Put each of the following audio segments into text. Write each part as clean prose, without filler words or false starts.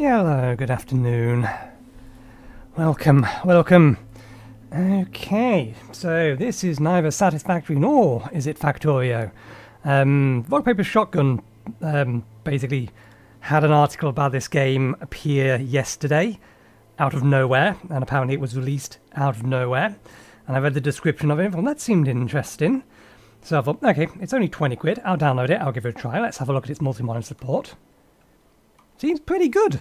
Hello, good afternoon. Welcome, welcome. Okay, so this is neither satisfactory nor is it Factorio. Rock Paper Shotgun basically had an article about this game appear yesterday out of nowhere, and apparently it was released out of nowhere. And I read the description of it, and that seemed interesting. So I thought, okay, it's only 20 quid, I'll download it, I'll give it a try, let's have a look at its multi-monitor support. Seems pretty good.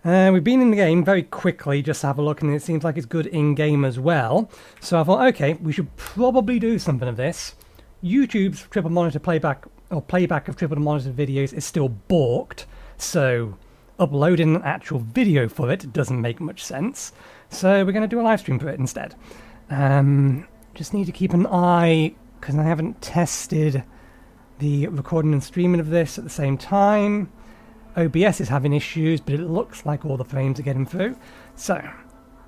We've been in the game very quickly just to have a look, and it seems like it's good in-game as well. So I thought, okay, we should probably do something of this. YouTube's triple monitor playback, or playback of triple monitor videos is still balked, so uploading an actual video for it doesn't make much sense. So we're going to do a live stream for it instead. Just need to keep an eye, because I haven't tested the recording and streaming of this at the same time. OBS is having issues, but it looks like all the frames are getting through. So,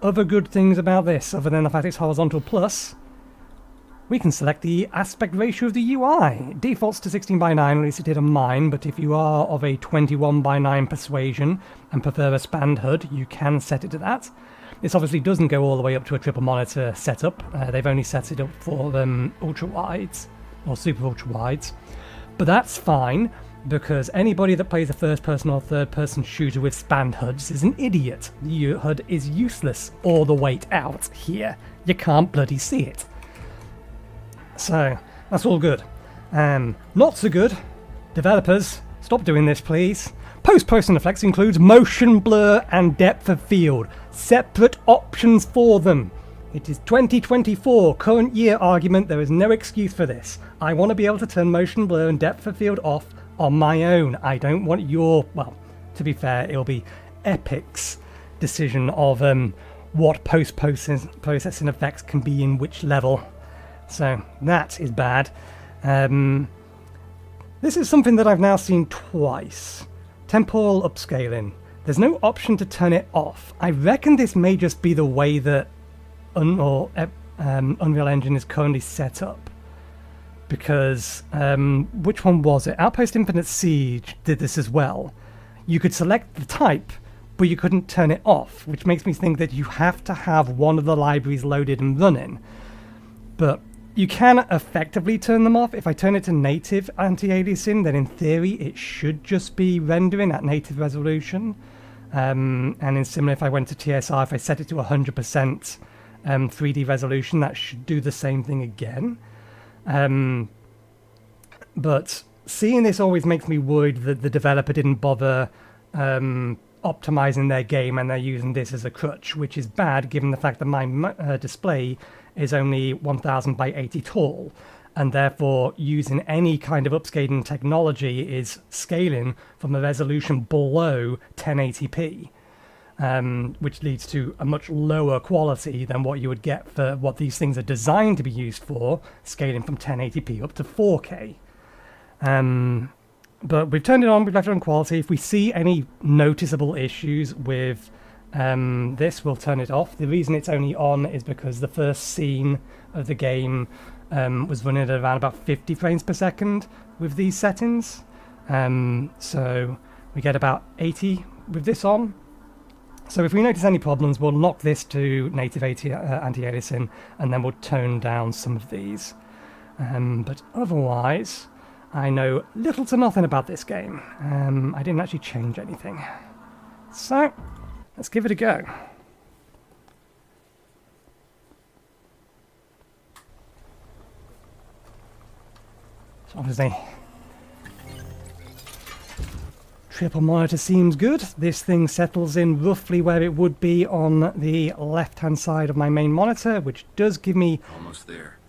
other good things about this, other than the fact it's horizontal plus, we can select the aspect ratio of the UI. It defaults to 16:9, at least it did on mine, but if you are of a 21:9 persuasion and prefer a spanned HUD, you can set it to that. This obviously doesn't go all the way up to a triple monitor setup. They've only set it up for ultra wides, or super ultra wides. But that's fine, because anybody that plays a first-person or third-person shooter with spanned HUDs is an idiot. The HUD is useless all the way out here. You can't bloody see it. So, that's all good. Not so good. Developers, stop doing this, please. Post-processing effects includes motion blur and depth of field. Separate options for them. It is 2024, current year argument. There is no excuse for this. I want to be able to turn motion blur and depth of field off on my own. I don't want your, well, to be fair, it'll be Epic's decision of what post-processing effects can be in which level. So that is bad. This is something that I've now seen twice. Temporal upscaling. There's no option to turn it off. I reckon this may just be the way that Unreal Engine is currently set up. Because, which one was it? Outpost Infinite Siege did this as well. You could select the type, but you couldn't turn it off, which makes me think that you have to have one of the libraries loaded and running. But you can effectively turn them off. If I turn it to native anti-aliasing, then in theory it should just be rendering at native resolution. And in similar, if I went to TSR, if I set it to 100% 3D resolution, that should do the same thing again. But seeing this always makes me worried that the developer didn't bother optimizing their game, and they're using this as a crutch, which is bad given the fact that my display is only 1000 by 80 tall, and therefore using any kind of upscaling technology is scaling from a resolution below 1080p. Which leads to a much lower quality than what you would get for what these things are designed to be used for, scaling from 1080p up to 4K. But we've turned it on, we've left it on quality. If we see any noticeable issues with this, we'll turn it off. The reason it's only on is because the first scene of the game was running at around about 50 frames per second with these settings. So we get about 80 with this on. So if we notice any problems, we'll knock this to native anti-aliasing, and then we'll tone down some of these. But otherwise, I know little to nothing about this game. I didn't actually change anything. So, let's give it a go. So obviously, triple monitor seems good. This thing settles in roughly where it would be on the left-hand side of my main monitor, which does give me... Almost there.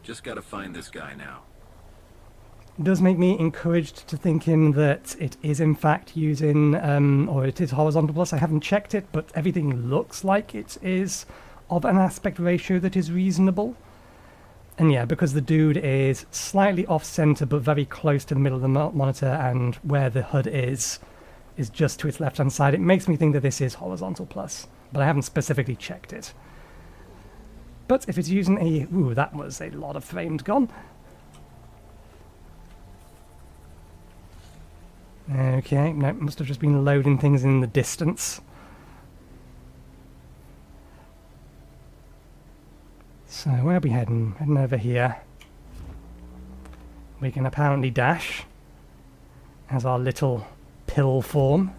Just gotta find this guy now. Does make me encouraged to thinking that it is in fact using, or it is horizontal plus. I haven't checked it, but everything looks like it is of an aspect ratio that is reasonable. And yeah, because the dude is slightly off-center but very close to the middle of the monitor, and where the HUD is just to its left-hand side, it makes me think that this is horizontal plus. But I haven't specifically checked it. But if it's using a... Ooh, that was a lot of frames gone. Okay, no, must have just been loading things in the distance. So, where are we heading? Heading over here. We can apparently dash as our little pill form.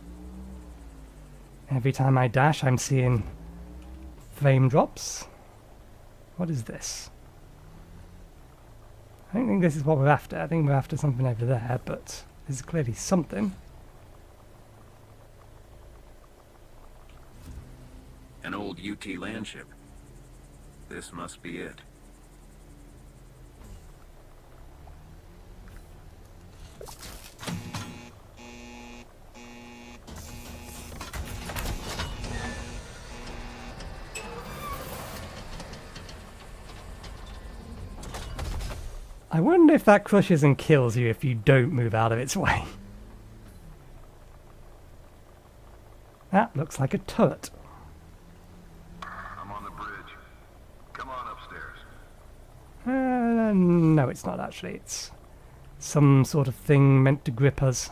Every time I dash, I'm seeing frame drops. What is this? I don't think this is what we're after. I think we're after something over there, but this is clearly something. An old UT landship. This must be it. I wonder if that crushes and kills you if you don't move out of its way. That looks like a turret. I'm on the bridge. Come on upstairs. No, it's not actually. It's some sort of thing meant to grip us.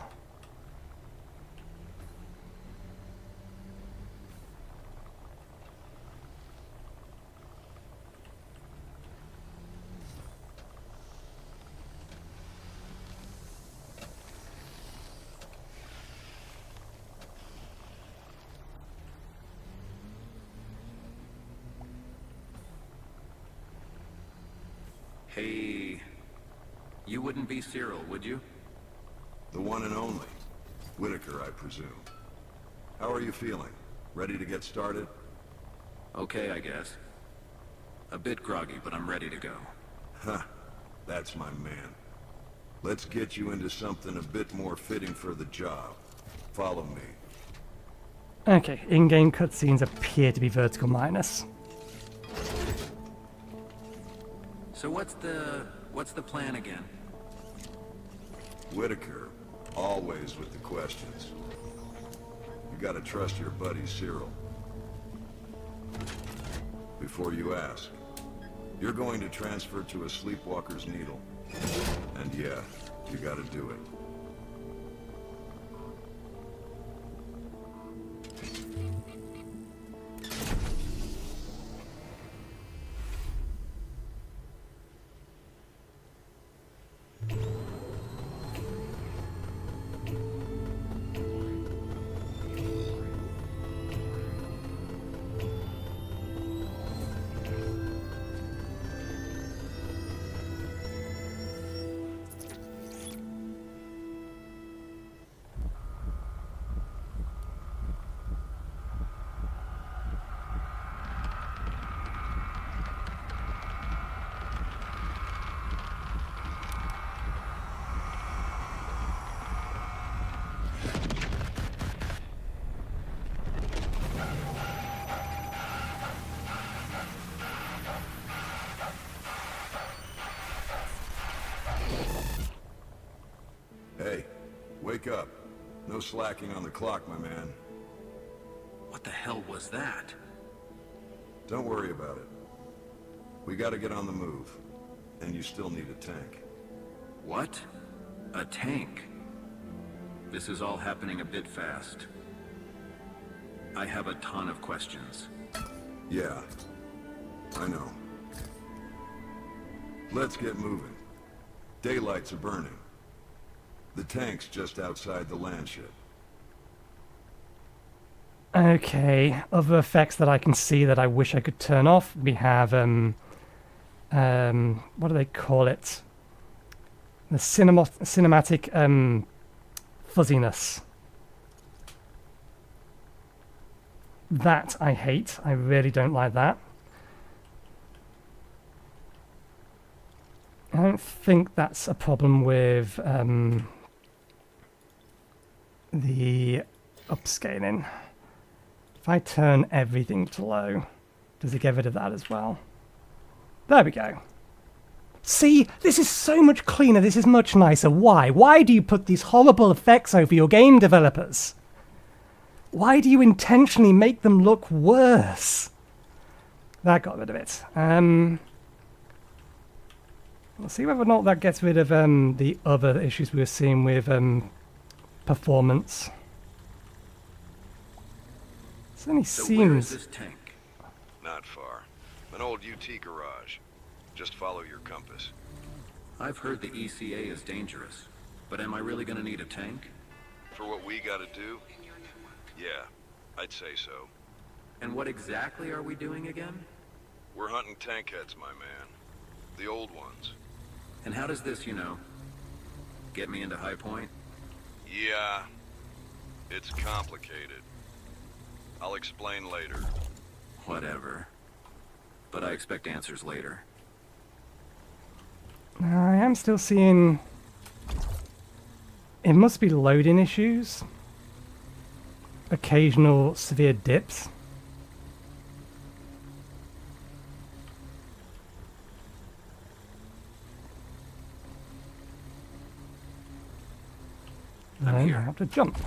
Hey, you wouldn't be Cyril, would you? The one and only. Whitaker, I presume. How are you feeling? Ready to get started? Okay, I guess. A bit groggy, but I'm ready to go. Huh. That's my man. Let's get you into something a bit more fitting for the job. Follow me. Okay, in-game cutscenes appear to be vertical minus. So what's the plan again? Whitaker, always with the questions. You gotta trust your buddy Cyril. Before you ask, you're going to transfer to a sleepwalker's needle. And yeah, you gotta do it. Hey, wake up. No slacking on the clock, my man. What the hell was that? Don't worry about it. We gotta get on the move. And you still need a tank. What? A tank? This is all happening a bit fast. I have a ton of questions. Yeah, I know. Let's get moving. Daylights are burning. The tank's just outside the landship. Okay, other effects that I can see that I wish I could turn off. We have, what do they call it? The cinematic, fuzziness. That I hate. I really don't like that. I don't think that's a problem with, the upscaling. If I turn everything to low, does it get rid of that as well? There we go. See, this is so much cleaner, this is much nicer. Why? Why do you put these horrible effects over your game developers? Why do you intentionally make them look worse? That got rid of it. We'll see whether or not that gets rid of the other issues we were seeing with performance. Certainly So where is seems... this tank? Not far. An old UT garage. Just follow your compass. I've heard the ECA is dangerous, but am I really gonna need a tank? For what we gotta do? Yeah, I'd say so. And what exactly are we doing again? We're hunting TankHeads, my man. The old ones. And how does this, get me into High Point? Yeah, it's complicated. I'll explain later. Whatever. But I expect answers later. I am still seeing... It must be loading issues. Occasional severe dips. I'm Then here. I have to jump.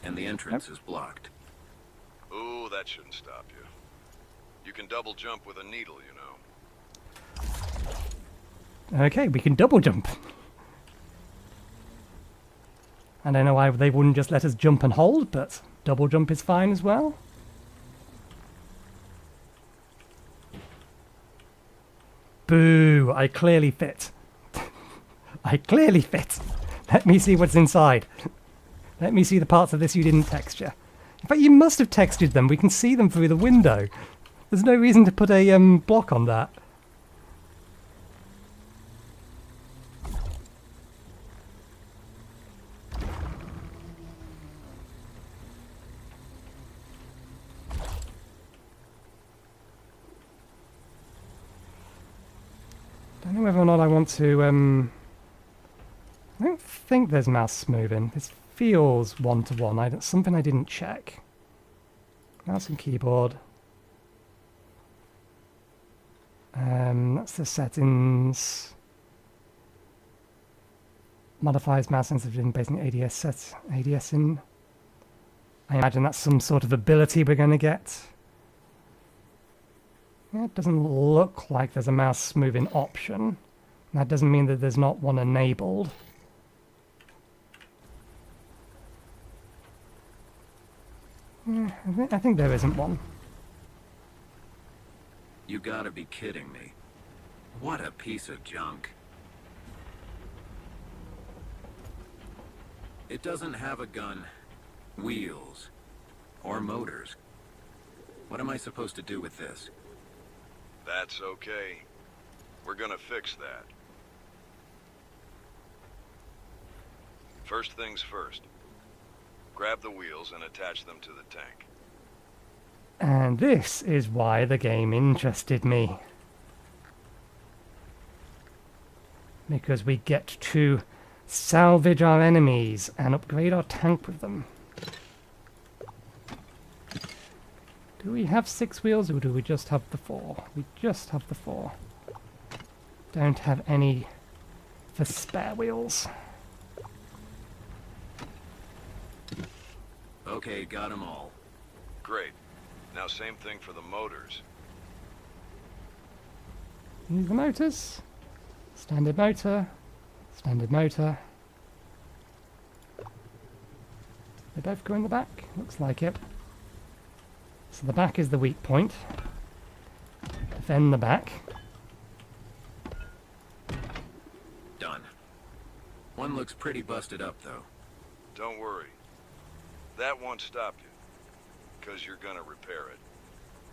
And the entrance is blocked. Ooh, that shouldn't stop you. You can double jump with a needle, you know. Okay, we can double jump. I don't know why they wouldn't just let us jump and hold, but double jump is fine as well. Boo! I clearly fit. I clearly fit. Let me see what's inside. Let me see the parts of this you didn't texture. In fact, you must have textured them. We can see them through the window. There's no reason to put a block on that. Don't know whether or not I want to, I don't think there's mouse moving. This feels one-to-one. Something I didn't check. Mouse and keyboard. That's the settings. Modifies mouse sensitivity based on ADS sets. ADS in. I imagine that's some sort of ability we're going to get. Yeah, it doesn't look like there's a mouse moving option. That doesn't mean that there's not one enabled. Yeah, I think there isn't one. You gotta be kidding me. What a piece of junk. It doesn't have a gun, wheels, or motors. What am I supposed to do with this? That's okay. We're gonna fix that. First things first. Grab the wheels and attach them to the tank. And this is why the game interested me. Because we get to salvage our enemies and upgrade our tank with them. Do we have 6 wheels or do we just have the 4? We just have the 4. Don't have any for spare wheels. Okay, got 'em all. Great. Now same thing for the motors. Use the motors. Standard motor. Standard motor. They both go in the back? Looks like it. So the back is the weak point. Defend the back. Done. One looks pretty busted up, though. Don't worry. That won't stop you, because you're gonna repair it.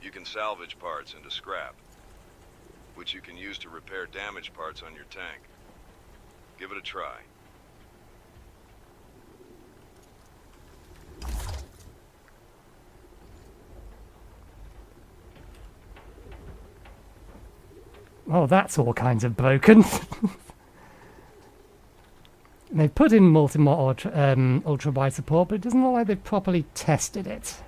You can salvage parts into scrap, which you can use to repair damaged parts on your tank. Give it a try. Oh, that's all kinds of broken. They've put in multi-mod ultra-wide support, but it doesn't look like they've properly tested it.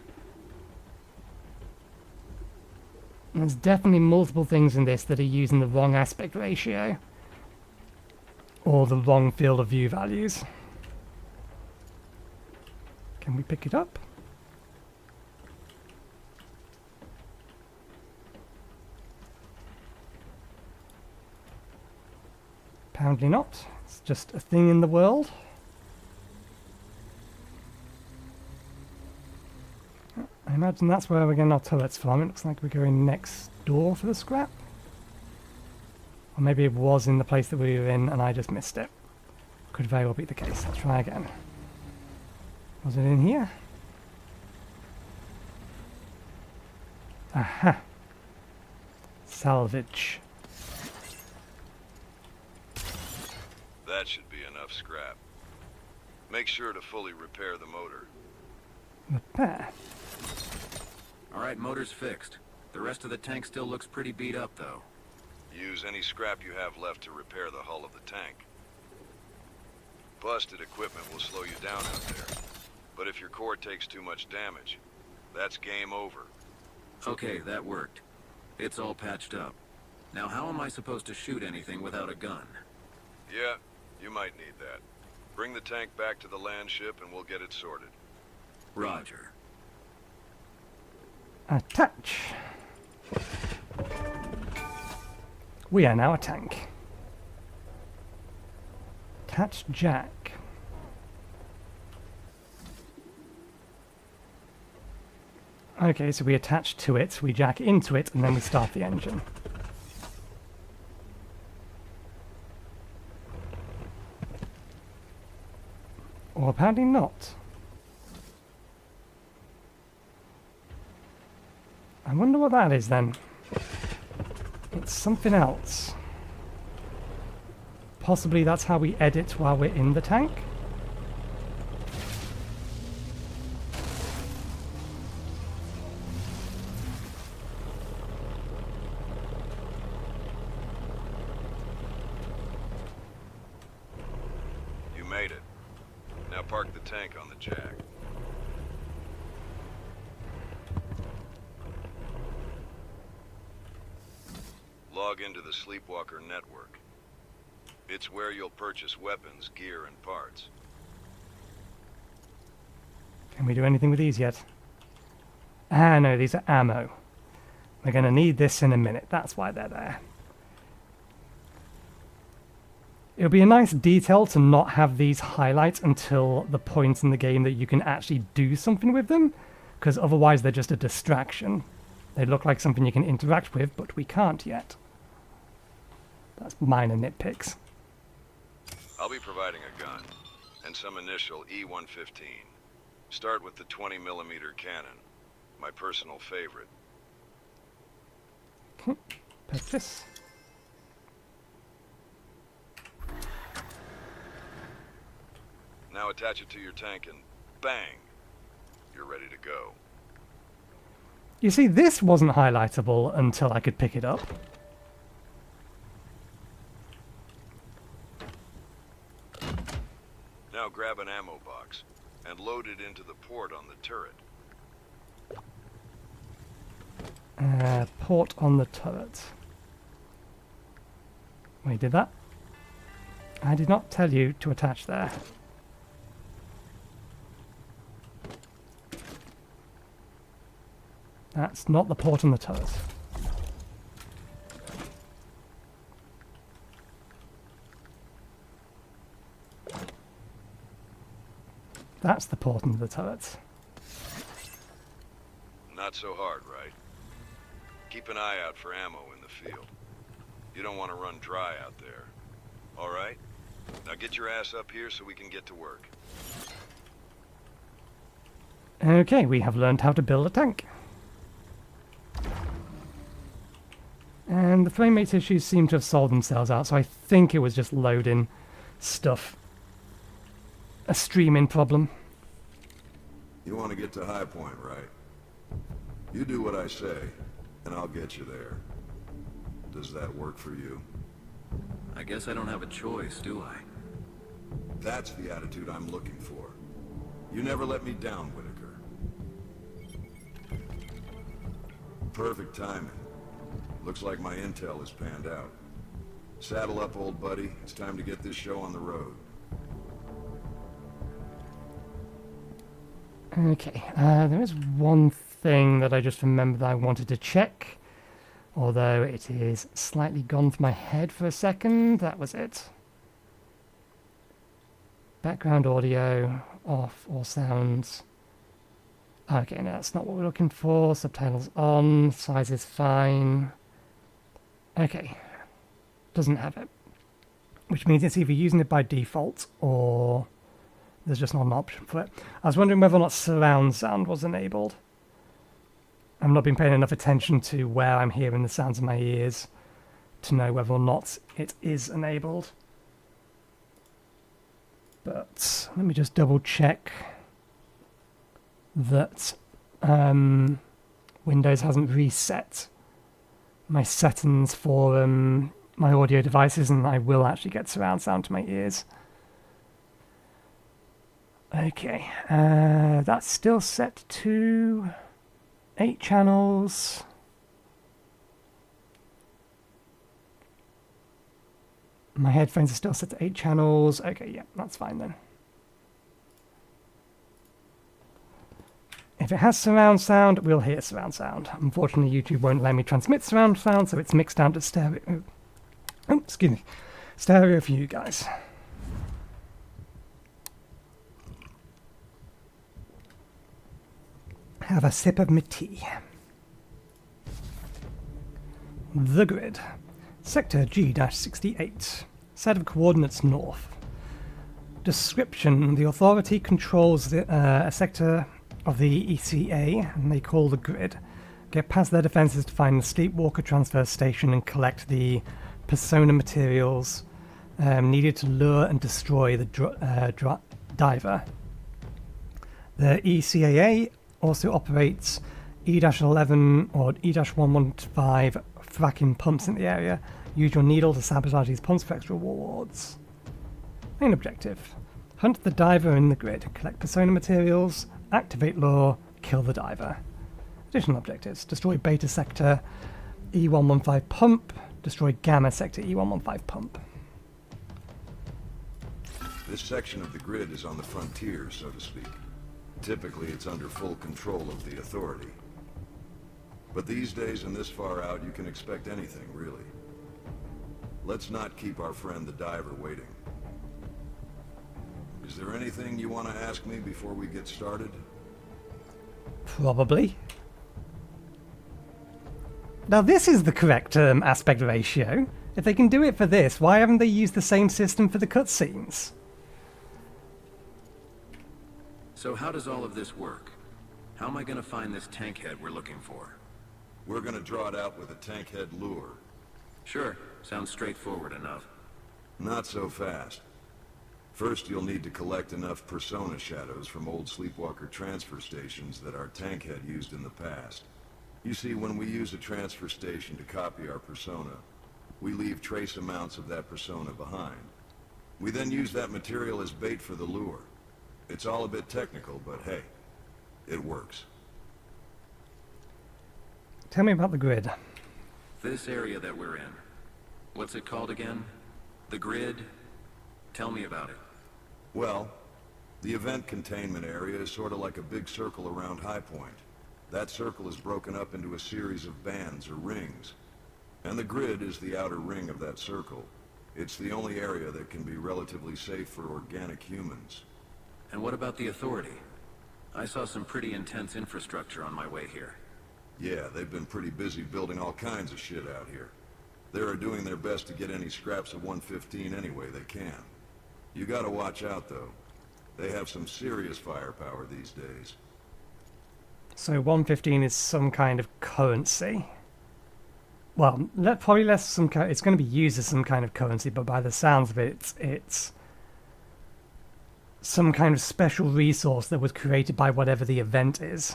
And there's definitely multiple things in this that are using the wrong aspect ratio. Or the wrong field of view values. Can we pick it up? Apparently not. It's just a thing in the world. imagine that's where we're getting our turrets from. It looks like we're going next door for the scrap. Or maybe it was in the place that we were in and I just missed it. Could very well be the case. Let's try again. Was it in here? Aha! Salvage. That should be enough scrap. Make sure to fully repair the motor. Repair. Alright, motor's fixed. The rest of the tank still looks pretty beat up, though. Use any scrap you have left to repair the hull of the tank. Busted equipment will slow you down out there. But if your core takes too much damage, that's game over. Okay, that worked. It's all patched up. Now how am I supposed to shoot anything without a gun? Yeah, you might need that. Bring the tank back to the land ship and we'll get it sorted. Roger. Attach. We are now a tank. Attach jack. Okay, so we attach to it, we jack into it, and then we start the engine. Or apparently not. I wonder what that is then. It's something else. Possibly that's how we edit while we're in the tank? You made it. Now park the tank on the jack. Log into the Sleepwalker network. It's where you'll purchase weapons, gear, and parts. Can we do anything with these yet? Ah, no, these are ammo. We're going to need this in a minute. That's why they're there. It'll be a nice detail to not have these highlights until the point in the game that you can actually do something with them, because otherwise they're just a distraction. They look like something you can interact with, but we can't yet. That's minor nitpicks. I'll be providing a gun, and some initial E-115. Start with the 20mm cannon, my personal favorite. Okay, purchase. Now attach it to your tank and bang, you're ready to go. You see, this wasn't highlightable until I could pick it up. Now grab an ammo box and load it into the port on the turret. Port on the turret. Wait, did that? I did not tell you to attach there. That's not the port on the turret. That's the port on the turret. Not so hard, right? Keep an eye out for ammo in the field. You don't want to run dry out there. All right? Now get your ass up here so we can get to work. Okay, we have learned how to build a tank. And the frame rate issues seem to have solved themselves out, so I think it was just loading stuff. A streaming problem. You want to get to High Point, right? You do what I say, and I'll get you there. Does that work for you? I guess I don't have a choice, do I? That's the attitude I'm looking for. You never let me down, Whitaker. Perfect timing. Looks like my intel is panned out. Saddle up, old buddy. It's time to get this show on the road. Okay, there is one thing that I just remembered that I wanted to check. Although it is slightly gone from my head for a second. That was it. Background audio, off, all sounds. Okay, no, that's not what we're looking for. Subtitles on, size is fine. Okay, doesn't have it. Which means it's either using it by default or there's just not an option for it. I was wondering whether or not surround sound was enabled. I've not been paying enough attention to where I'm hearing the sounds in my ears to know whether or not it is enabled. But let me just double check that Windows hasn't reset my settings for my audio devices, and I will actually get surround sound to my ears. Okay, that's still set to 8 channels. My headphones are still set to 8 channels. Okay, yeah, that's fine then. If it has surround sound, we'll hear surround sound. Unfortunately, YouTube won't let me transmit surround sound, so it's mixed down to stereo. Oh, excuse me. Stereo for you guys. Have a sip of my tea. The grid. Sector G-68. Set of coordinates north. Description. The authority controls a sector of the ECA, and they call the grid. Get past their defenses to find the Sleepwalker transfer station and collect the persona materials needed to lure and destroy the diver. The ECAA also operates E-11 or E-115 fracking pumps in the area. Use your needle to sabotage these pumps for extra rewards. Main objective. Hunt the diver in the grid. Collect persona materials. Activate lure. Kill the diver. Additional objectives. Destroy beta sector E-115 pump. Destroy gamma sector E-115 pump. This section of the grid is on the frontier, so to speak. Typically, it's under full control of the Authority. But these days and this far out, you can expect anything, really. Let's not keep our friend the diver waiting. Is there anything you want to ask me before we get started? Probably. Now this is the correct aspect ratio. If they can do it for this, why haven't they used the same system for the cutscenes? So how does all of this work? How am I gonna find this TankHead we're looking for? We're gonna draw it out with a TankHead lure. Sure, sounds straightforward enough. Not so fast. First, you'll need to collect enough persona shadows from old Sleepwalker transfer stations that our TankHead used in the past. You see, when we use a transfer station to copy our persona, we leave trace amounts of that persona behind. We then use that material as bait for the lure. It's all a bit technical, but hey, it works. Tell me about the grid. This area that we're in, what's it called again? The grid? Tell me about it. Well, the event containment area is sort of like a big circle around High Point. That circle is broken up into a series of bands or rings. And the grid is the outer ring of that circle. It's the only area that can be relatively safe for organic humans. And what about the Authority? I saw some pretty intense infrastructure on my way here. Yeah, they've been pretty busy building all kinds of shit out here. They're doing their best to get any scraps of 115 any way they can. You gotta watch out, though. They have some serious firepower these days. So 115 is some kind of currency. Well, probably less some kind. It's going to be used as some kind of currency, but by the sounds of it, it's some kind of special resource that was created by whatever the event is.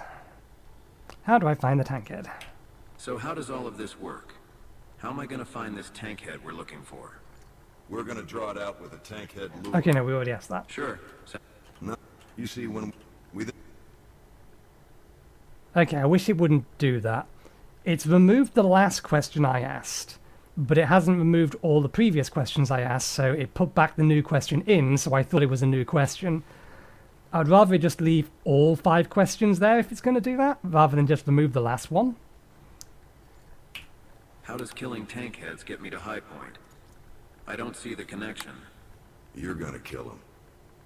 How do I find the TankHead? So how does all of this work? How am I gonna find this TankHead we're looking for? We're gonna draw it out with a TankHead lure. Okay, no, we already asked that. Sure. No, you see, when we... Okay, I wish it wouldn't do that. It's removed the last question I asked, but it hasn't removed all the previous questions I asked, so it put back the new question in, so I thought it was a new question. I'd rather just leave all 5 questions there if it's going to do that, rather than just remove the last one. How does killing TankHeads get me to High Point? I don't see the connection. You're gonna kill them.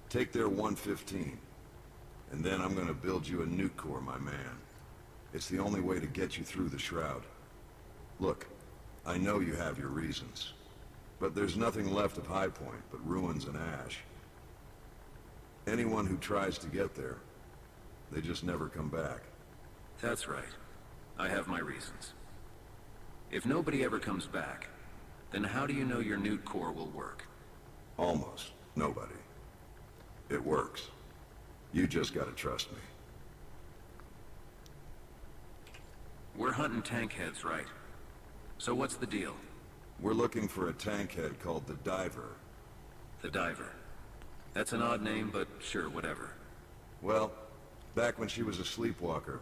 Take their 115. And then I'm gonna build you a nuke core, my man. It's the only way to get you through the Shroud. Look, I know you have your reasons, but there's nothing left of High Point but ruins and ash. Anyone who tries to get there, they just never come back. That's right. I have my reasons. If nobody ever comes back, then how do you know your nuke core will work? Almost nobody. It works. You just gotta trust me. We're hunting TankHeads, right? So what's the deal? We're looking for a TankHead called the Diver. The Diver. That's an odd name, but sure, whatever. Well, back when she was a sleepwalker,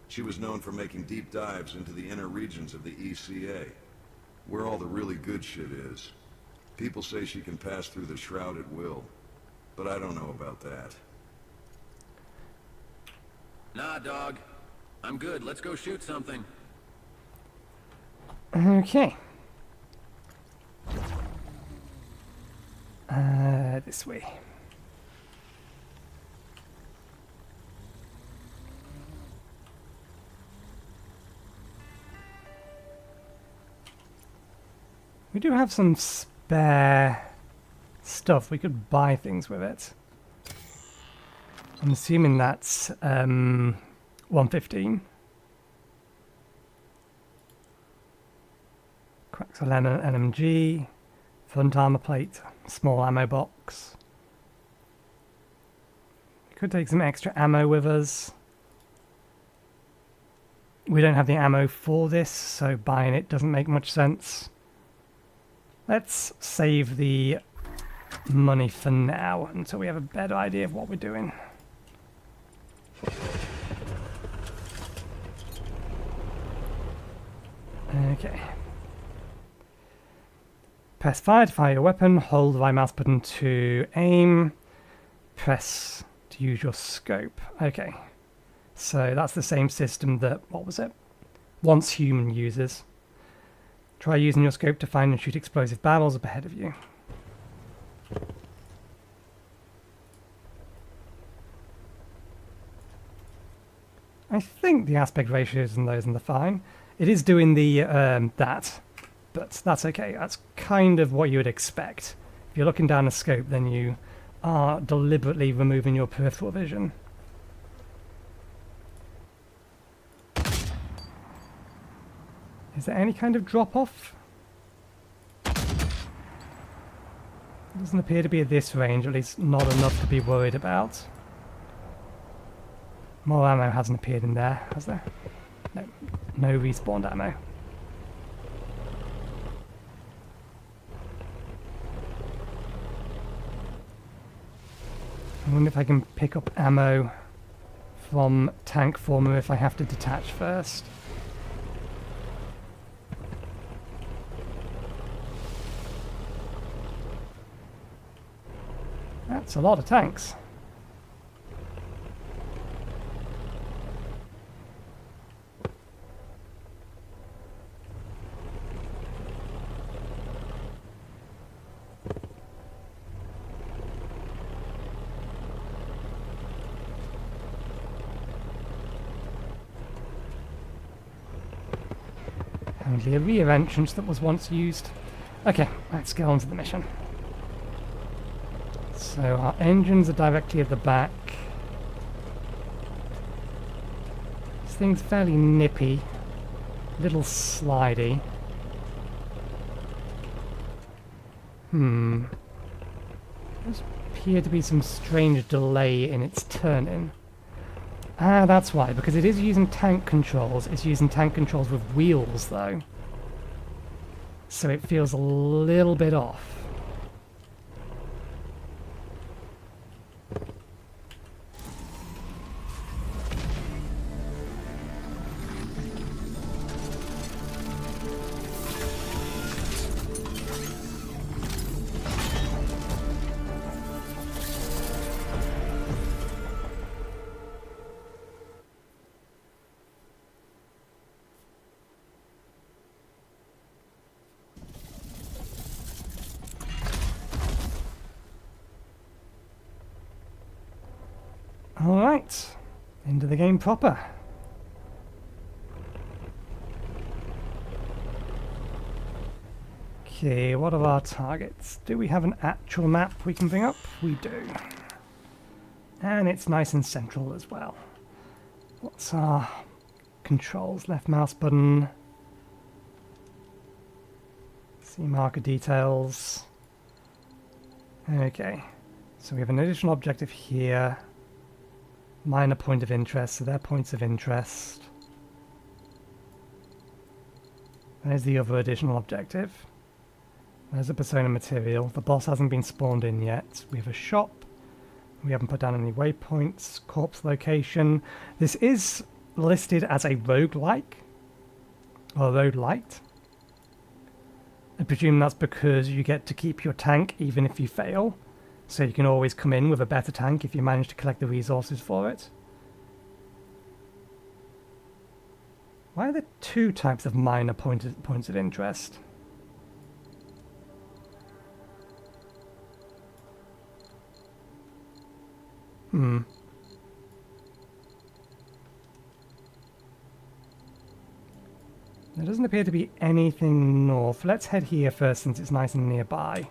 she was known for making deep dives into the inner regions of the ECA, where all the really good shit is. People say she can pass through the Shroud at will, but I don't know about that. Nah, dog. I'm good. Let's go shoot something. Okay. This way. We do have some spare stuff. We could buy things with it. I'm assuming that's 115. Quaxel NMG, front armor plate, small ammo box. We could take some extra ammo with us. We don't have the ammo for this, so buying it doesn't make much sense. Let's save the money for now until we have a better idea of what we're doing. Okay. Press fire to fire your weapon, hold the right mouse button to aim, press to use your scope. Okay. So that's the same system that, what was it? Once Human uses. Try using your scope to find and shoot explosive barrels up ahead of you. I think the aspect ratios and those are fine. It is doing the that, but that's okay. That's kind of what you would expect. If you're looking down a scope, then you are deliberately removing your peripheral vision. Is there any kind of drop-off? Doesn't appear to be at this range, at least not enough to be worried about. More ammo hasn't appeared in there, has there? No, no respawned ammo. I wonder if I can pick up ammo from tank former if I have to detach first. That's a lot of tanks. Only a rear entrance that was once used. Okay, let's go on to the mission. So our engines are directly at the back. This thing's fairly nippy, a little slidey. There's appear to be some strange delay in its turning. Ah, that's why, because it is using tank controls. It's using tank controls with wheels, though. So it feels a little bit off. Alright, into the game proper. Okay, what are our targets? Do we have an actual map we can bring up? We do. And it's nice and central as well. What's our controls? Left mouse button. See marker details. Okay, so we have an additional objective here. Minor point of interest, so they're points of interest. There's the other additional objective. There's a persona material. The boss hasn't been spawned in yet. We have a shop. We haven't put down any waypoints. Corpse location. This is listed as a roguelike. Or roguelite. I presume that's because you get to keep your tank even if you fail. So you can always come in with a better tank if you manage to collect the resources for it. Why are there two types of minor points of interest? There doesn't appear to be anything north. Let's head here first since it's nice and nearby.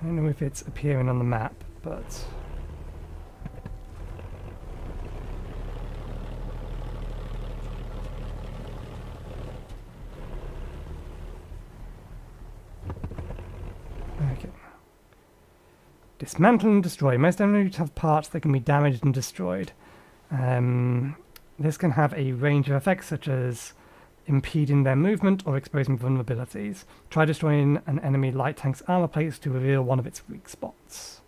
I don't know if it's appearing on the map, but... Okay. Dismantle and destroy. Most enemies have parts that can be damaged and destroyed. This can have a range of effects such as impeding their movement or exposing vulnerabilities. Try destroying an enemy light tank's armor plates to reveal one of its weak spots.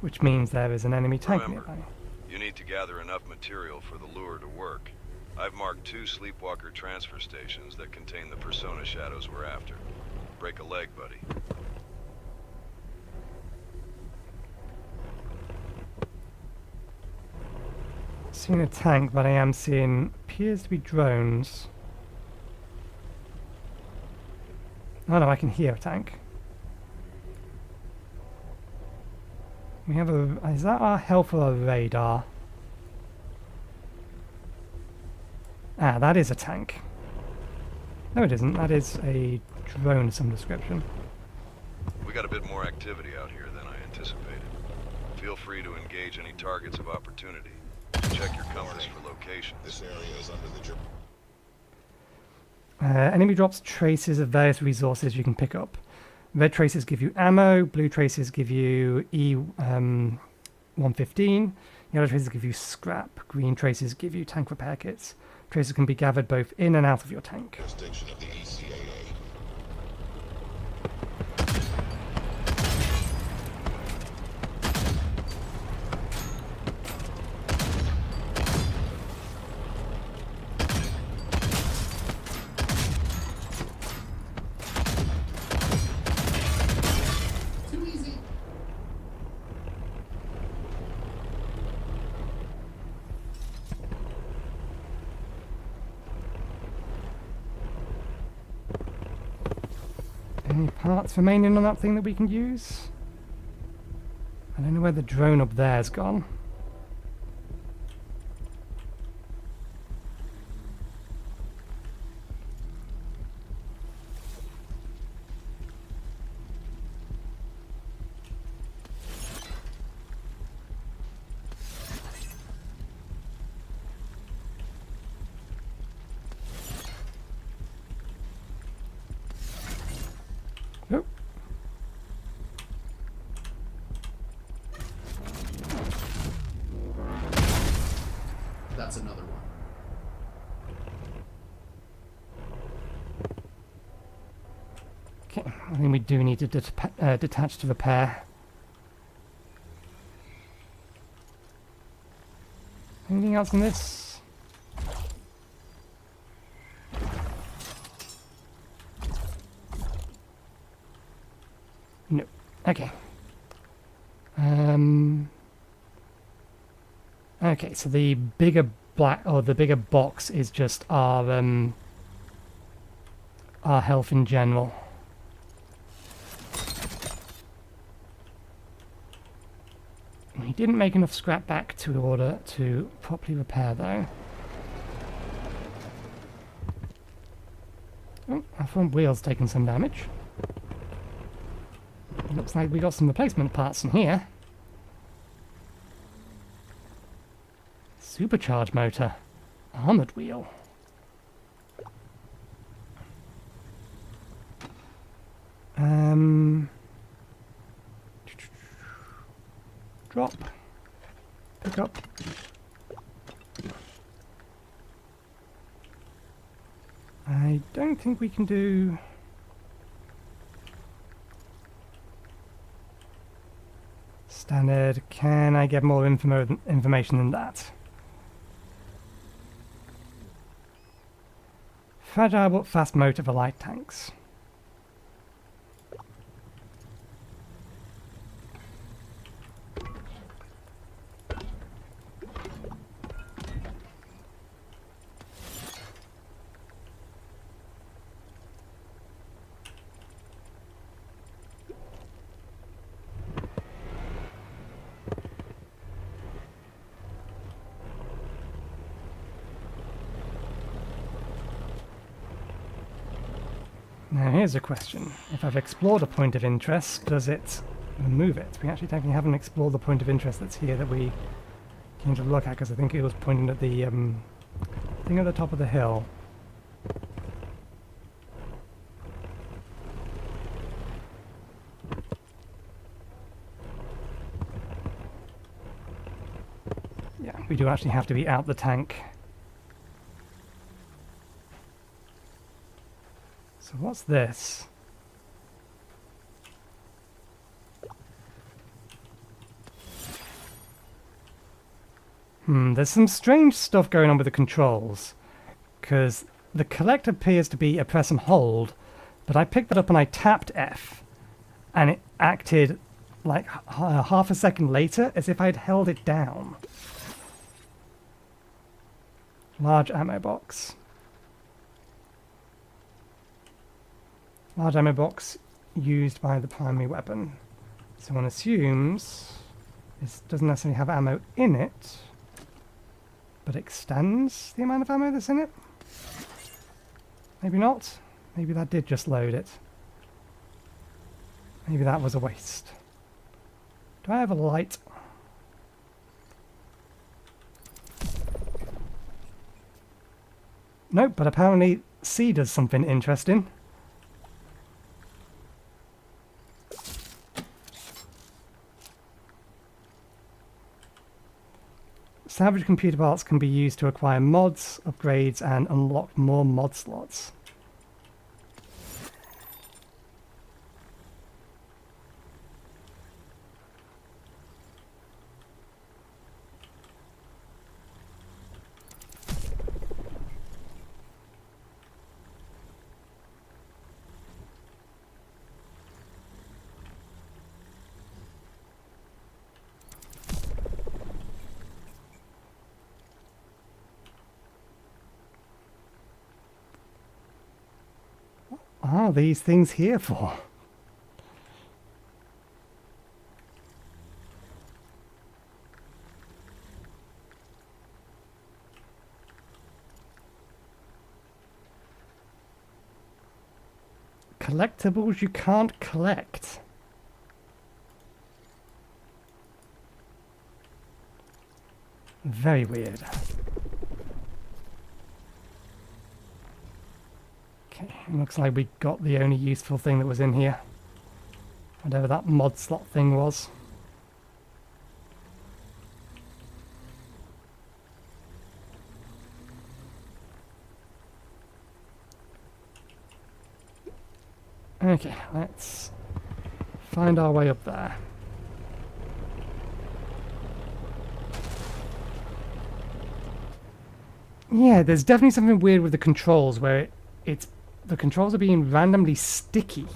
Which means there is an enemy tank nearby. You need to gather enough material for the lure to work. I've marked 2 sleepwalker transfer stations that contain the persona shadows we're after. Break a leg, buddy. Seeing a tank, but I am seeing appears to be drones. Oh no, I can hear a tank. We have a... Is that our health or a radar? Ah, that is a tank. No, it isn't. That is a drone of some description. We got a bit more activity out here than I anticipated. Feel free to engage any targets of opportunity. Check your compass for location. This area is under the... Enemy drops traces of various resources you can pick up. Red traces give you ammo, blue traces give you E115, yellow traces give you scrap, green traces give you tank repair kits. Traces can be gathered both in and out of your tank. jurisdiction of the ECAA. Any parts remaining on that thing that we can use? I don't know where the drone up there's gone. Nope. That's another one. Okay, I think we do need to detach to repair. Anything else in this? No. Okay. Okay, so the bigger the bigger box is just our health in general. He didn't make enough scrap back to order to properly repair, though. Oh, our front wheel's taken some damage. Looks like we got some replacement parts in here. Supercharged motor. Armored wheel. Drop. Pick up. I don't think we can do... Standard. Can I get more information than that? Fragile but fast motor for light tanks. Now here's a question. If I've explored a point of interest, does it remove it? We actually technically haven't explored the point of interest that's here that we came to look at, because I think it was pointing at the thing at the top of the hill. Yeah, we do actually have to be out the tank. So what's this? There's some strange stuff going on with the controls, because the collect appears to be a press and hold, but I picked that up and I tapped F, and it acted like half a second later as if I'd held it down. Large ammo box. Large ammo box used by the primary weapon. So one assumes this doesn't necessarily have ammo in it, but extends the amount of ammo that's in it. Maybe not. Maybe that did just load it. Maybe that was a waste. Do I have a light? Nope, but apparently C does something interesting. Salvage computer parts can be used to acquire mods, upgrades, and unlock more mod slots. What are these things here for? Collectibles you can't collect. Very weird. Okay, looks like we got the only useful thing that was in here. Whatever that mod slot thing was. Okay, let's find our way up there. Yeah, there's definitely something weird with the controls where the controls are being randomly sticky.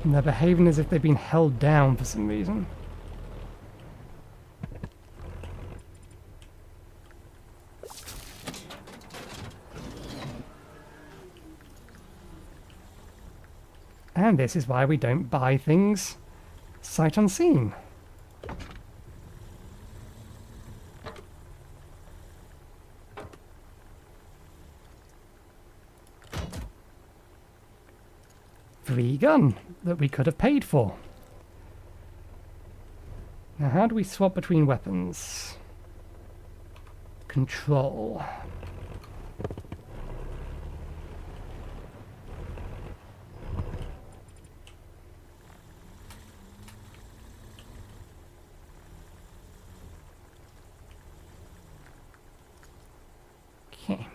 And they're behaving as if they've been held down for some reason. And this is why we don't buy things sight unseen. Free gun that we could have paid for. Now, how do we swap between weapons? Control. Okay.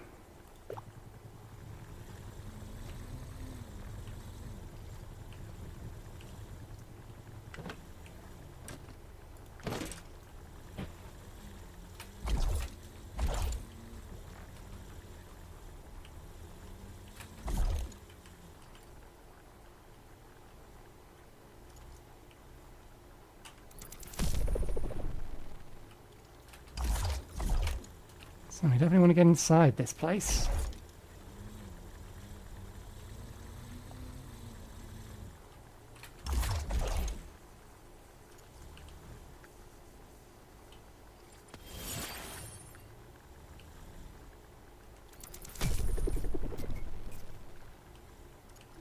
So we definitely want to get inside this place.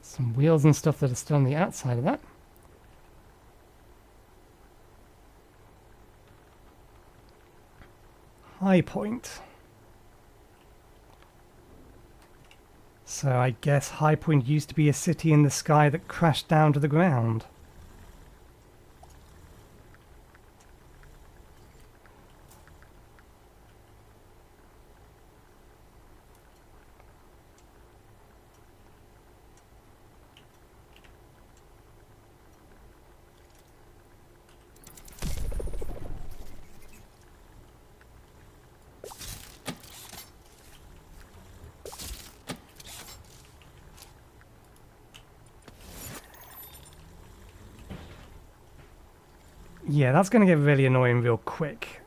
Some wheels and stuff that are still on the outside of that. High Point. So I guess High Point used to be a city in the sky that crashed down to the ground. Yeah, that's going to get really annoying real quick.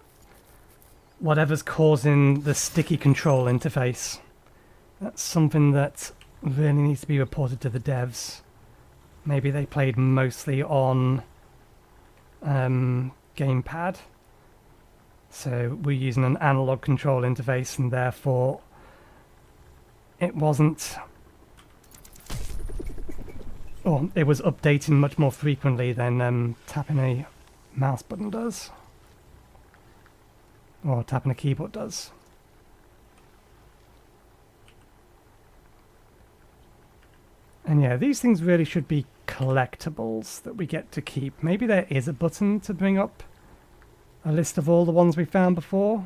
Whatever's causing the sticky control interface. That's something that really needs to be reported to the devs. Maybe they played mostly on gamepad. So we're using an analog control interface and therefore it wasn't... Or it was updating much more frequently than tapping a mouse button does, or tapping a keyboard does. And yeah, these things really should be collectibles that we get to keep. Maybe there is a button to bring up a list of all the ones we found before.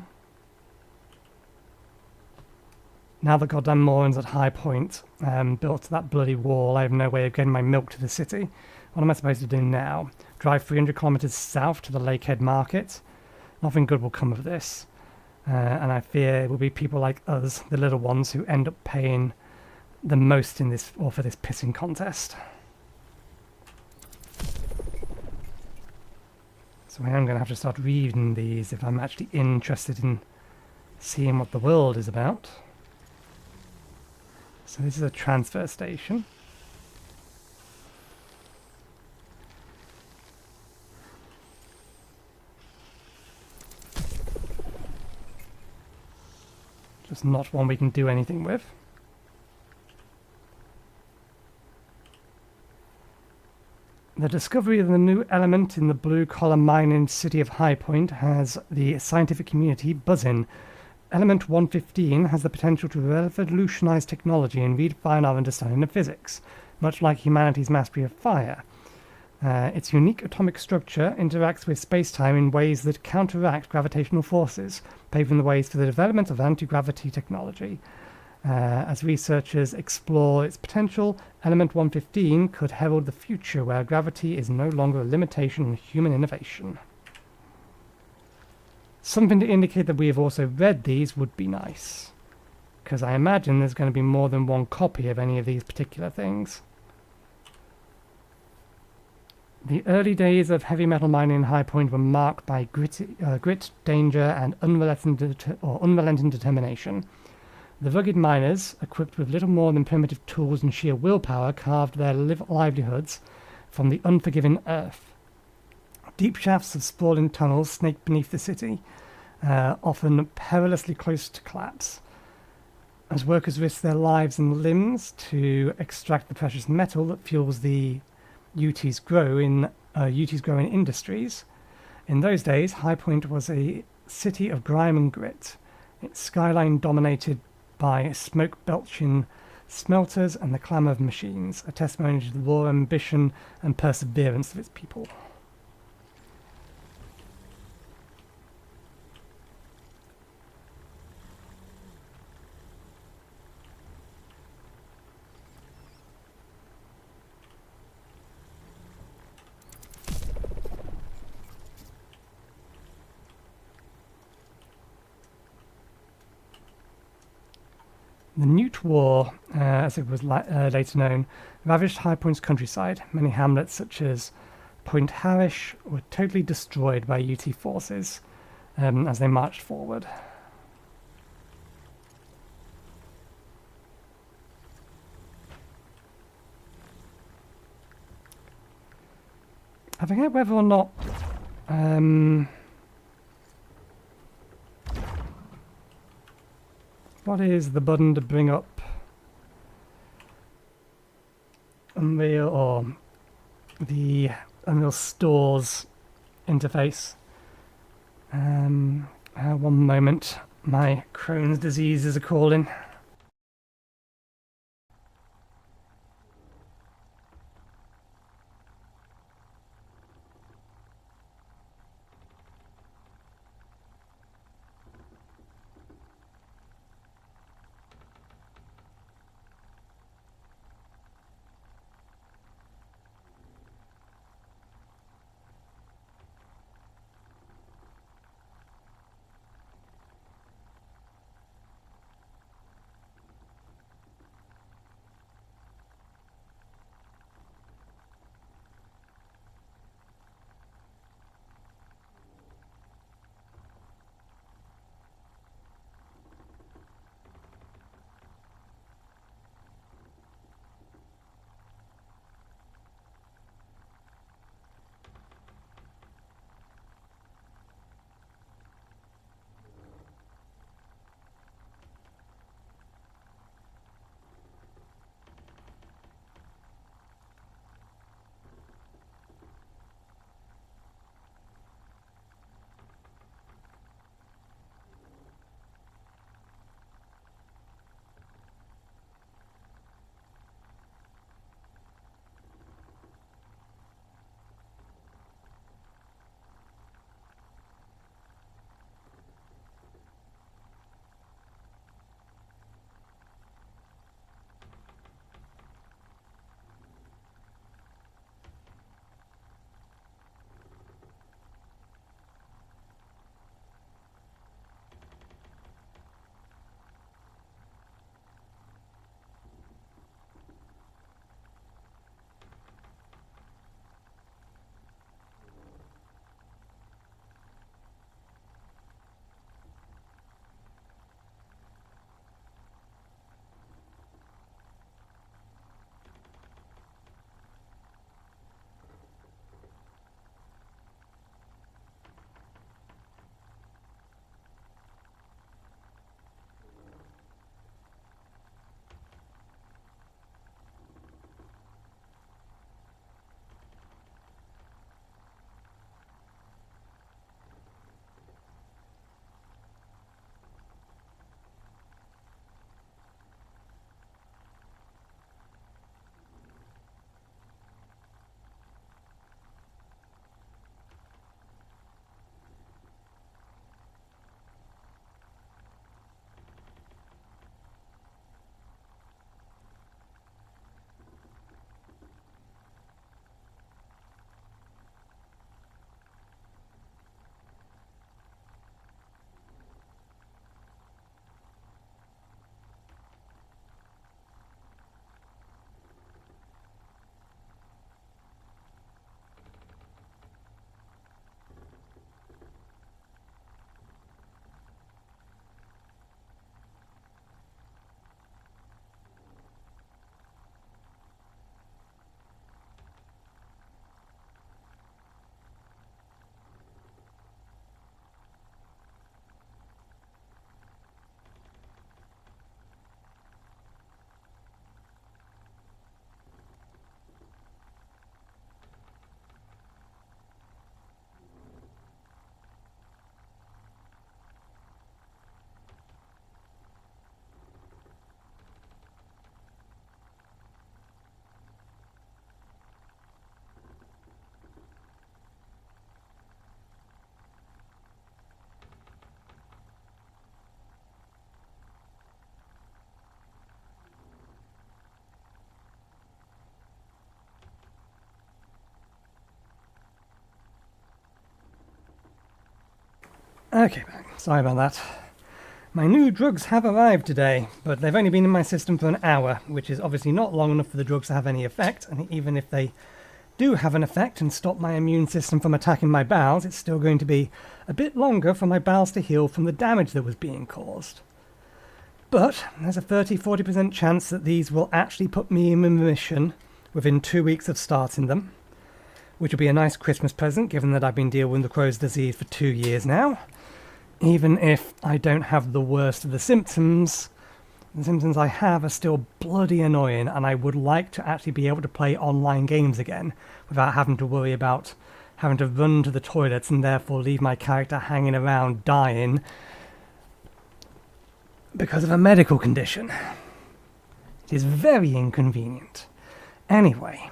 Now the goddamn moorings at High Point built that bloody wall, I have no way of getting my milk to the city. What am I supposed to do now? Drive 300 kilometers south to the Lakehead Market? Nothing good will come of this. And I fear it will be people like us, the little ones, who end up paying the most in this, or for this pissing contest. So I am going to have to start reading these if I'm actually interested in seeing what the world is about. So this is a transfer station. Just not one we can do anything with. The discovery of the new element in the blue-collar mining city of High Point has the scientific community buzzing. Element 115 has the potential to revolutionize technology and redefine our understanding of physics, much like humanity's mastery of fire. Its unique atomic structure interacts with space-time in ways that counteract gravitational forces, paving the ways for the development of anti-gravity technology. As researchers explore its potential, Element 115 could herald the future where gravity is no longer a limitation in human innovation. Something to indicate that we have also read these would be nice, because I imagine there's going to be more than one copy of any of these particular things. The early days of heavy metal mining in High Point were marked by grit, danger, and unrelenting determination. The rugged miners, equipped with little more than primitive tools and sheer willpower, carved their livelihoods from the unforgiving earth. Deep shafts of sprawling tunnels snaked beneath the city, often perilously close to collapse. As workers risked their lives and limbs to extract the precious metal that fuels the UT's growing industries. In those days, High Point was a city of grime and grit, its skyline dominated by smoke-belching smelters and the clamour of machines, a testimony to the raw ambition and perseverance of its people. The Newt War, as it was later known, ravaged High Point's countryside. Many hamlets, such as Point Harish, were totally destroyed by UT forces as they marched forward. I forget whether or not what is the button to bring up Unreal or the Unreal Stores interface? One moment, my Crohn's disease is a calling. Okay, sorry about that. My new drugs have arrived today, but they've only been in my system for an hour, which is obviously not long enough for the drugs to have any effect, and even if they do have an effect and stop my immune system from attacking my bowels, it's still going to be a bit longer for my bowels to heal from the damage that was being caused. But there's a 30-40% chance that these will actually put me in remission within 2 weeks of starting them, which will be a nice Christmas present given that I've been dealing with the Crohn's disease for 2 years now. Even if I don't have the worst of the symptoms I have are still bloody annoying, and I would like to actually be able to play online games again without having to worry about having to run to the toilets and therefore leave my character hanging around dying because of a medical condition. It is very inconvenient. Anyway,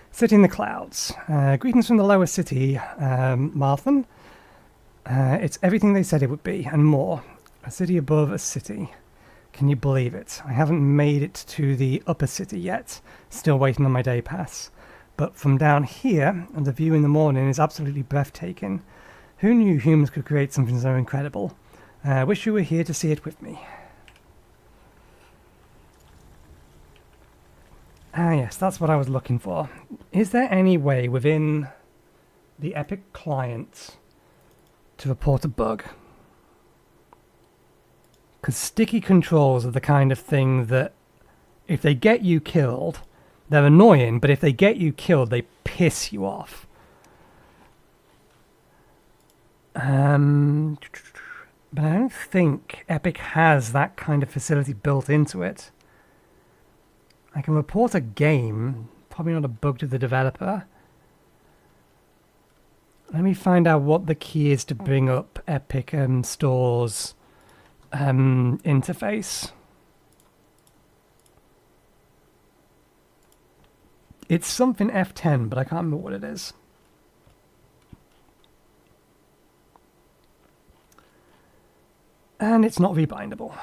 City in the Clouds. Greetings from the lower city, Marthan. It's everything they said it would be, and more. A city above a city. Can you believe it? I haven't made it to the upper city yet. Still waiting on my day pass. But from down here, and the view in the morning is absolutely breathtaking. Who knew humans could create something so incredible? Wish you were here to see it with me. Ah yes, that's what I was looking for. Is there any way within the Epic client to report a bug? Because sticky controls are the kind of thing that if they get you killed, they're annoying, but if they get you killed, they piss you off. But I don't think Epic has that kind of facility built into it. I can report a game, probably not a bug to the developer. Let me find out what the key is to bring up Epic Store's interface. It's something F10, but I can't remember what it is. And it's not rebindable.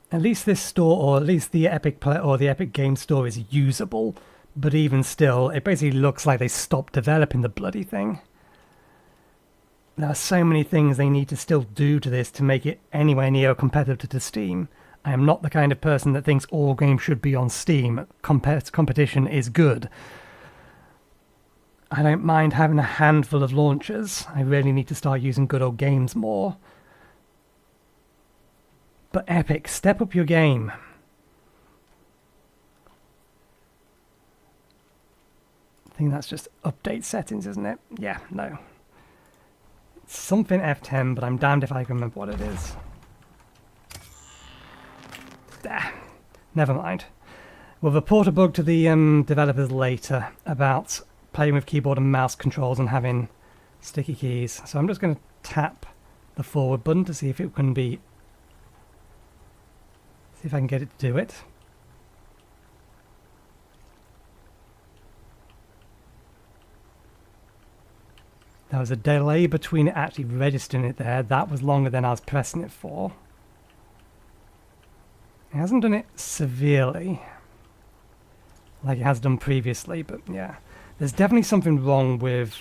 At least this store, or at least the Epic Play or the Epic Game Store, is usable. But even still, it basically looks like they stopped developing the bloody thing. There are so many things they need to still do to this to make it anywhere near competitive to Steam. I am not the kind of person that thinks all games should be on Steam. Competition is good. I don't mind having a handful of launchers. I really need to start using good old games more. But Epic, step up your game. I think that's just update settings, isn't it? Yeah, no. It's something F10, but I'm damned if I can remember what it is. Never mind. We'll report a bug to the developers later about playing with keyboard and mouse controls and having sticky keys. So I'm just going to tap the forward button to see if it can be... See if I can get it to do it. There was a delay between it actually registering it there. That was longer than I was pressing it for. It hasn't done it severely, like it has done previously, but yeah. There's definitely something wrong with...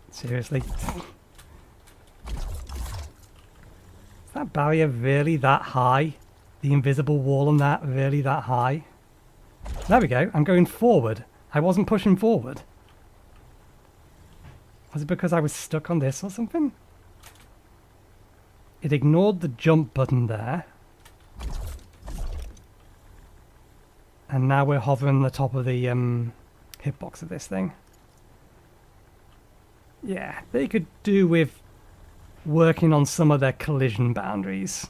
Seriously? Is that barrier really that high? The invisible wall on that really that high? There we go, I'm going forward. I wasn't pushing forward. Was it because I was stuck on this or something? It ignored the jump button there. And now we're hovering the top of the hitbox of this thing. Yeah, they could do with working on some of their collision boundaries.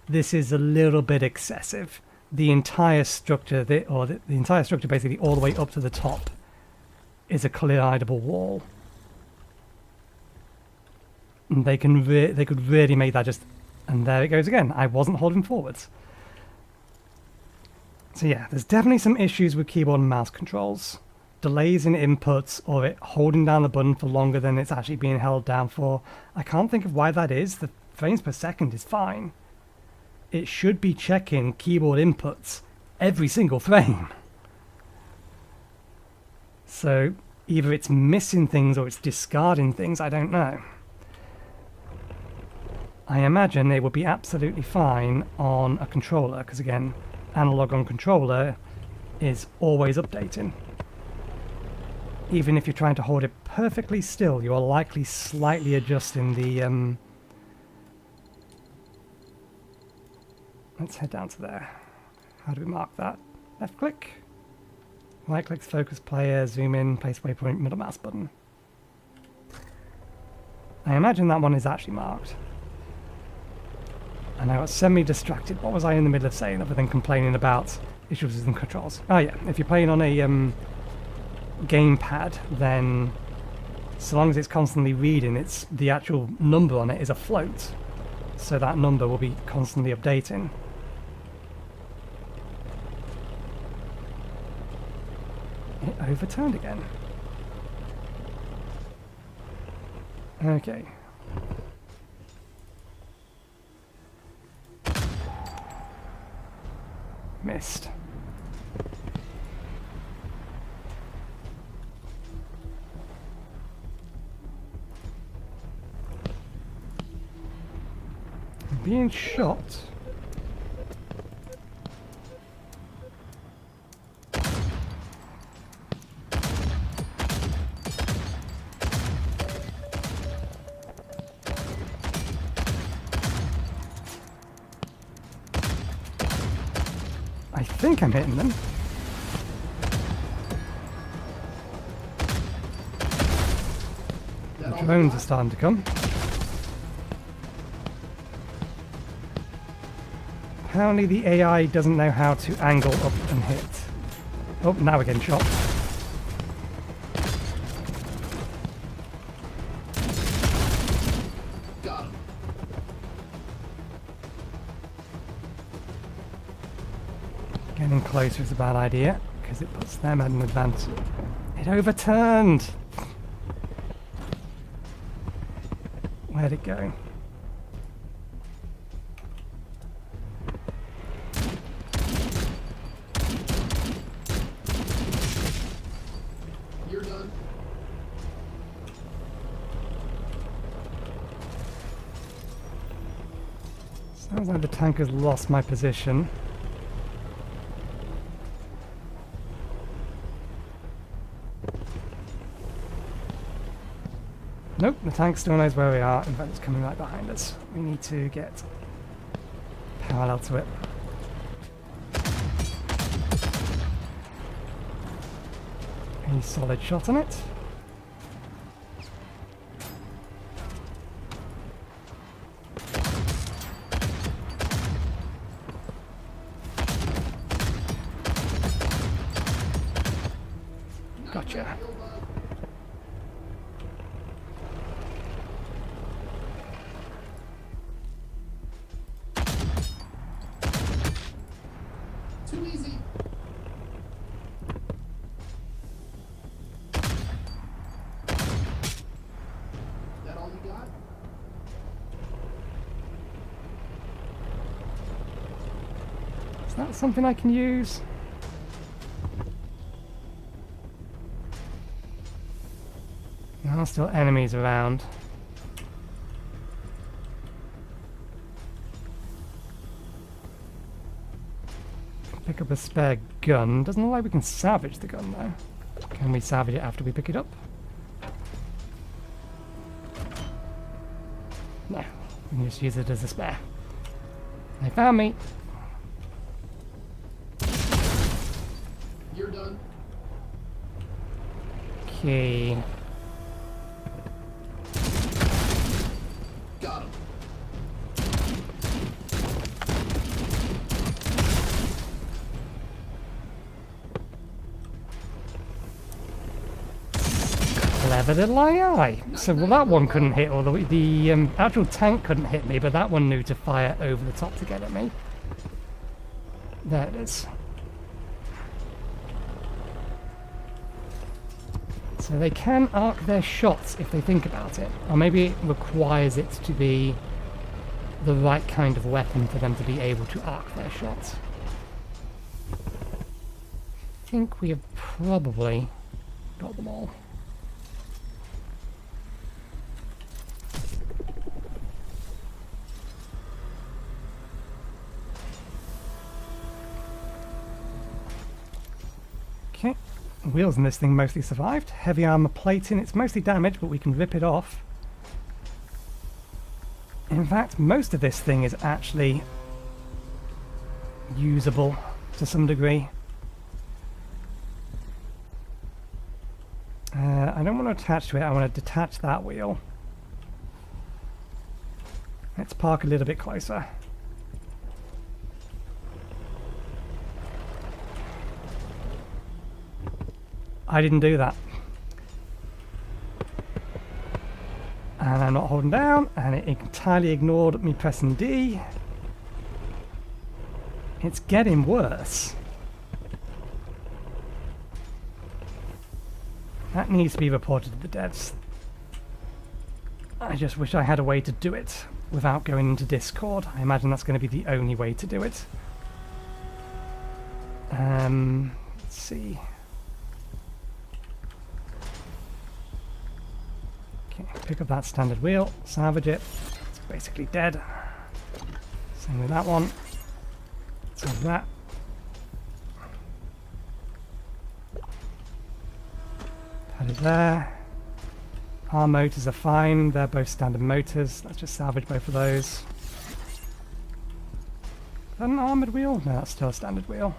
This is a little bit excessive. The entire structure, the entire structure basically all the way up to the top is a collidable wall. And they could really make that just... And there it goes again. I wasn't holding forwards. So yeah, there's definitely some issues with keyboard and mouse controls. Delays in inputs, or it holding down the button for longer than it's actually being held down for. I can't think of why that is. The frames per second is fine. It should be checking keyboard inputs every single frame. So Either it's missing things or it's discarding things, I don't know. I imagine it would be absolutely fine on a controller, because again, analog on controller is always updating. Even if you're trying to hold it perfectly still, you are likely slightly adjusting the... Let's head down to there. How do we mark that? Left click. Right click, focus player, zoom in, place waypoint, middle mouse button. I imagine that one is actually marked. And I got semi-distracted. What was I in the middle of saying other than complaining about issues with the controls? Oh yeah, if you're playing on a gamepad, then so long as it's constantly reading, it's the actual number on it is a float. So that number will be constantly updating. It overturned again. Okay. Missed. Being shot. I think I'm hitting them. The drones are starting to come. Apparently the AI doesn't know how to angle up and hit. Oh, now we're getting shot. Got him. Getting closer is a bad idea, because it puts them at an advantage. It overturned! Where'd it go? You're done. Sounds like the tank has lost my position. Nope, the tank still knows where we are. In fact, it's coming right behind us. We need to get parallel to it. A solid shot on it. Gotcha. Too easy. That all you got? Is that something I can use? There are still enemies around. Pick up a spare gun. Doesn't look like we can salvage the gun though. Can we salvage it after we pick it up? No. We can just use it as a spare. They found me. You're done. Okay. Got him. Clever little AI. So well, that one couldn't hit all the way. The actual tank couldn't hit me, but that one knew to fire over the top to get at me. There it is. So they can arc their shots if they think about it. Or maybe it requires it to be the right kind of weapon for them to be able to arc their shots. I think we have probably got them all. Wheels in this thing mostly survived. Heavy armor plating, it's mostly damaged, but we can rip it off. In fact, most of this thing is actually usable to some degree. I don't want to attach to it, I want to detach that wheel. Let's park a little bit closer. I didn't do that. And I'm not holding down, and it entirely ignored me pressing D. It's getting worse. That needs to be reported to the devs. I just wish I had a way to do it without going into Discord. I imagine that's going to be the only way to do it. Let's see. Okay, pick up that standard wheel, salvage it. It's basically dead. Same with that one. Salvage that. Put it there. Our motors are fine, they're both standard motors. Let's just salvage both of those. Is that an armoured wheel? No, that's still a standard wheel.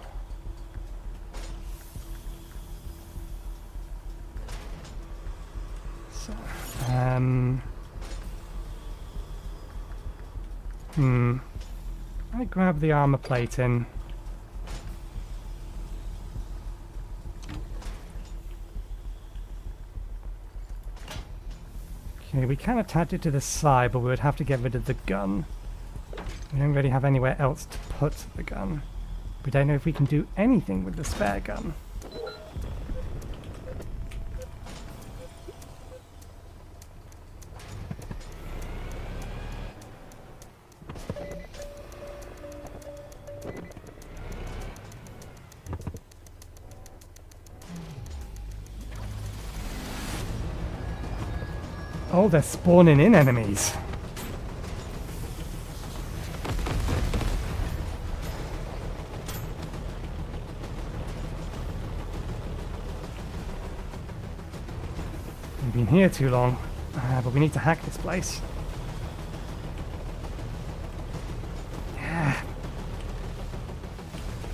So, I grab the armour plating. Okay, we can attach it to the side, but we would have to get rid of the gun. We don't really have anywhere else to put the gun. We don't know if we can do anything with the spare gun. Oh, they're spawning in enemies. We've been here too long, but we need to hack this place. Yeah.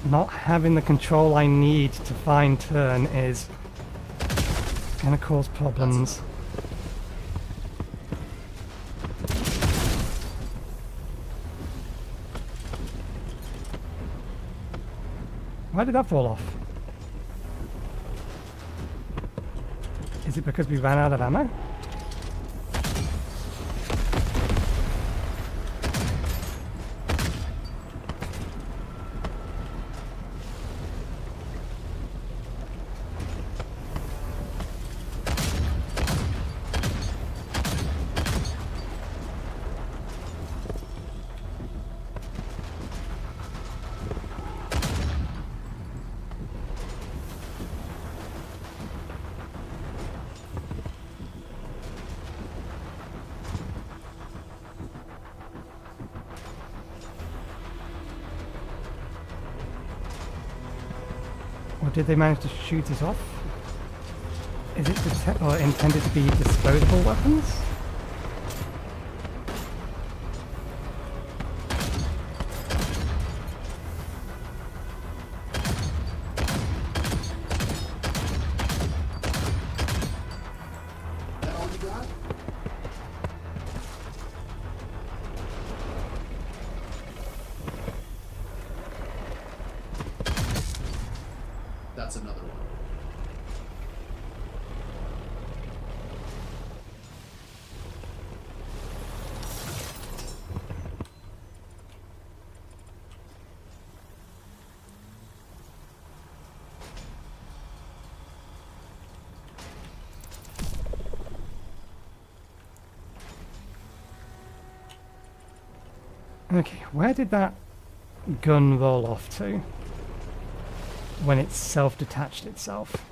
Not having the control I need to fine turn is gonna cause problems. Why did that fall off? Is it because we ran out of ammo? Or did they manage to shoot it off? Is it or intended to be disposable weapons? That all you got? That's another one. Okay, where did that gun roll off to when it self-detached itself?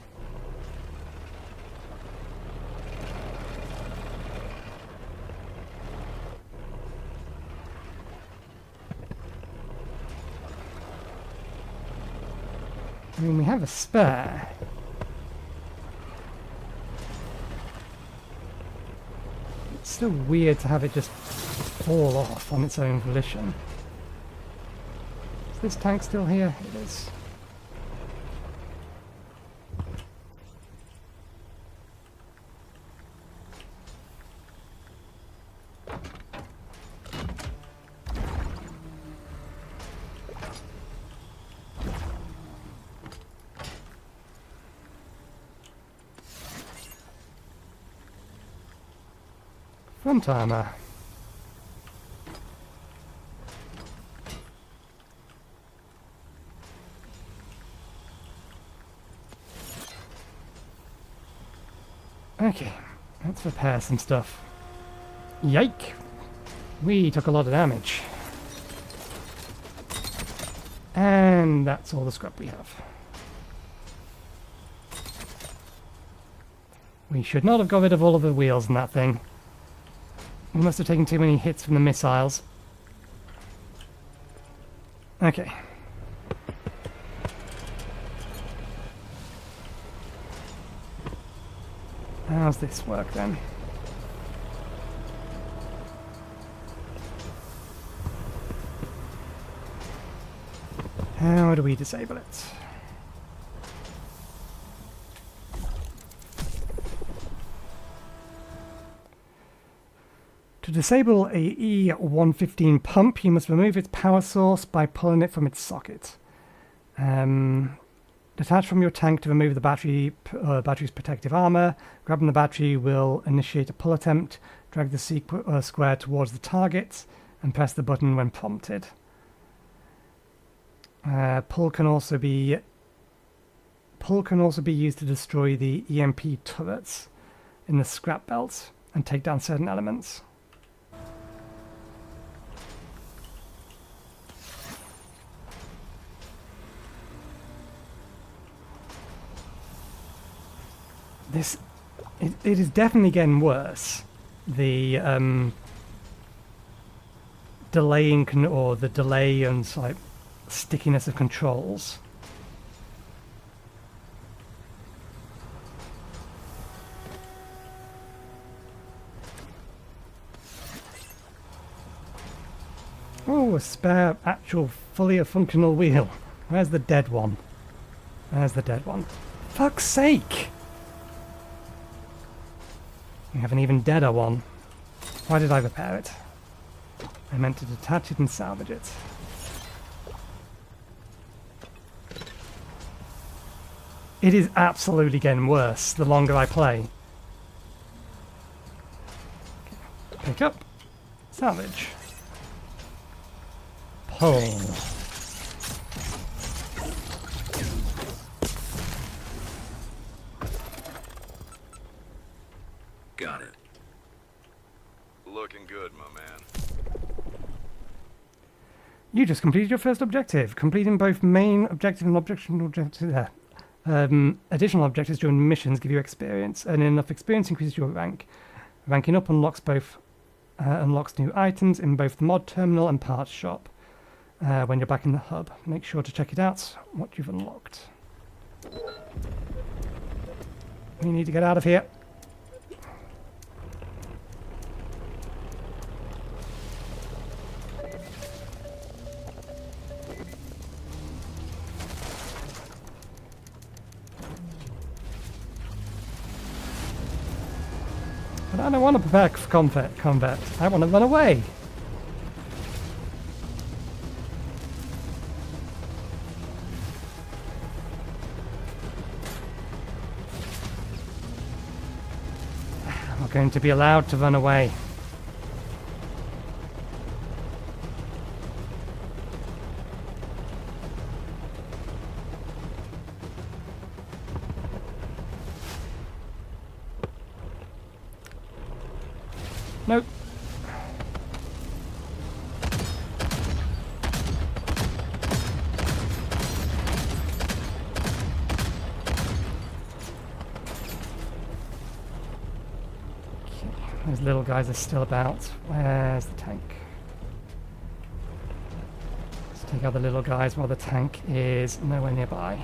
I mean, we have a spare. still weird to have it just fall off on its own volition. Is this tank still here? It is. Front armor. Okay, let's repair some stuff. Yike! We took a lot of damage. And that's all the scrap we have. We should not have got rid of all of the wheels in that thing. We must have taken too many hits from the missiles. Okay. How's this work then? How do we disable it? To disable a E115 pump, you must remove its power source by pulling it from its socket. Detach from your tank to remove the battery's protective armor. Grabbing the battery will initiate a pull attempt. Drag the square towards the target and press the button when prompted. Pull can also be used to destroy the EMP turrets in the scrap belt and take down certain elements. It is definitely getting worse. The delay and like stickiness of controls. Oh, a spare, actual, fully functional wheel. Where's the dead one? There's the dead one. Fuck's sake! We have an even deader one. Why did I repair it? I meant to detach it and salvage it. It is absolutely getting worse the longer I play. Pick up. Salvage. Pull. Got it. Looking good, my man. You just completed your first objective. Completing both main objective and additional objectives during missions give you experience, and enough experience increases your rank. Ranking up unlocks new items in both the mod terminal and parts shop. When you're back in the hub, make sure to check it out. What you've unlocked. We need to get out of here. But I don't want to prepare for combat. I want to run away. I'm not going to be allowed to run away. Nope. Those little guys are still about. Where's the tank? Let's take out the little guys while the tank is nowhere nearby.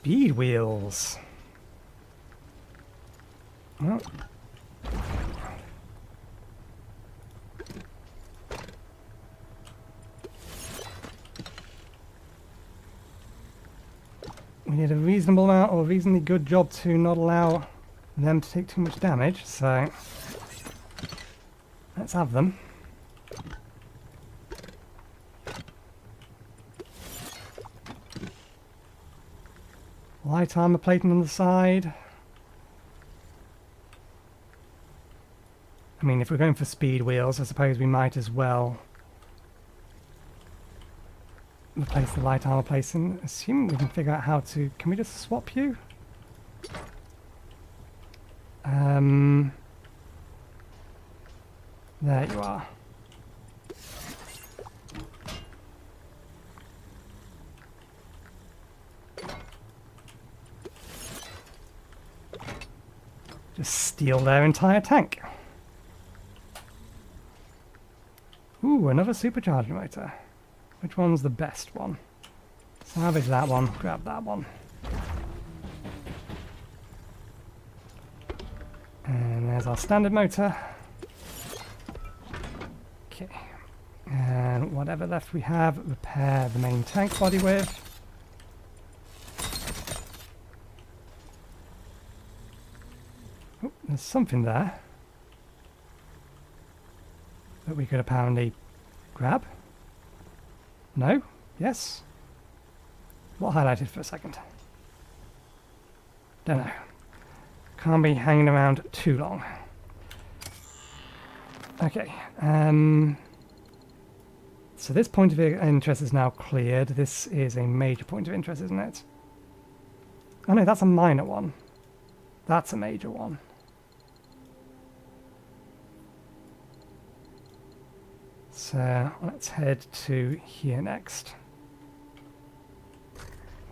Speed wheels. Well. We did a reasonable amount, or a reasonably good job to not allow them to take too much damage, so let's have them. Light armor plating on the side. I mean, if we're going for speed wheels, I suppose we might as well replace the light armor placing. Assuming we can figure out how to... Can we just swap you? There you are. Just steal their entire tank. Ooh, another supercharger motor. Which one's the best one? Salvage that one, grab that one. And there's our standard motor. Okay. And whatever left we have, repair the main tank body with. Oh, there's something there that we could apparently grab. No? Yes? What highlighted for a second? Don't know. Can't be hanging around too long. Okay. So this point of interest is now cleared. This is a major point of interest, isn't it? Oh no, that's a minor one. That's a major one. So let's head to here next,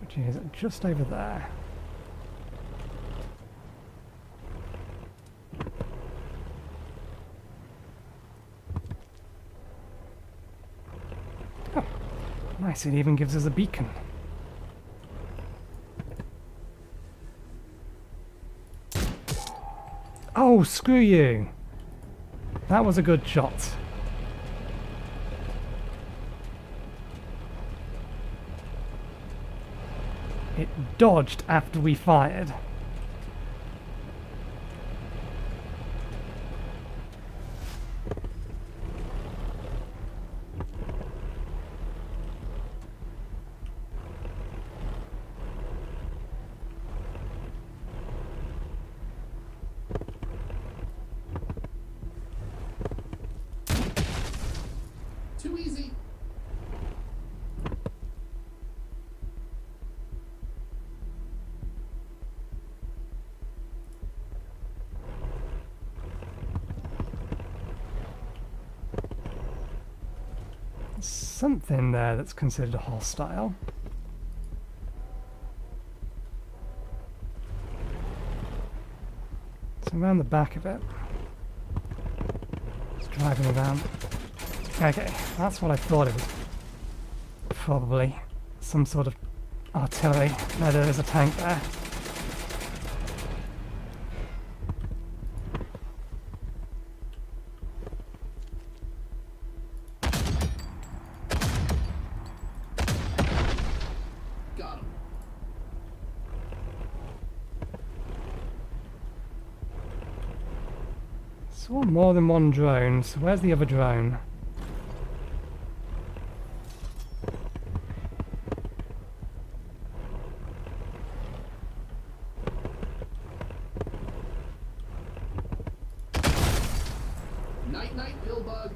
which is just over there. Oh, nice, it even gives us a beacon. Oh, screw you! That was a good shot. It dodged after we fired. Too easy. Something there that's considered hostile. So around the back of it. It's driving around. Okay, that's what I thought it was. Probably some sort of artillery. No, there is a tank there. Got him. Saw more than one drone, so where's the other drone? Night night, Billbug.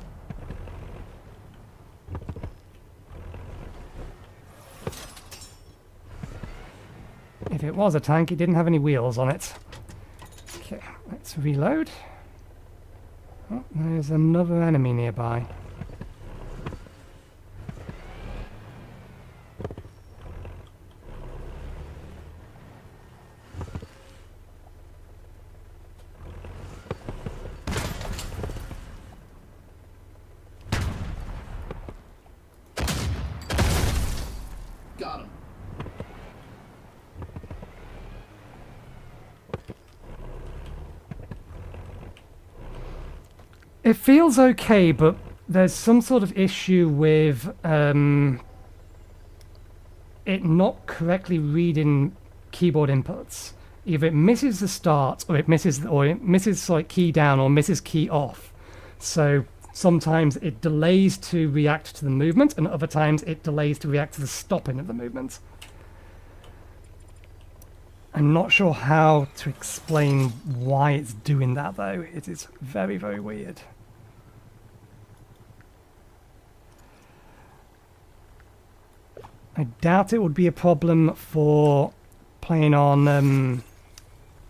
If it was a tank, it didn't have any wheels on it. Okay, let's reload. Oh, there's another enemy nearby. Got him. It feels okay, but there's some sort of issue with it not correctly reading keyboard inputs. Either it misses the start, or it misses like key down, or misses key off. So sometimes it delays to react to the movement, and other times it delays to react to the stopping of the movement. I'm not sure how to explain why it's doing that, though. It is very, very weird. I doubt it would be a problem for playing on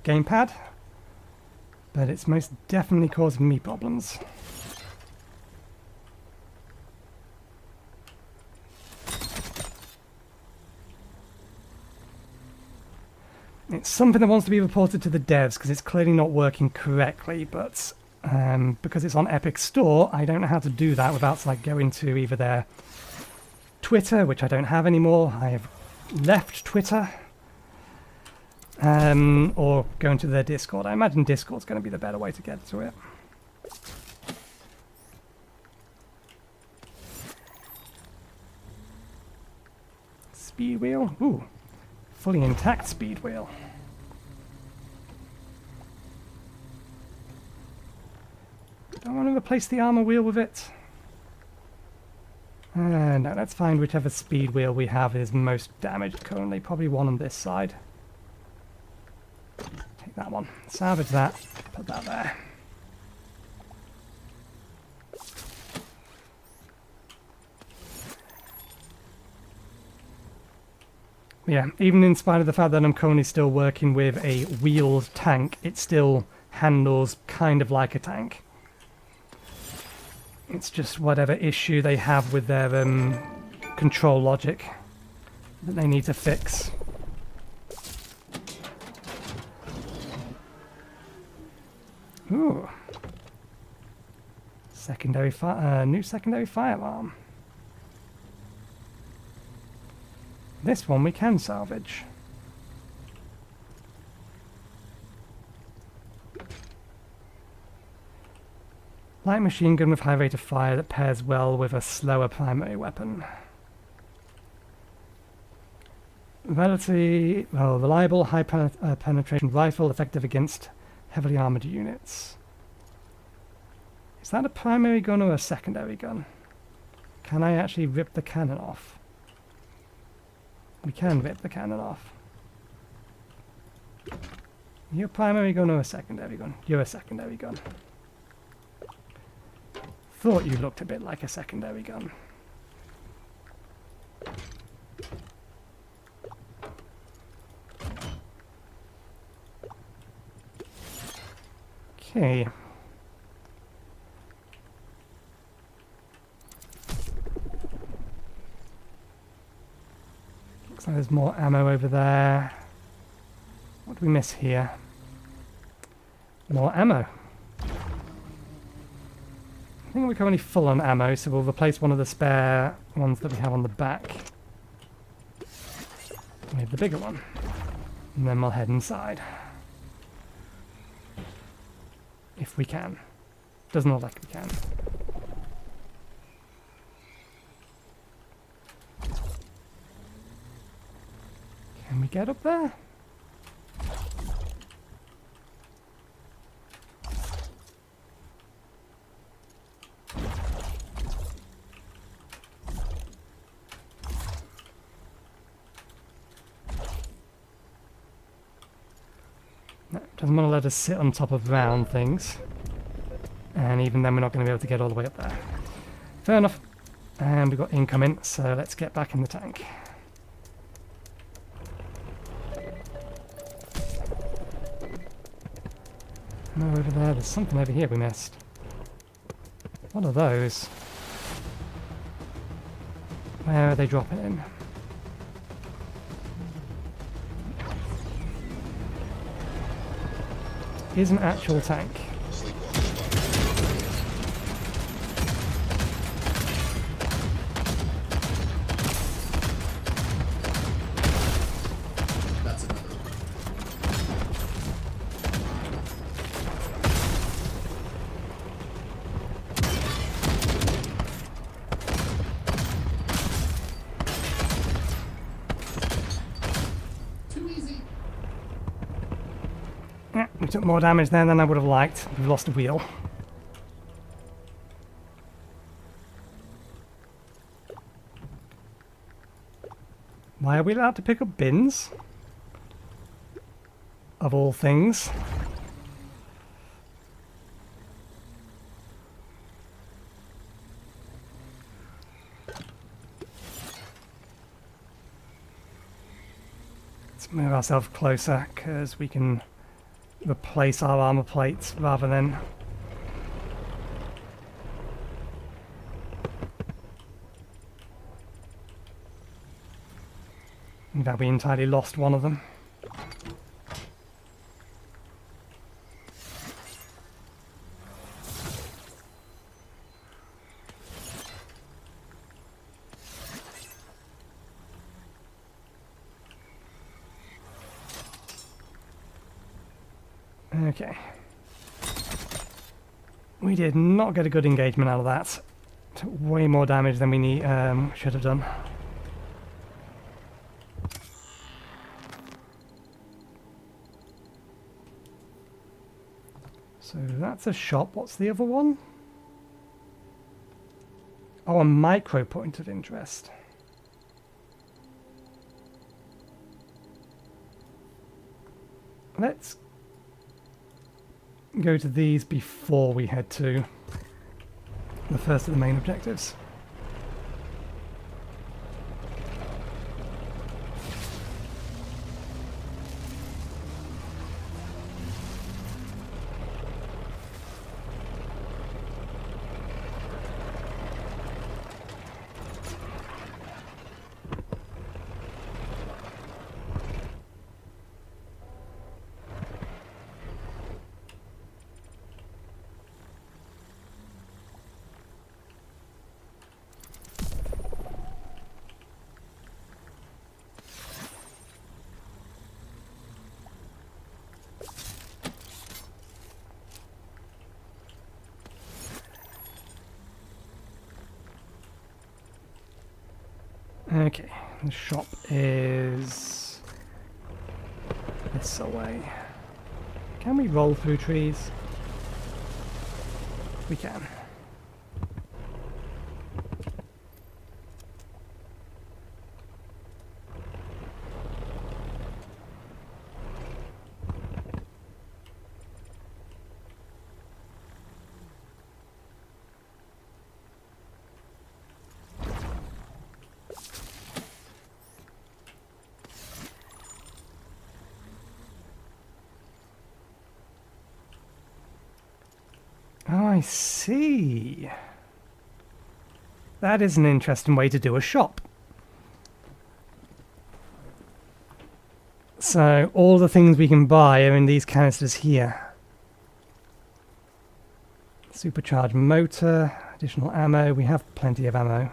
gamepad, but it's most definitely causing me problems. It's something that wants to be reported to the devs because it's clearly not working correctly, but because it's on Epic Store, I don't know how to do that without like going to either their Twitter, which I don't have anymore. I have left Twitter. Or going to their Discord. I imagine Discord's going to be the better way to get to it. Speed wheel? Ooh. Fully intact speed wheel. Don't want to replace the armor wheel with it. No, let's find whichever speed wheel we have is most damaged currently. Probably one on this side. Take that one. Salvage that. Put that there. Yeah, even in spite of the fact that I'm currently still working with a wheeled tank, it still handles kind of like a tank. It's just whatever issue they have with their control logic that they need to fix. Ooh. New secondary firearm. This one we can salvage. Light machine gun with high rate of fire that pairs well with a slower primary weapon. Reliable high penetration rifle effective against heavily armored units. Is that a primary gun or a secondary gun? Can I actually rip the cannon off? We can rip the cannon off. You're a primary gun or a secondary gun? You're a secondary gun. Thought you looked a bit like a secondary gun. Okay. Looks like there's more ammo over there. What do we miss here? More ammo. I think we're currently full on ammo, so we'll replace one of the spare ones that we have on the back with the bigger one. And then we'll head inside. If we can. Doesn't look like we can. Can we get up there? Doesn't want to let us sit on top of round things. And even then we're not going to be able to get all the way up there. Fair enough. And we've got incoming, so let's get back in the tank. No, over there, there's something over here we missed. What are those? Where are they dropping in? Is an actual tank. That's another one. We took more damage there than I would have liked. We've lost a wheel. Why are we allowed to pick up bins? Of all things. Let's move ourselves closer, because we can replace our armor plates rather than... In fact, we entirely lost one of them. Okay. We did not get a good engagement out of that. Took way more damage than we should have done. So that's a shop. What's the other one? Oh, a micro point of interest. Let's go to these before we head to the first of the main objectives. Okay, the shop is this away. Can we roll through trees? We can. Oh, I see. That is an interesting way to do a shop. So all the things we can buy are in these canisters here. Supercharged motor, additional ammo. We have plenty of ammo.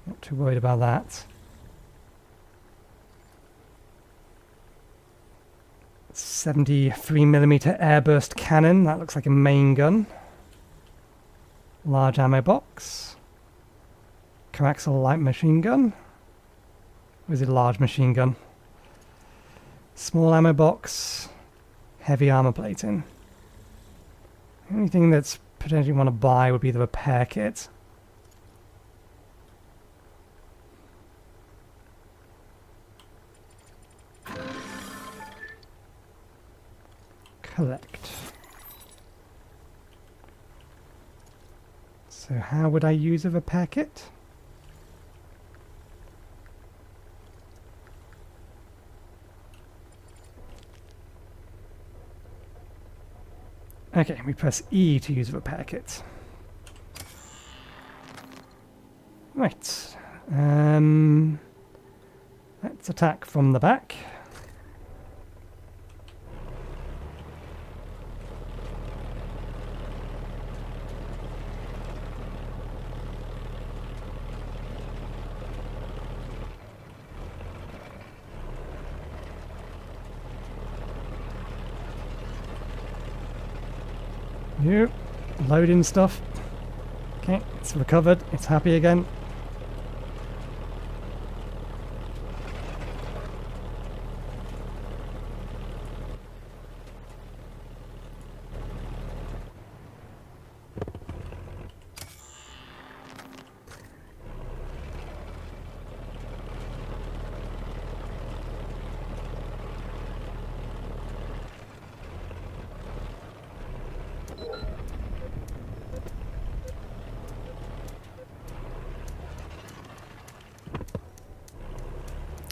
Not too worried about that. 73mm airburst cannon. That looks like a main gun. Large ammo box. Coaxial light machine gun. Or is it a large machine gun? Small ammo box. Heavy armor plating. The only thing that's potentially want to buy would be the repair kit. Collect. So how would I use a repair kit? Okay, we press E to use a repair kit. Right. Let's attack from the back. Yep, loading stuff. Okay, it's recovered. It's happy again.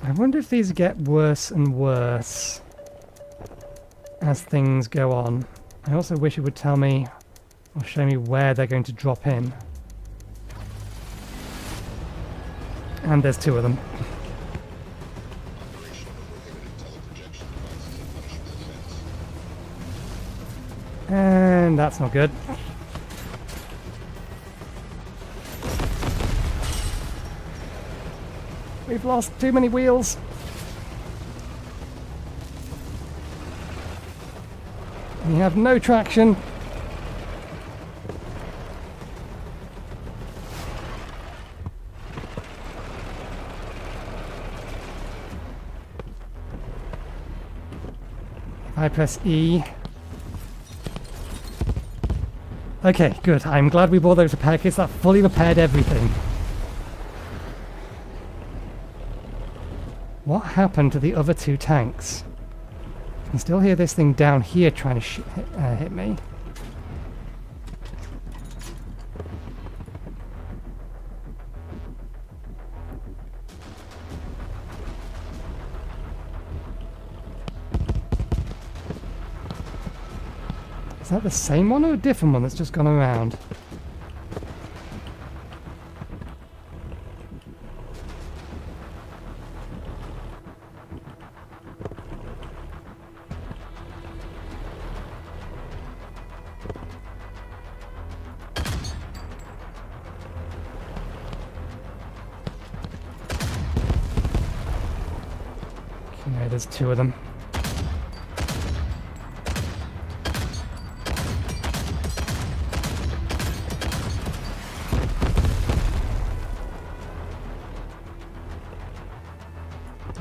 I wonder if these get worse and worse as things go on. I also wish it would tell me or show me where they're going to drop in. And there's two of them. Operation of prohibited teleprojection devices and punishable offense. And that's not good. We've lost too many wheels. We have no traction. If I press E. Okay, good. I'm glad we bought those repair kits. That fully repaired everything. What happened to the other two tanks? I can still hear this thing down here trying to hit me. Is that the same one or a different one that's just gone around? Okay, there's two of them.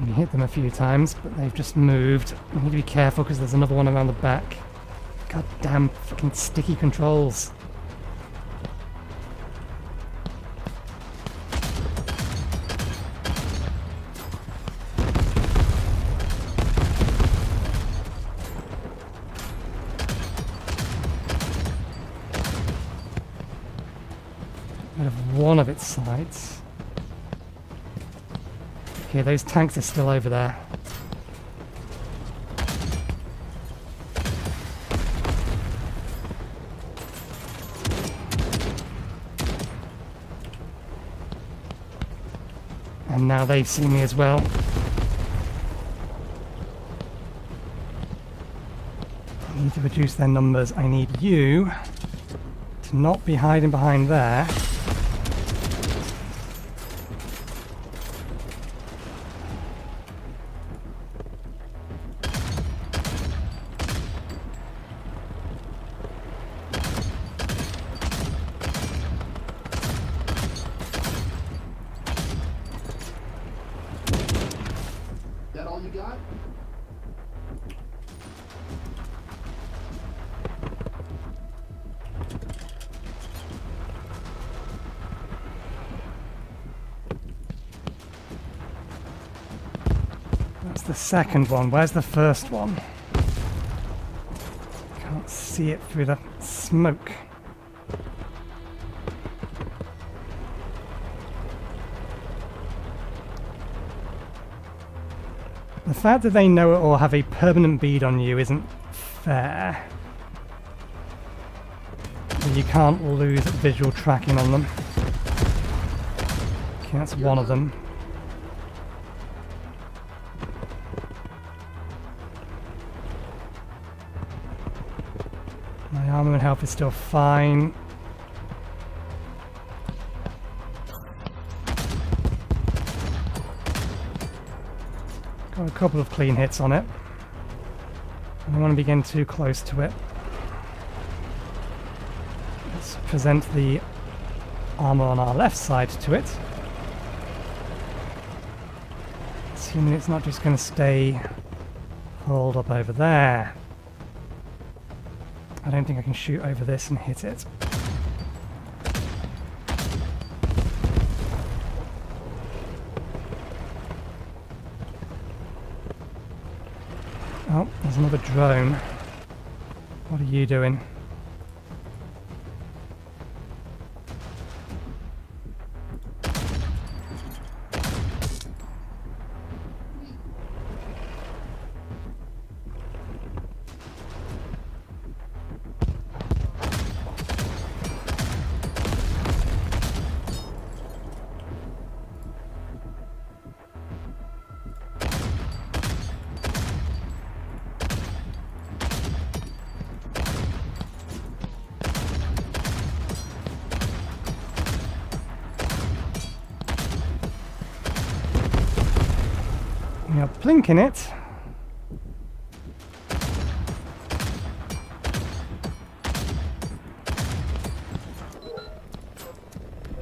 We hit them a few times, but they've just moved. We need to be careful because there's another one around the back. God damn fucking sticky controls. Rid of one of its sides. Okay, those tanks are still over there. And now they've seen me as well. I need to reduce their numbers. I need you to not be hiding behind there. That all you got? That's the second one. Where's the first one? Can't see it through the smoke. The fact that they know it or have a permanent bead on you isn't fair. You can't lose visual tracking on them. Okay, that's one of them. My armor and health is still fine. Got a couple of clean hits on it. I don't want to begin too close to it. Let's present the armor on our left side to it. Assuming it's not just going to stay pulled up over there. I don't think I can shoot over this and hit it. Oh, there's another drone. What are you doing? a blink in it.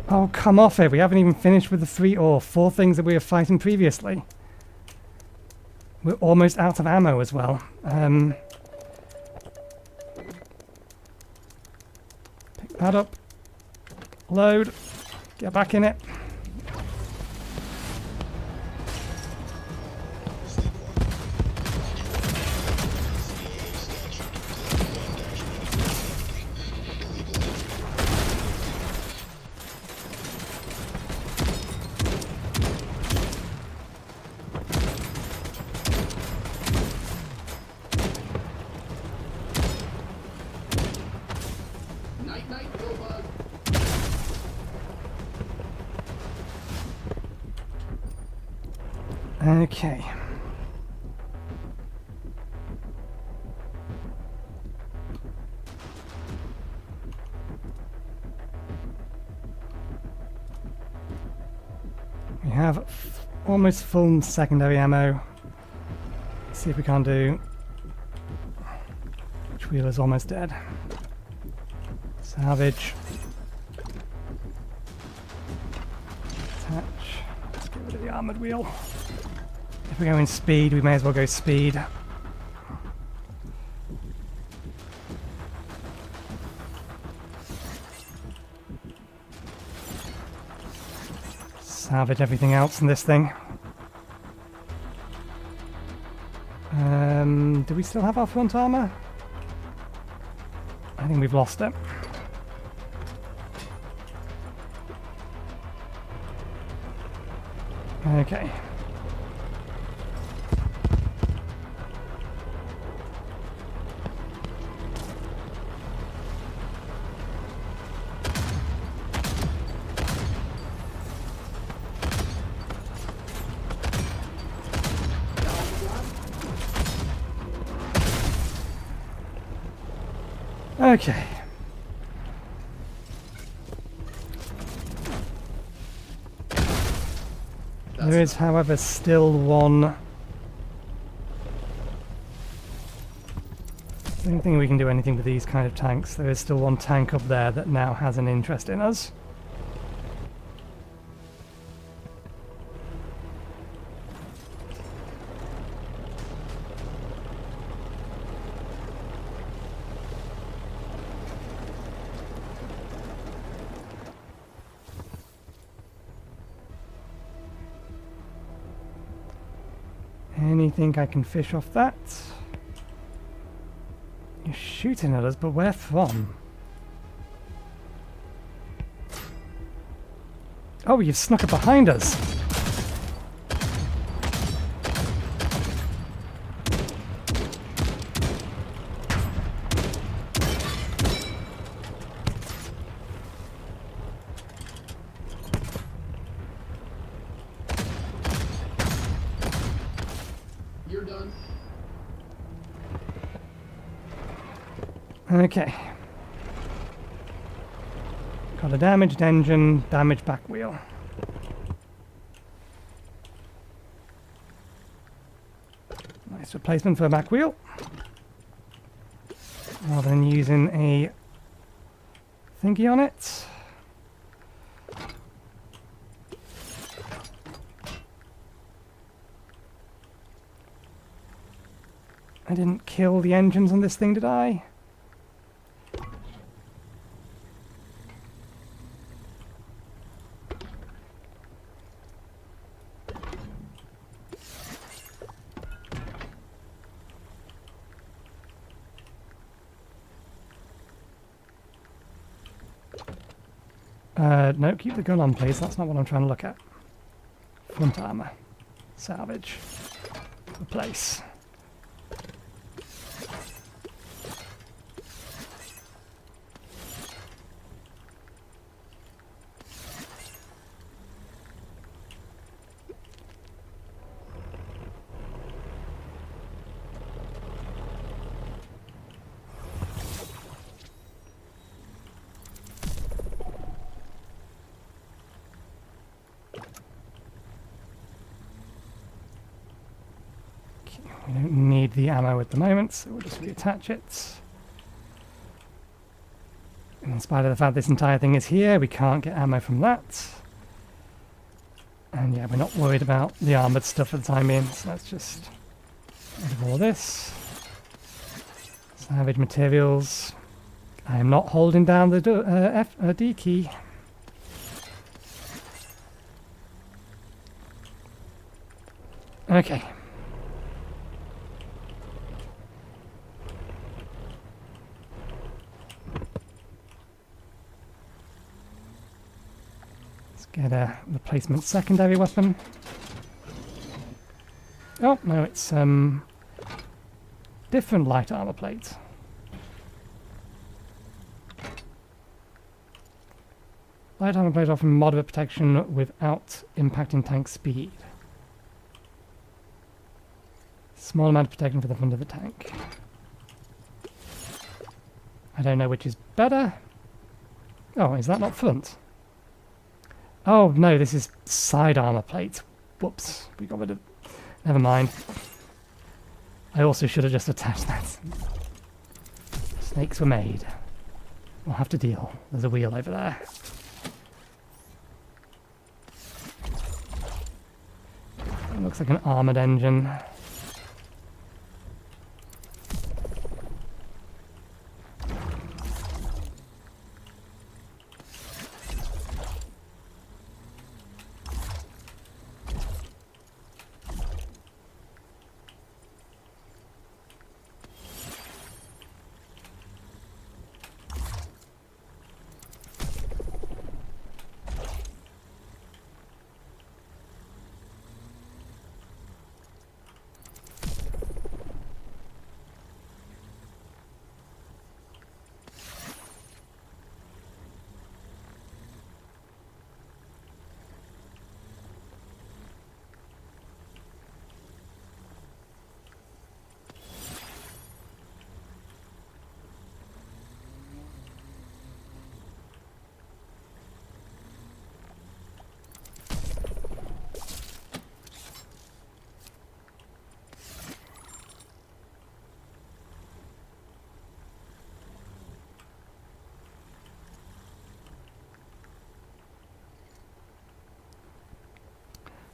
Oh, come off it. We haven't even finished with the 3 or 4 things that we were fighting previously. We're almost out of ammo as well. Pick that up. Load. Get back in it. Night, night, go bug. Okay. We have almost full secondary ammo. Let's see if we can't do... Which wheel is almost dead? Salvage. Attach. Let's get rid of the armored wheel. If we go in speed, we may as well go speed. Salvage everything else in this thing. Do we still have our front armor? I think we've lost it. Okay. Okay. There is, however, still one. I don't think we can do anything with these kind of tanks. There is still one tank up there that now has an interest in us. Anything I can fish off that? You're shooting at us, but where from? Oh, you've snuck up behind us! You're done. Okay. Got a damaged engine, damaged back wheel. Nice replacement for a back wheel. Rather than using a thingy on it. I didn't kill the engines on this thing, did I? No, keep the gun on, please. That's not what I'm trying to look at. Front armor. Salvage. Replace. We don't need the ammo at the moment, so we'll just reattach it. In spite of the fact this entire thing is here, we can't get ammo from that. And yeah, we're not worried about the armoured stuff for the time being, so let's just get rid of all this. Salvage materials. I am not holding down the D key. Okay. Let's get a replacement secondary weapon. Oh, no, it's different light armor plate. Light armor plate offering moderate protection without impacting tank speed. Small amount of protection for the front of the tank. I don't know which is better. Oh, is that not front? Oh, no, this is side armor plate. Whoops, we got rid of... Never mind. I also should have just attached that. Snakes were made. We'll have to deal. There's a wheel over there. It looks like an armored engine.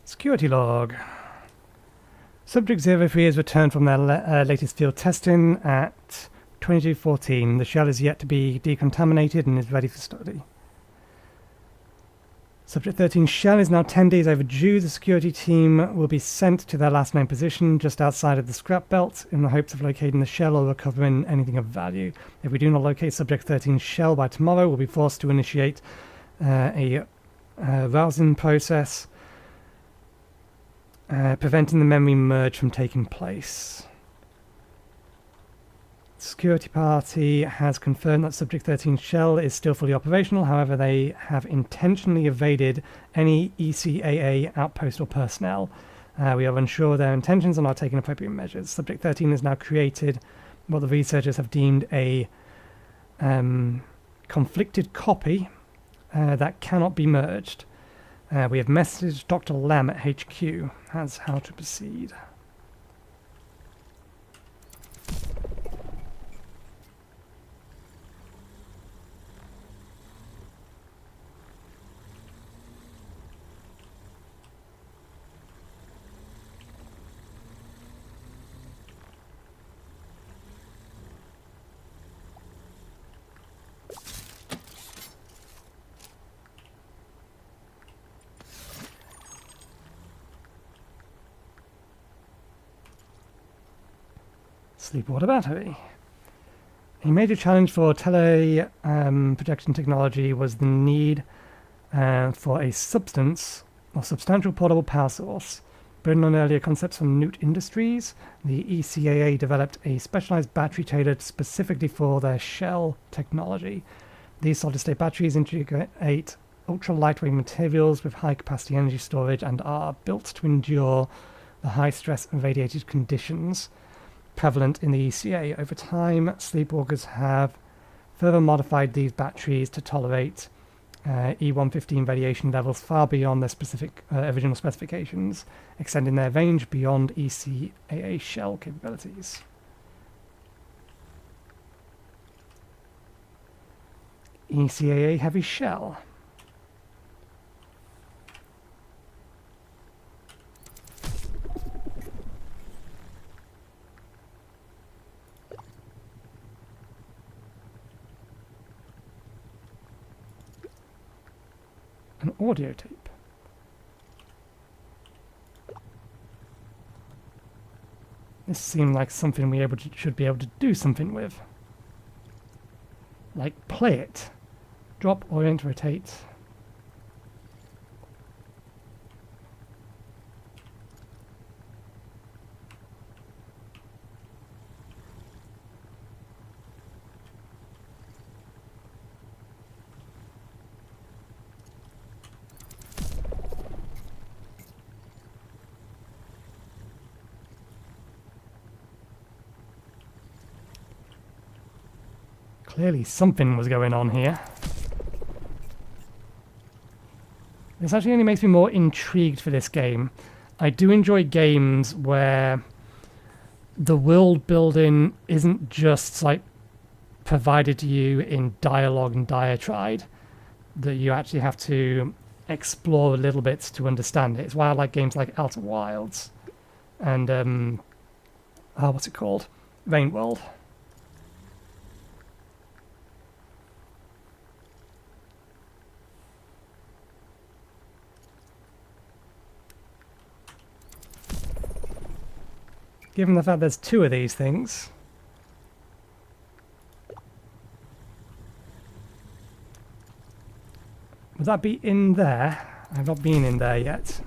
Security log. Subject 03 has returned from their latest field testing at 22:14. The shell is yet to be decontaminated and is ready for study. Subject 13's shell is now 10 days overdue. The security team will be sent to their last known position just outside of the scrap belt in the hopes of locating the shell or recovering anything of value. If we do not locate Subject 13's shell by tomorrow, we'll be forced to initiate a rousing process, preventing the memory merge from taking place. The security party has confirmed that Subject 13's shell is still fully operational. However, they have intentionally evaded any ECAA outpost or personnel. We are unsure of their intentions and are taking appropriate measures. Subject 13 has now created what the researchers have deemed a conflicted copy that cannot be merged. We have messaged Dr. Lam at HQ as how to proceed. Sleep water battery. A major challenge for projection technology was the need for a substantial portable power source. Building on earlier concepts from Newt Industries, the ECAA developed a specialized battery tailored specifically for their shell technology. These solid-state batteries integrate ultra-lightweight materials with high-capacity energy storage and are built to endure the high-stress and radiated conditions prevalent in the ECA. Over time, sleepwalkers have further modified these batteries to tolerate E-115 radiation levels far beyond their specific original specifications, extending their range beyond ECAA shell capabilities. ECAA heavy shell. An audio tape. This seemed like something we should be able to do something with. Like play it. Drop, orient, rotate. Clearly something was going on here. This actually only makes me more intrigued for this game. I do enjoy games where the world building isn't just like provided to you in dialogue and diatribe, that you actually have to explore a little bit to understand it. It's why I like games like Outer Wilds and what's it called? Rain World. Given the fact there's two of these things, would that be in there? I've not been in there yet.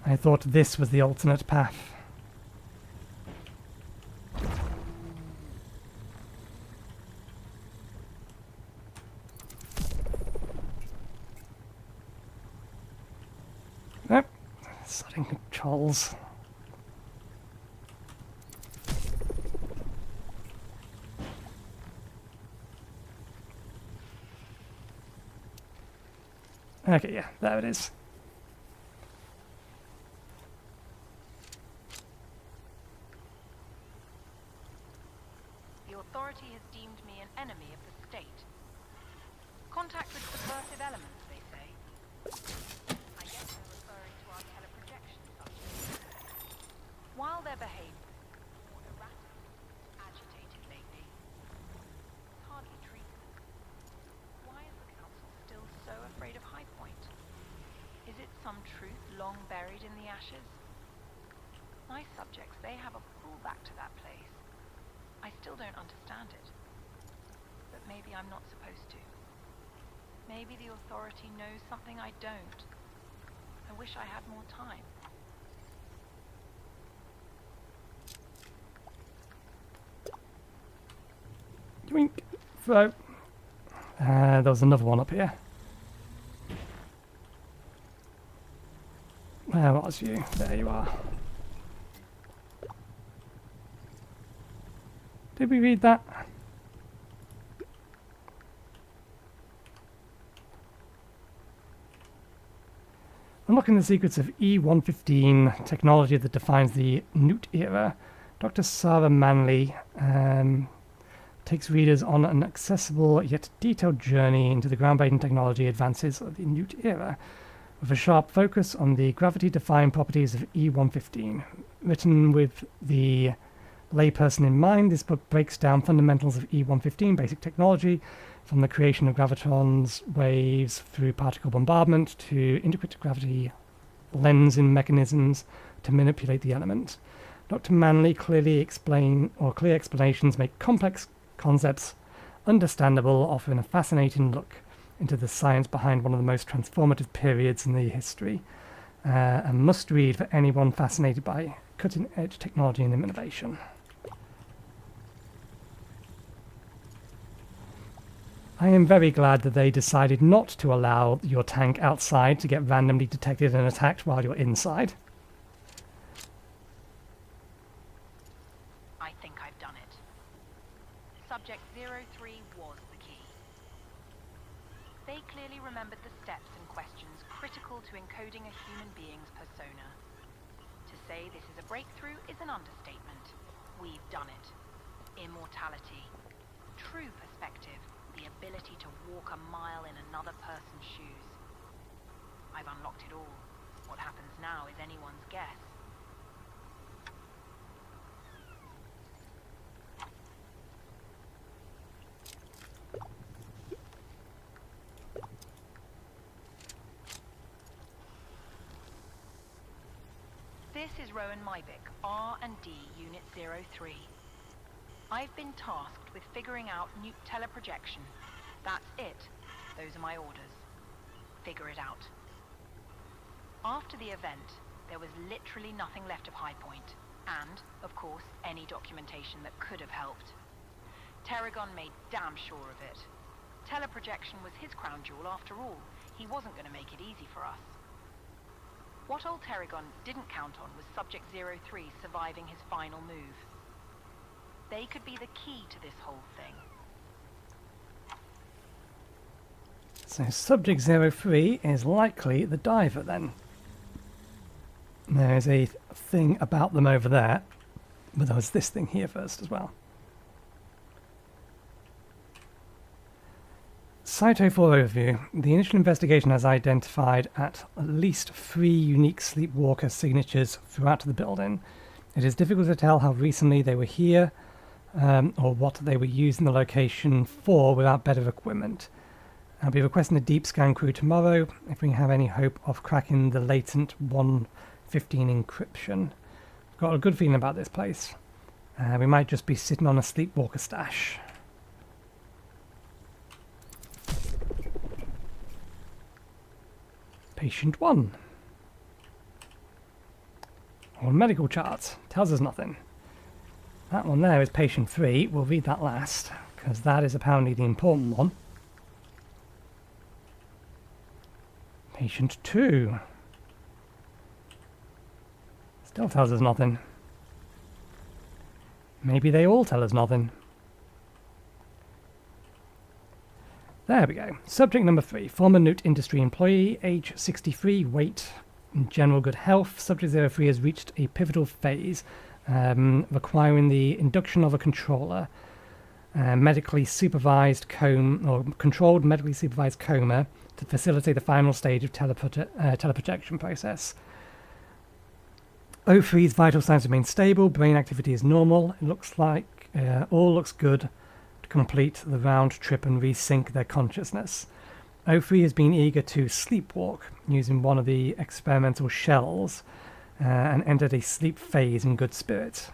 I thought this was the alternate path. Nope. Setting controls. Okay, yeah, there it is. The authority has deemed me an enemy of the state. Contact with subversive elements, they say. I guess they're referring to our teleprojection subjects. While their behavior more erratic, agitated lately, it's hardly treatment. Why is the council still so afraid of High Point? Is it some truth long buried in the ashes? My subjects, they have a pullback to that place. I still don't understand it. But maybe I'm not supposed to. Maybe the authority knows something I don't. I wish I had more time. Yoink. Throw. There was another one up here. Where was you? There you are. Did we read that? Unlocking the secrets of E-115, technology that defines the Newt era, Dr. Sarah Manley takes readers on an accessible yet detailed journey into the groundbreaking technology advances of the Newt era, with a sharp focus on the gravity-defying properties of E-115. Written with the layperson in mind, this book breaks down fundamentals of E-115 basic technology, from the creation of gravitrons waves through particle bombardment to intricate gravity lensing mechanisms to manipulate the element. Dr. Manley clear explanations make complex concepts understandable, offering a fascinating look into the science behind one of the most transformative periods in the history. A must-read for anyone fascinated by cutting-edge technology and innovation. I am very glad that they decided not to allow your tank outside to get randomly detected and attacked while you're inside. Subject 03 was the key. They clearly remembered the steps and questions critical to encoding a human being's persona. To say this is a breakthrough is an understatement. We've done it. Immortality. True perspective. The ability to walk a mile in another person's shoes. I've unlocked it all. What happens now is anyone's guess. This is Rowan Mybick, R&D Unit 03. I've been tasked with figuring out nuke teleprojection. That's it. Those are my orders. Figure it out. After the event, there was literally nothing left of High Point, and, of course, any documentation that could have helped. Terragon made damn sure of it. Teleprojection was his crown jewel after all. He wasn't going to make it easy for us. What old Terragon didn't count on was Subject 03 surviving his final move. They could be the key to this whole thing. So Subject 03 is likely the diver then. There is a thing about them over there, but there was this thing here first as well. Site 04 overview. The initial investigation has identified at least 3 unique sleepwalker signatures throughout the building. It is difficult to tell how recently they were here, or what they were using the location for without better equipment. I'll be requesting a deep scan crew tomorrow if we have any hope of cracking the latent 115 encryption. I've got a good feeling about this place. We might just be sitting on a sleepwalker stash. Patient 1. On medical charts. Tells us nothing. That one there is patient 3. We'll read that last, because that is apparently the important one. Patient 2. Still tells us nothing. Maybe they all tell us nothing. There we go. Subject number 3. Former Newt industry employee, age 63, weight, in general good health. Subject 03 has reached a pivotal phase, requiring the induction of a controller, medically supervised controlled medically supervised coma to facilitate the final stage of teleprojection process. 03's vital signs remain stable, brain activity is normal. It looks like all looks good to complete the round trip and resync their consciousness. 03 has been eager to sleepwalk using one of the experimental shells and entered a sleep phase in good spirits.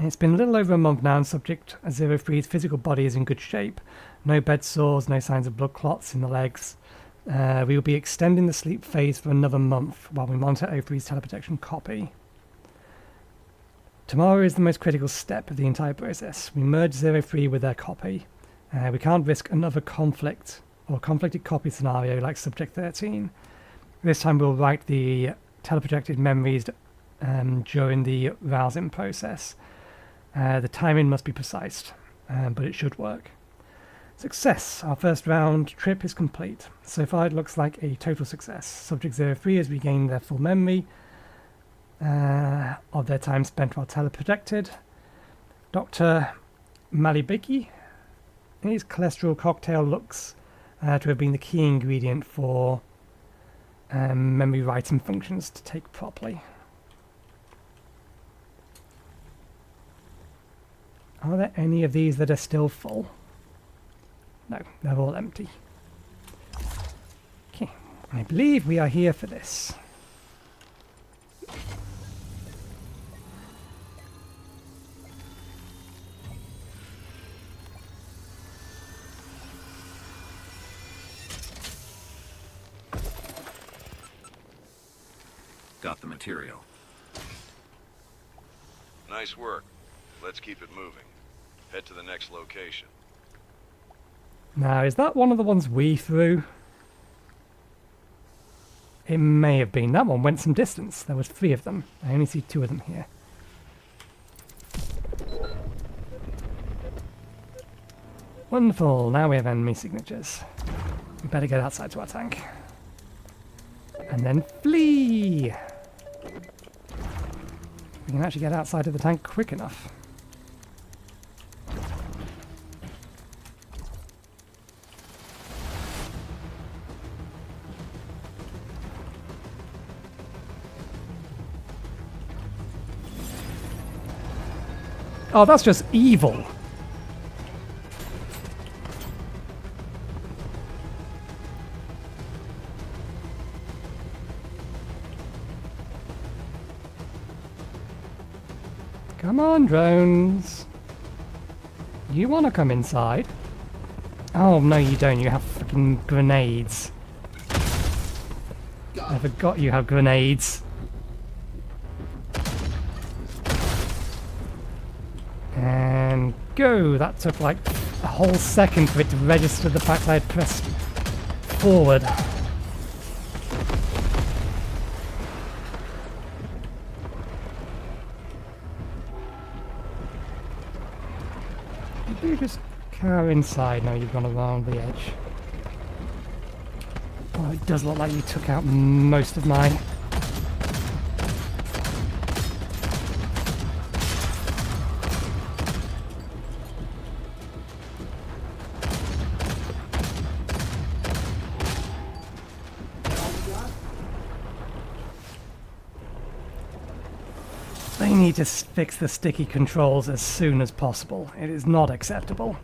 It's been a little over a month now, and Subject 03's physical body is in good shape. No bed sores, no signs of blood clots in the legs. We will be extending the sleep phase for another month while we monitor 03's teleprojection copy. Tomorrow is the most critical step of the entire process. We merge 03 with their copy. We can't risk another conflict or conflicted copy scenario like Subject 13. This time we'll write the teleprojected memories during the rousing process. The timing must be precise, but it should work. Success! Our first round trip is complete. So far it looks like a total success. Subject 03 has regained their full memory of their time spent while teleprojected. Dr. Malibiki, his cholesterol cocktail looks to have been the key ingredient for memory writing functions to take properly. Are there any of these that are still full? No, they're all empty. Okay, I believe we are here for this. Got the material. Nice work. Let's keep it moving. Head to the next location. Now, is that one of the ones we threw? It may have been. That one went some distance. There was 3 of them. I only see 2 of them here. Wonderful, now we have enemy signatures. We better get outside to our tank. And then flee! We can actually get outside of the tank quick enough. Oh, that's just evil. Come on, drones. You want to come inside? Oh, no, you don't. You have fucking grenades. I forgot you have grenades. And go! That took like a whole second for it to register the fact I had pressed forward. Did you just car inside? No, you've gone around the edge. Oh, it does look like you took out most of mine. They need to fix the sticky controls as soon as possible. It is not acceptable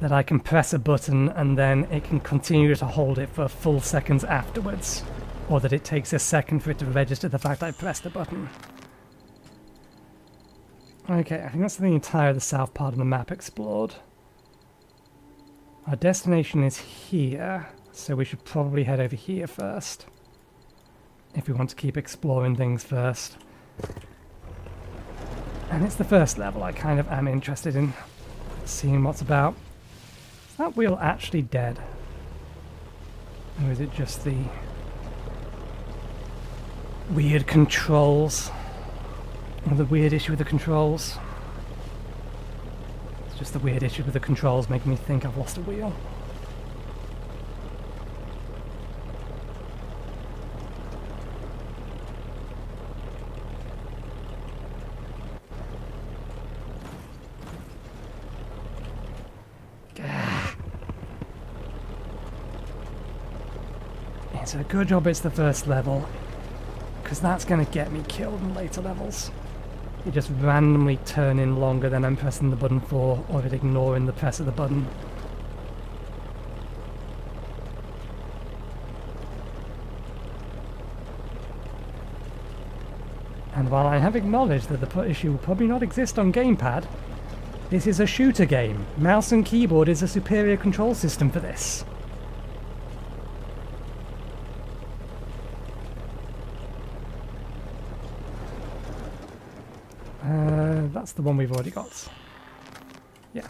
that I can press a button and then it can continue to hold it for full seconds afterwards, or that it takes a second for it to register the fact I pressed a button. Okay, I think that's the entire of the south part of the map explored. Our destination is here, so we should probably head over here first, if we want to keep exploring things first. And it's the first level I kind of am interested in seeing what's about. Is that wheel actually dead? Or is it just the weird controls? Or the weird issue with the controls? It's just the weird issue with the controls making me think I've lost a wheel. It's a good job it's the first level, because that's going to get me killed in later levels. You just randomly turn in longer than I'm pressing the button for, or it ignoring the press of the button. And while I have acknowledged that the issue will probably not exist on gamepad, this is a shooter game. Mouse and keyboard is a superior control system for this. That's the one we've already got. Yeah.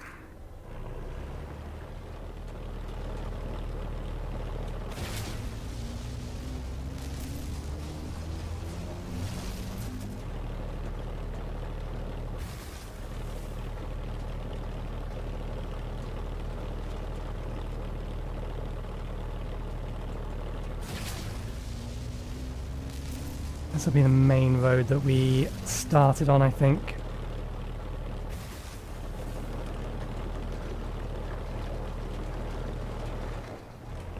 This will be the main road that we started on, I think.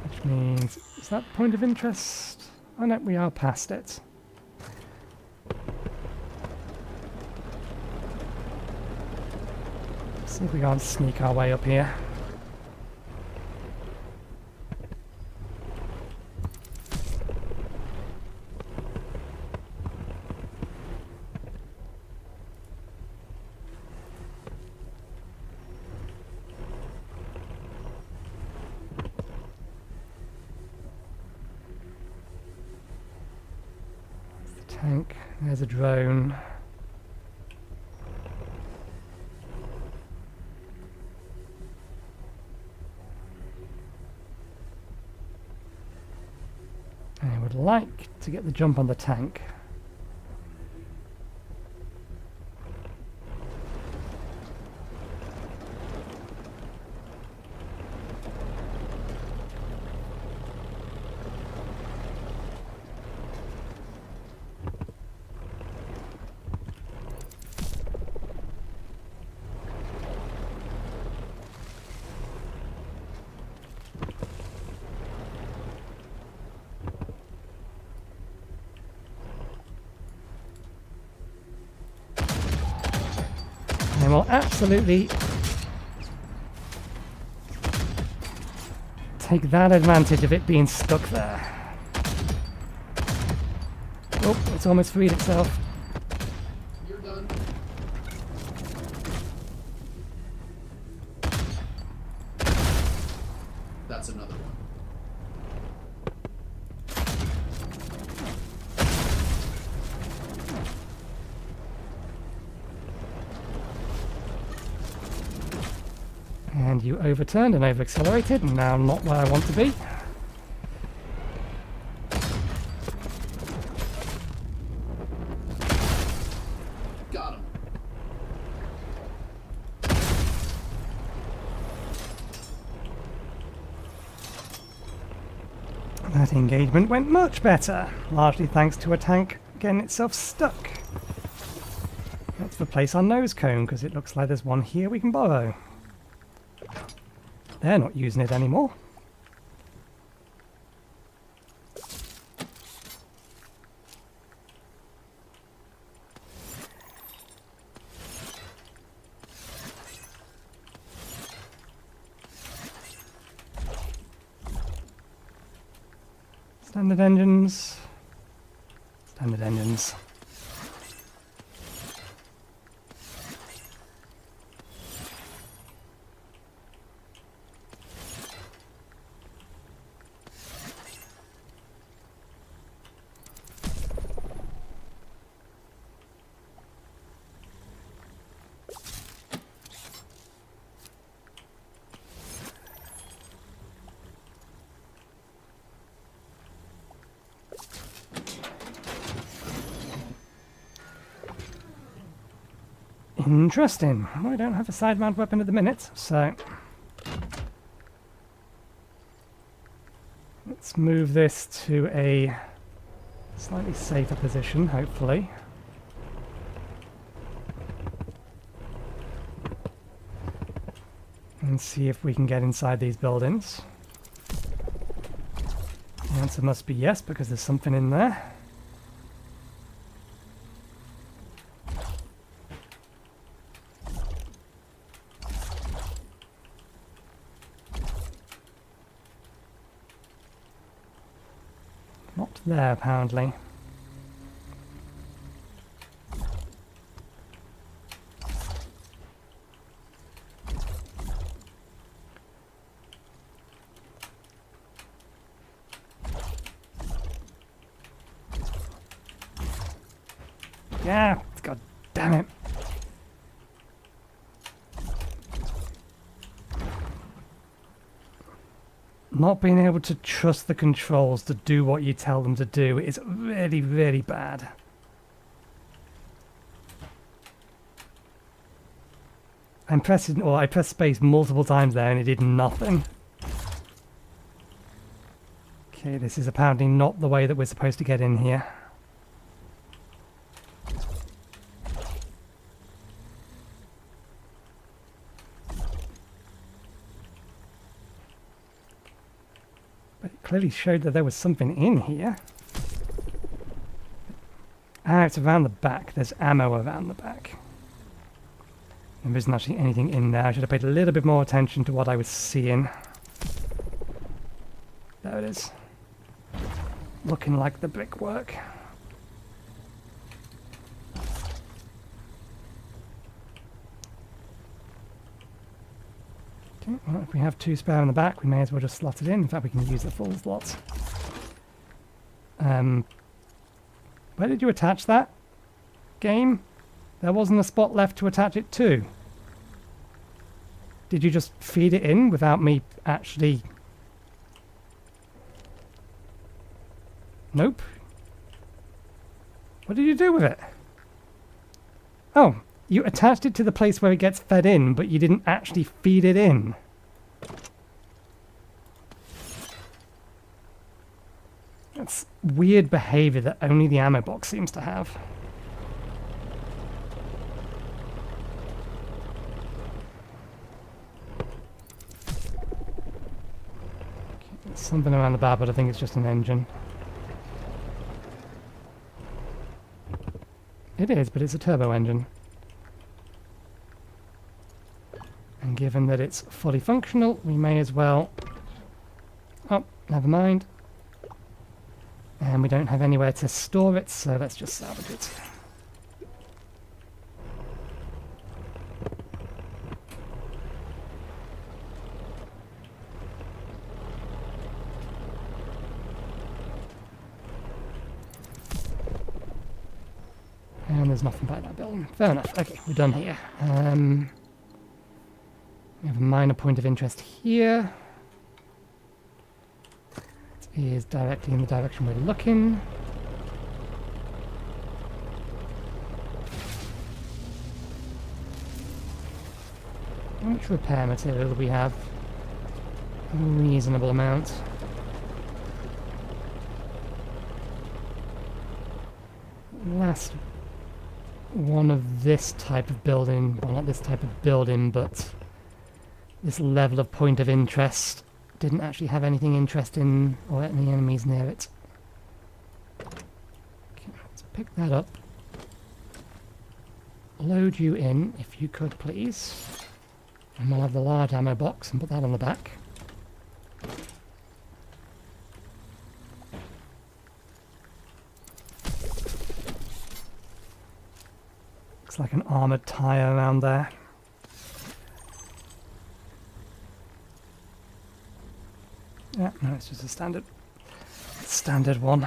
Which means, is that point of interest? Oh no, we are past it. Let's see if we can't sneak our way up here. Tank, there's a drone. I would like to get the jump on the tank. will absolutely take that advantage of it being stuck there. Oh, it's almost freed itself. You're done. That's another one. And you overturned and over-accelerated, and now I'm not where I want to be. Got him. That engagement went much better, largely thanks to a tank getting itself stuck. Let's replace our nose cone, because it looks like there's one here we can borrow. They're not using it anymore. Standard engines. Standard engines. Interesting. Well, I don't have a side mount weapon at the minute, so let's move this to a slightly safer position, hopefully. And see if we can get inside these buildings. The answer must be yes, because there's something in there. Not there, apparently. Yeah, god damn it. Not being able to trust the controls to do what you tell them to do is really, really bad. I pressed space multiple times there and it did nothing. Okay, this is apparently not the way that we're supposed to get in here. But it clearly showed that there was something in here. Ah, it's around the back. There's ammo around the back. There isn't actually anything in there. I should have paid a little bit more attention to what I was seeing. There it is. Looking like the brickwork. Okay, well, if we have two spare in the back, we may as well just slot it in. In fact, we can use the full slot. Where did you attach that? Game? There wasn't a spot left to attach it to. Did you just feed it in without me actually... Nope. What did you do with it? Oh, you attached it to the place where it gets fed in, but you didn't actually feed it in. That's weird behavior that only the ammo box seems to have. There's something around the back, but I think it's just an engine. It is, but it's a turbo engine. And given that it's fully functional, we may as well... Oh, never mind. And we don't have anywhere to store it, so let's just salvage it. And there's nothing by that building. Fair enough. Okay, we're done here. We have a minor point of interest here. It is directly in the direction we're looking. How much repair material do we have? A reasonable amount. Last one of this type of building, well not this type of building, but this level of point of interest didn't actually have anything interesting or any enemies near it. Okay, let's pick that up. Load you in, if you could please. And we'll have the large ammo box and put that on the back. Looks like an armoured tyre around there. Yeah, no, it's just a standard one.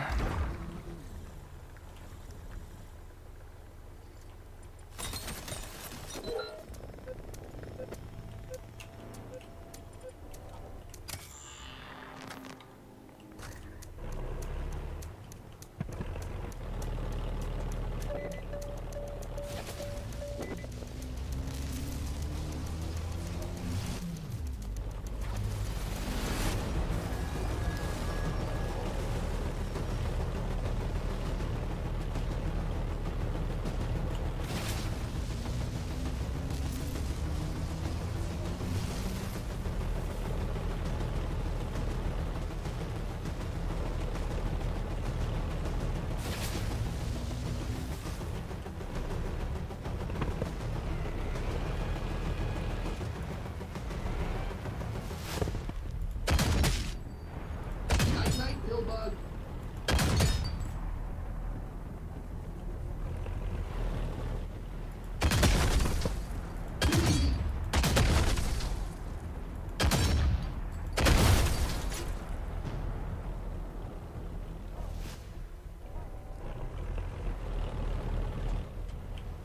Night night, Billbug.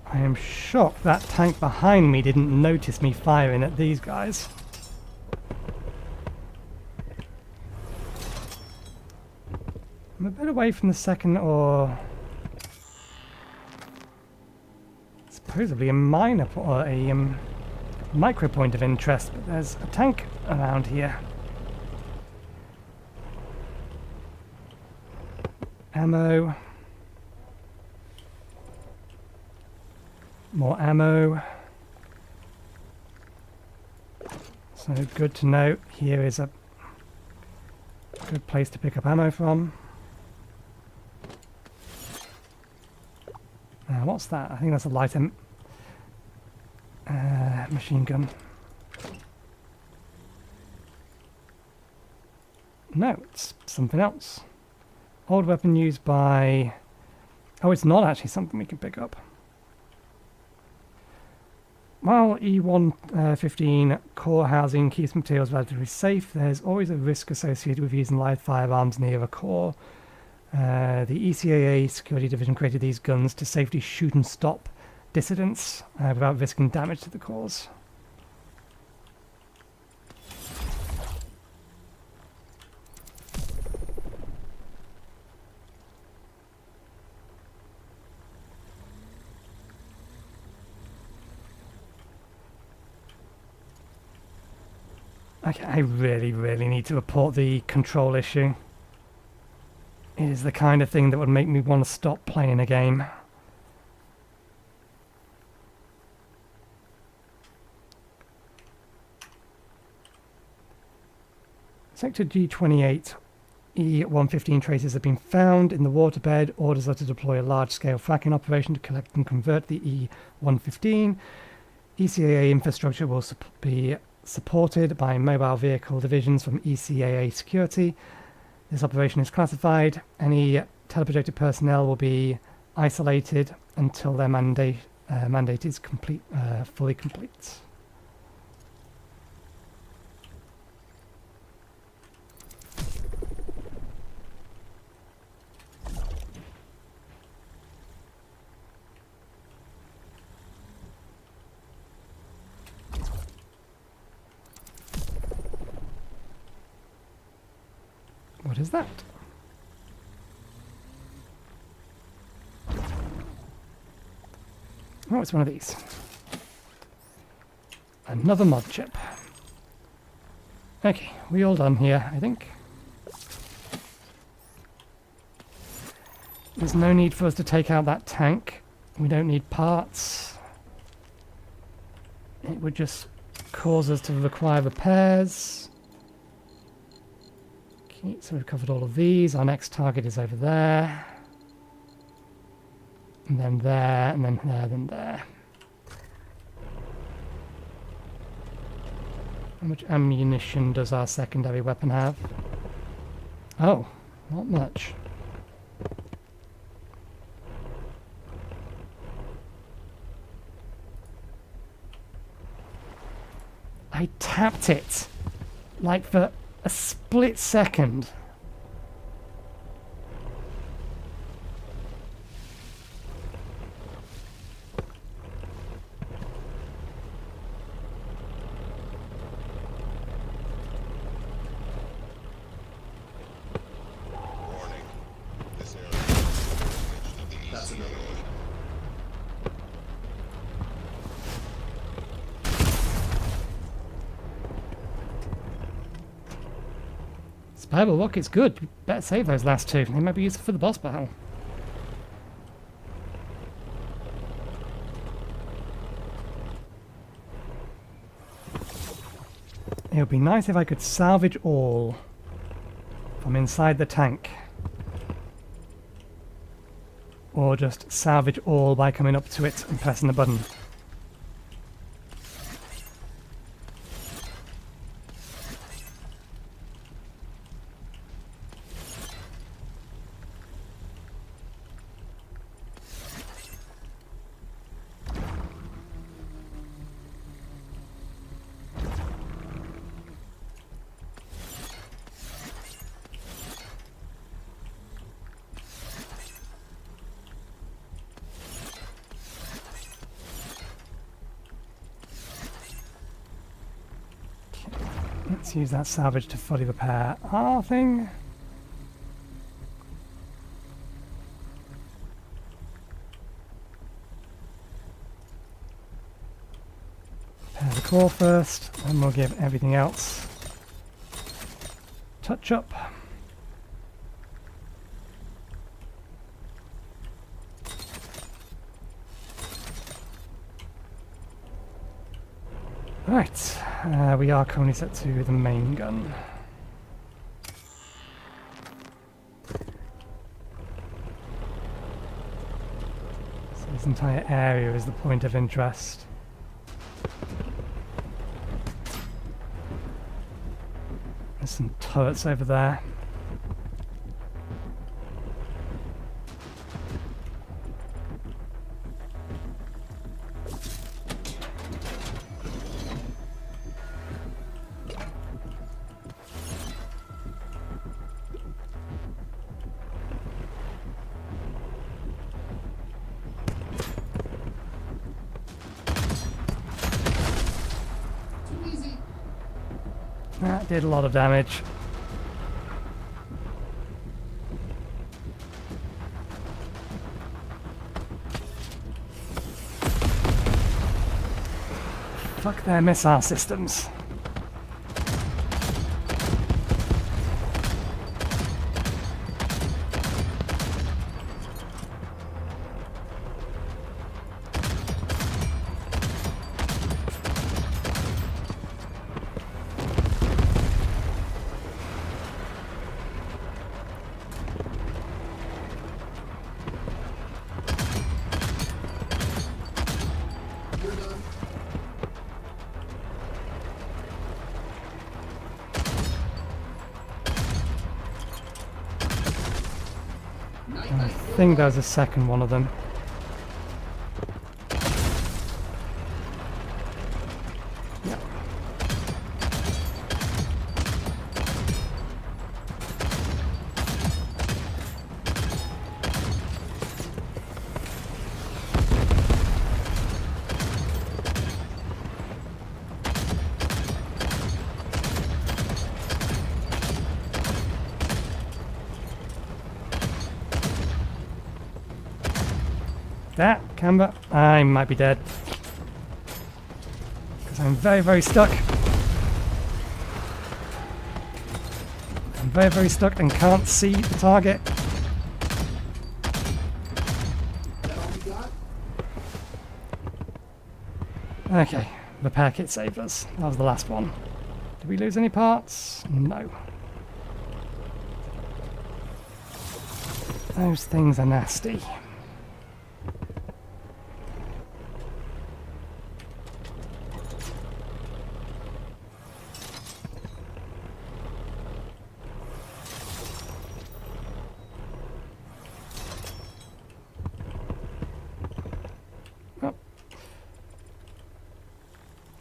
I am shocked that tank behind me didn't notice me firing at these guys. I'm a bit away from the second or supposedly a minor or a micro point of interest, but there's a tank around here. Ammo. More ammo. So good to know. Here is a good place to pick up ammo from. What's that? I think that's a light machine gun. No, it's something else. Old weapon used by... Oh, it's not actually something we can pick up. While E115 core housing keeps materials relatively safe, there's always a risk associated with using live firearms near a core. The ECAA Security Division created these guns to safely shoot and stop dissidents without risking damage to the cores. Okay, I really need to report the control issue. It is the kind of thing that would make me want to stop playing a game. Sector G28 E115 traces have been found in the waterbed. Orders are to deploy a large-scale fracking operation to collect and convert the E115. ECAA infrastructure will be supported by mobile vehicle divisions from ECAA Security. This operation is classified. Any teleprojected personnel will be isolated until their mandate is fully complete. What is that? Oh, it's one of these. Another mod chip. Okay, we all done here, I think. There's no need for us to take out that tank. We don't need parts. It would just cause us to require repairs. Okay, so we've covered all of these. Our next target is over there. And then there, and then there, then there. How much ammunition does our secondary weapon have? Oh, not much. I tapped it, like for a split second. Warning. This area is jurisdiction of the That's ECA. another one. Spiral rocket's good. You better save those last two. They might be useful for the boss battle. It would be nice if I could salvage all from inside the tank. Or just salvage all by coming up to it and pressing the button. Let's use that salvage to fully repair our thing. Repair the core first, and we'll give everything else touch up. Right, we are currently set to the main gun. So this entire area is the point of interest. There's some turrets over there. Too easy. That did a lot of damage. Fuck their missile systems. You're done. think there's a second one of them. Yeah. That camber, I might be dead. Because I'm very, very stuck. I'm very, very stuck and can't see the target. That all you got? Okay, repair kit saved us. That was the last one. Did we lose any parts? No. Those things are nasty.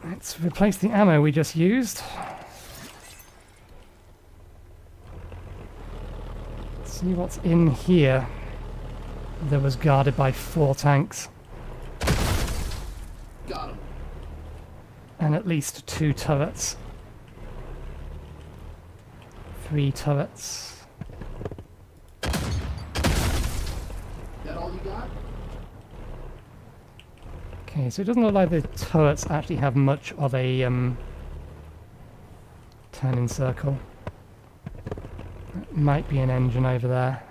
Let's replace the ammo we just used. Let's see what's in here that was guarded by 4 tanks Got him. and at least 2 turrets. 3 turrets. That all you got? Okay, so it doesn't look like the turrets actually have much of a turning circle. That might be an engine over there.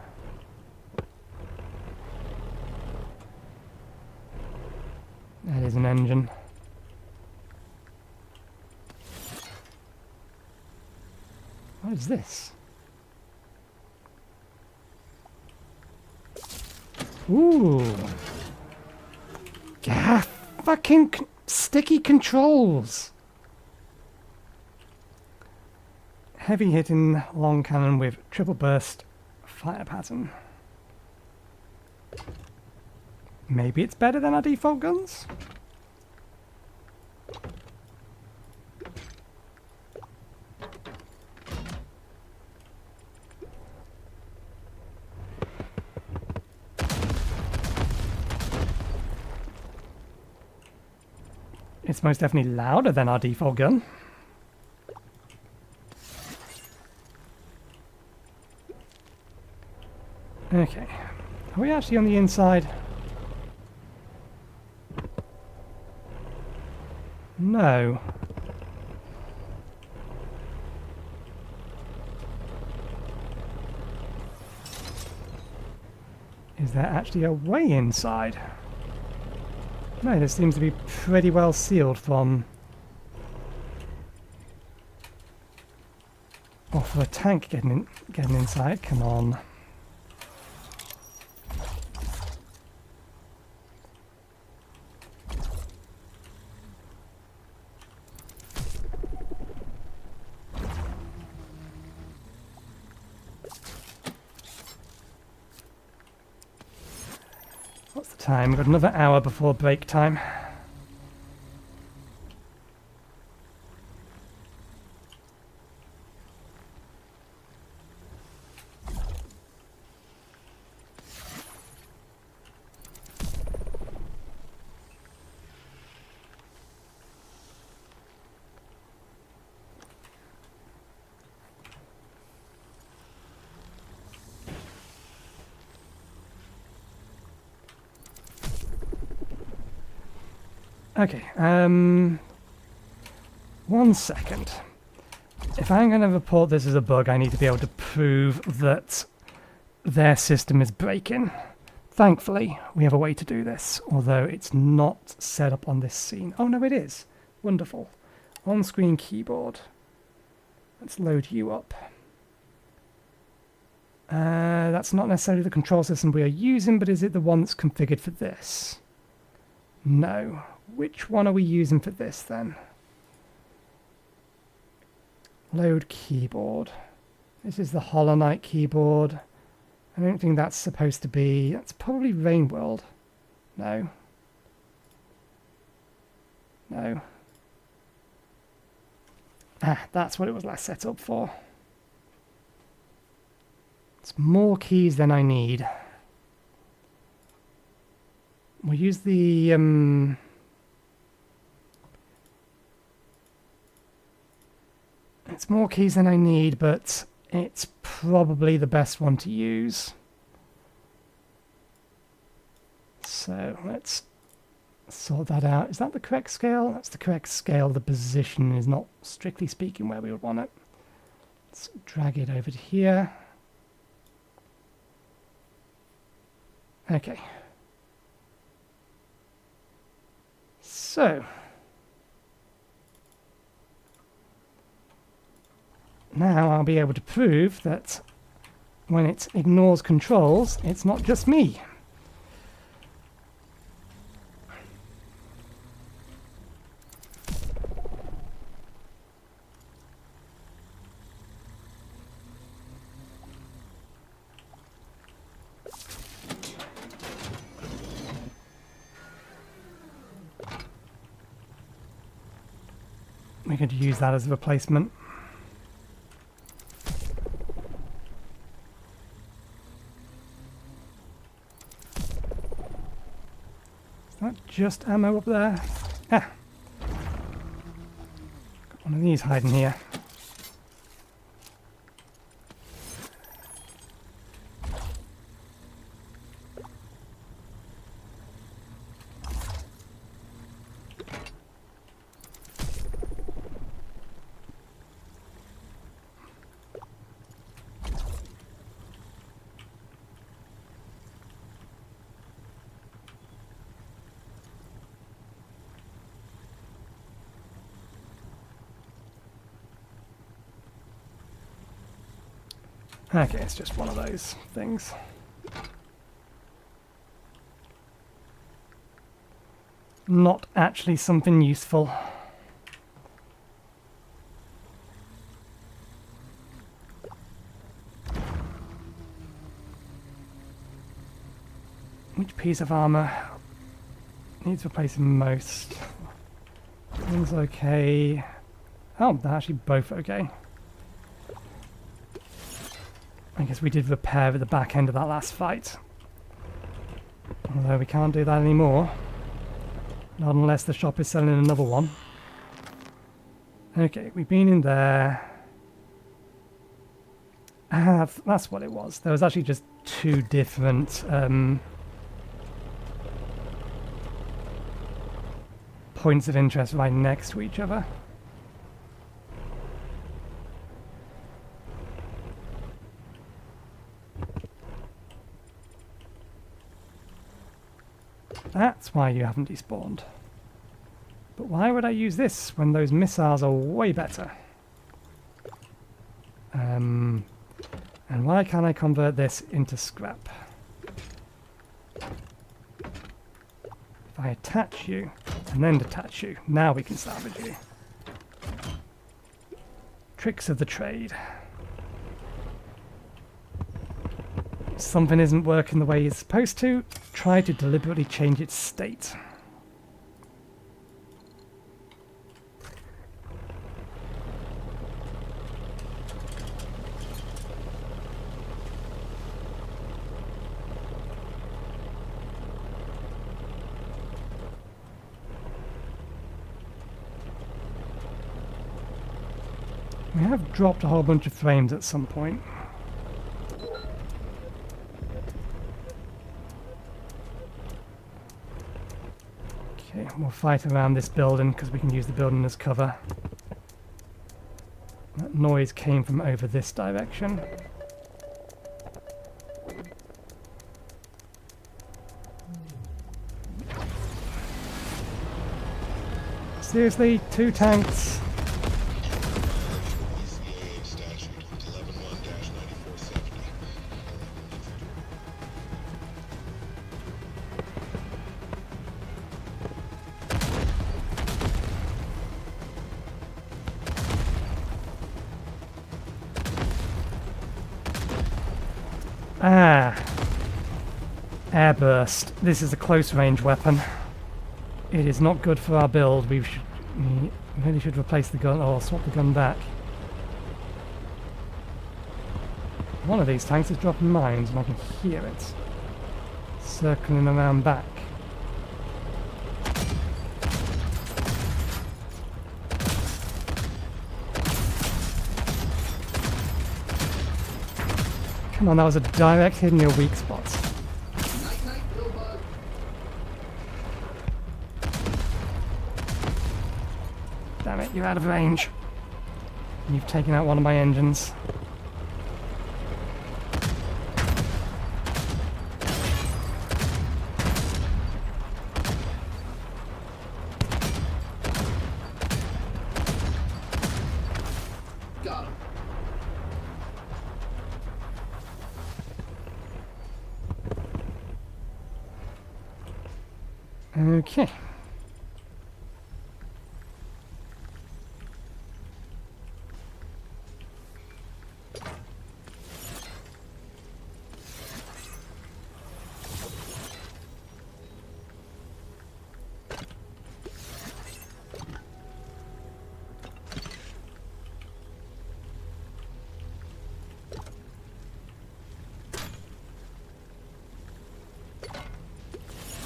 That is an engine. What is this? Ooh. Gah, fucking sticky controls. Heavy hitting long cannon with triple burst fire pattern. Maybe it's better than our default guns? It's most definitely louder than our default gun. Okay. Are we actually on the inside? No. Is there actually a way inside? No, this seems to be pretty well sealed from... Oh, for a tank getting inside, come on. What's the time? We've got another hour before break time. Okay, 1 second. If I'm going to report this as a bug, I need to be able to prove that their system is breaking. Thankfully, we have a way to do this, although it's not set up on this scene. Oh no, it is. Wonderful. On-screen keyboard. Let's load you up. That's not necessarily the control system we are using, but is it the one that's configured for this? No. Which one are we using for this then? Load keyboard. This is the Hollow Knight keyboard. I don't think that's supposed to be... That's probably Rain World. No. No. Ah, that's what it was last set up for. It's more keys than I need. We'll use the... It's more keys than I need, but it's probably the best one to use. So let's sort that out. Is that the correct scale? That's the correct scale. The position is not, strictly speaking, where we would want it. Let's drag it over to here. Okay. So... now I'll be able to prove that when it ignores controls, it's not just me. We're going to use that as a replacement. Just ammo up there. Ah. Got one of these hiding here. Okay, it's just one of those things. Not actually something useful. Which piece of armor needs replacing most? One's okay. Oh, they're actually both okay. I guess we did repair at the back end of that last fight. Although we can't do that anymore. Not unless the shop is selling another one. Okay, we've been in there. That's what it was. There was actually just two different points of interest right next to each other. That's why you haven't despawned. But why would I use this when those missiles are way better? And why can't I convert this into scrap? If I attach you and then detach you, now we can salvage you. Tricks of the trade. Something isn't working the way it's supposed to, try to deliberately change its state. We have dropped a whole bunch of frames at some point. Okay, we'll fight around this building because we can use the building as cover. That noise came from over this direction. Seriously, 2 tanks. ECAA statute 11-1-9470. Ah. Airburst. This is a close range weapon. It is not good for our build. We really should replace the gun or swap the gun back. One of these tanks is dropping mines and I can hear it circling around back. Come on, that was a direct hit in your weak spots. Night night, Billbug. Damn it, you're out of range. You've taken out one of my engines. Got him. Okay.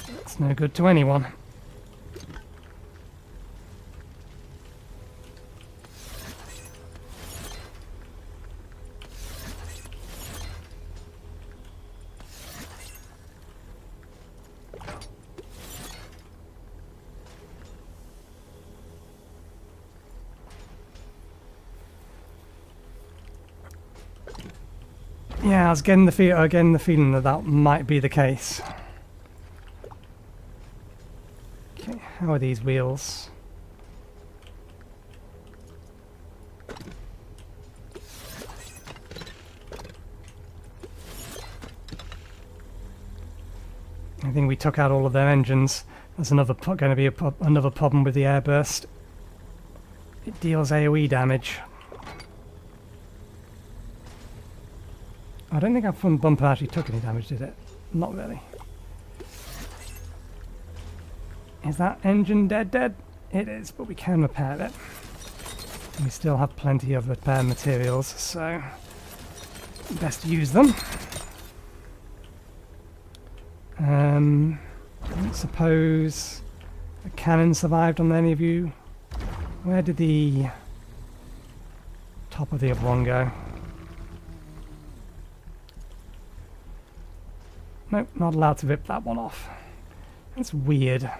That's no good to anyone. Yeah, I was getting the feeling that that might be the case. Okay, how are these wheels? I think we took out all of their engines. There's going to be another problem with the airburst. It deals AoE damage. I don't think our front bumper actually took any damage, did it? Not really. Is that engine dead? It is, but we can repair it. We still have plenty of repair materials, so best to use them. I don't suppose a cannon survived on any of you. Where did the top of the other one go? Nope, not allowed to rip that one off. That's weird.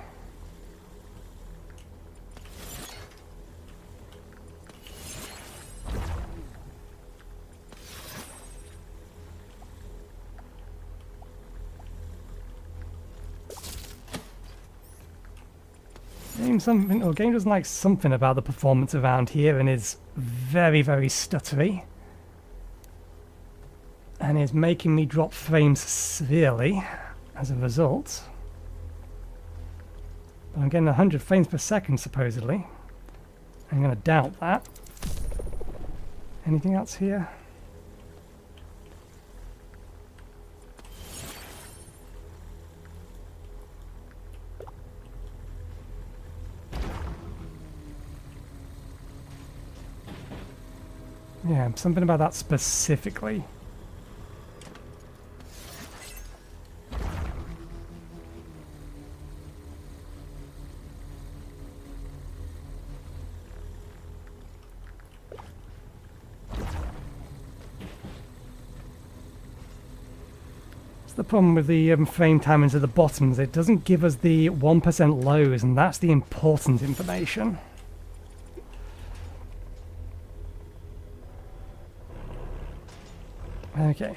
Game doesn't like something about the performance around here and is very, very stuttery. And is making me drop frames severely as a result. But I'm getting 100 frames per second supposedly. I'm going to doubt that. Anything else here? Yeah, something about that specifically. The problem with the frame timings at the bottom is it doesn't give us the 1% lows, and that's the important information. Okay.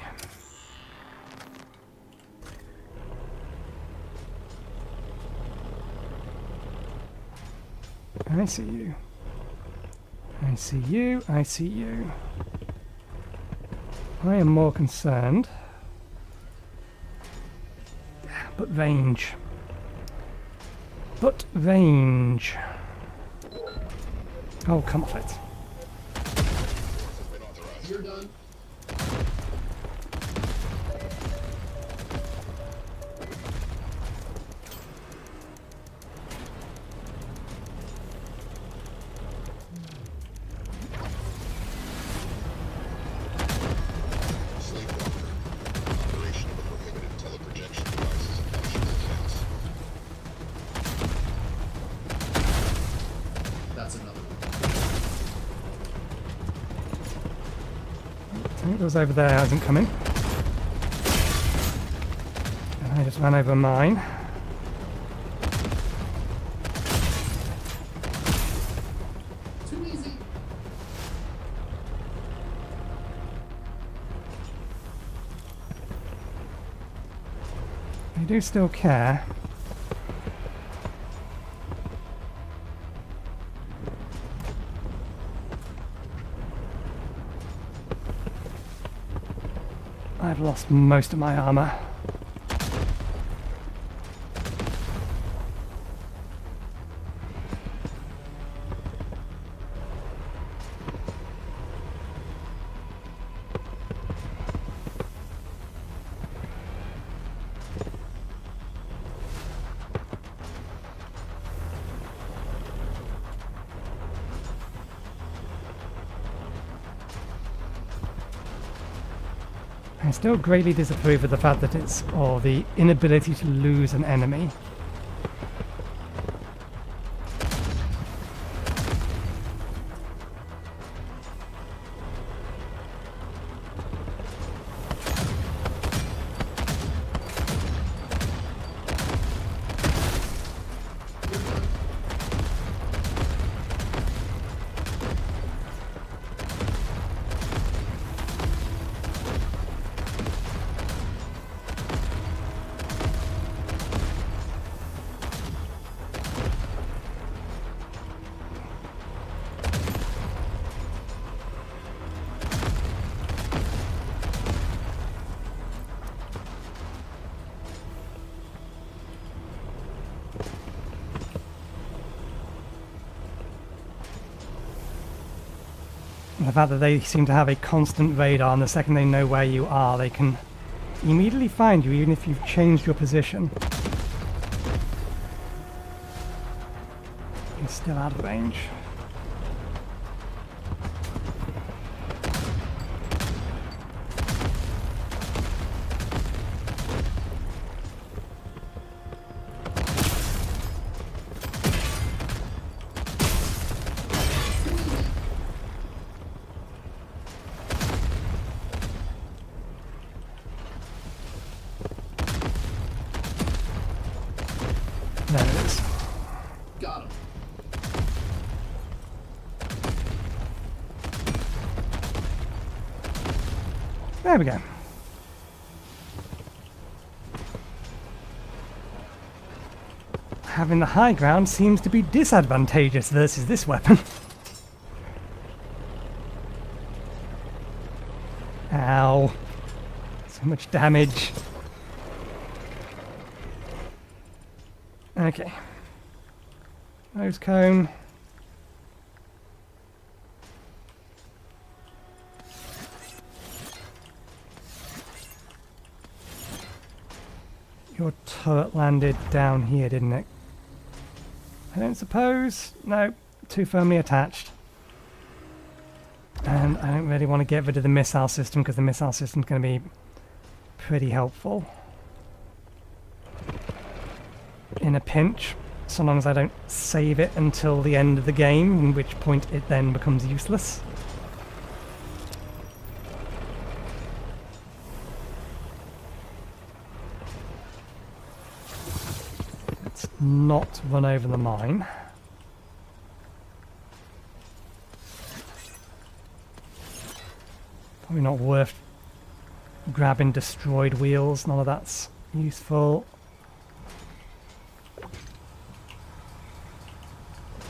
I see you. I see you. I see you. I am more concerned. But range. But range. Oh, come off it. You're done. It was over there, hasn't come in. And I just ran over mine. Too easy. They do still care. I've lost most of my armor. I still greatly disapprove of the fact that it's, or the inability to lose an enemy. The fact that they seem to have a constant radar, and the second they know where you are, they can immediately find you, even if you've changed your position. You're still out of range. There it is. Got him. There we go. Having the high ground seems to be disadvantageous versus this weapon. Ow. So much damage. Okay. Nose cone. Your turret landed down here, didn't it? I don't suppose. No, too firmly attached. And I don't really want to get rid of the missile system because the missile system's going to be pretty helpful in a pinch, so long as I don't save it until the end of the game, in which point it then becomes useless. Let's not run over the mine. Probably not worth grabbing destroyed wheels, none of that's useful.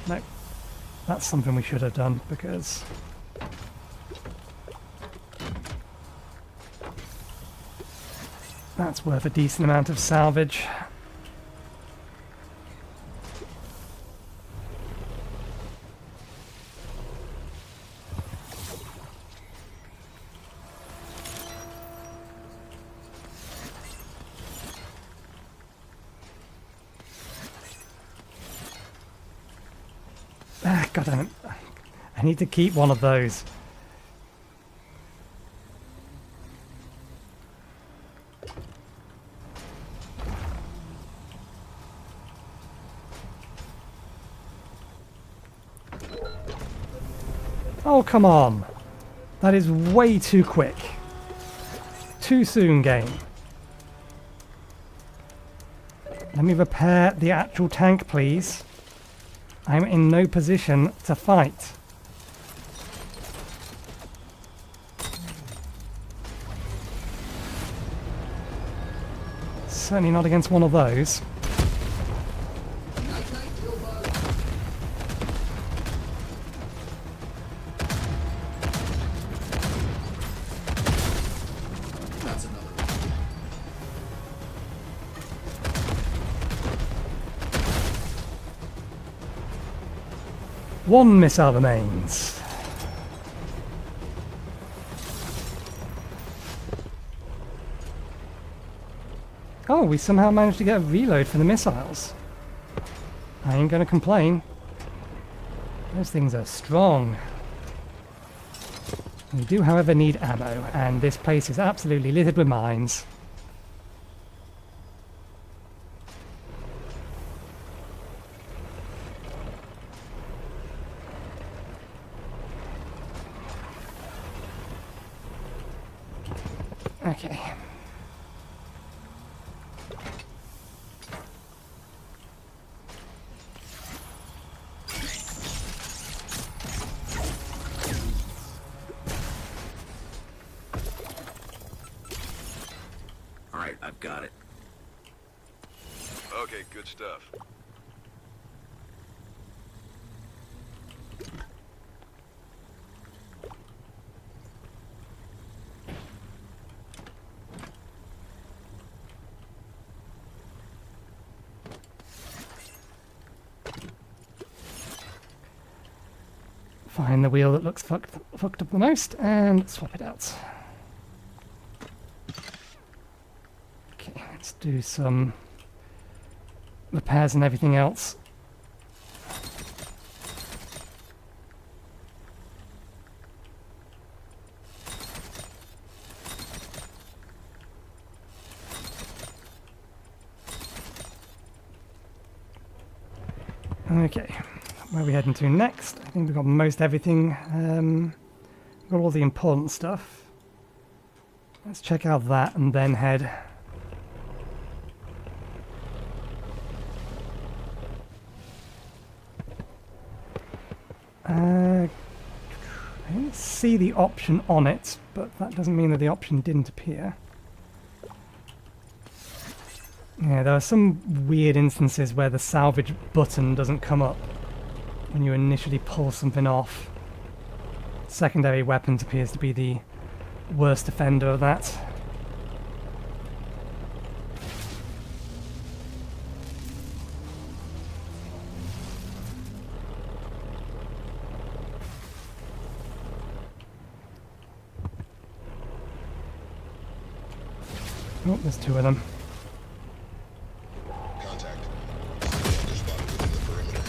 No, that's something we should have done because that's worth a decent amount of salvage. God damn it. I need to keep one of those. Oh, come on. That is way too quick. too soon, game. Let me repair the actual tank, please. I'm in no position to fight. Certainly not against one of those. Night, night, Gilbug. That's another one. One missile remains. Oh, we somehow managed to get a reload for the missiles. I ain't gonna complain. Those things are strong. We do, however, need ammo, and this place is absolutely littered with mines. Okay. All right, I've got it. Okay, good stuff. Find the wheel that looks fucked up the most and swap it out. Okay, let's do some repairs and everything else. Okay, where are we heading to next? I think we've got most everything. Got all the important stuff. Let's check out that and then head. I didn't see the option on it, but that doesn't mean that the option didn't appear. Yeah, there are some weird instances where the salvage button doesn't come up when you initially pull something off. Secondary weapons appears to be the worst offender of that. Oh, there's two of them. Contact. They're spotted within the perimeter.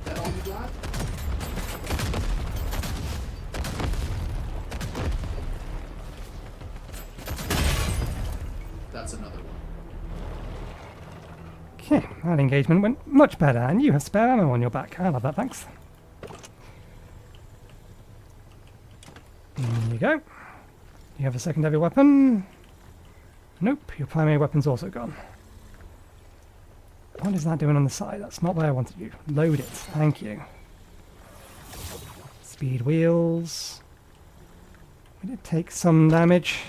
That all you got? That's another one. Okay, that engagement went much better, and you have spare ammo on your back. I love that, thanks. There you go. You have a secondary weapon. Nope, your primary weapon's also gone. What is that doing on the side? That's not where I wanted you. Load it, thank you. Speed wheels. We did take some damage.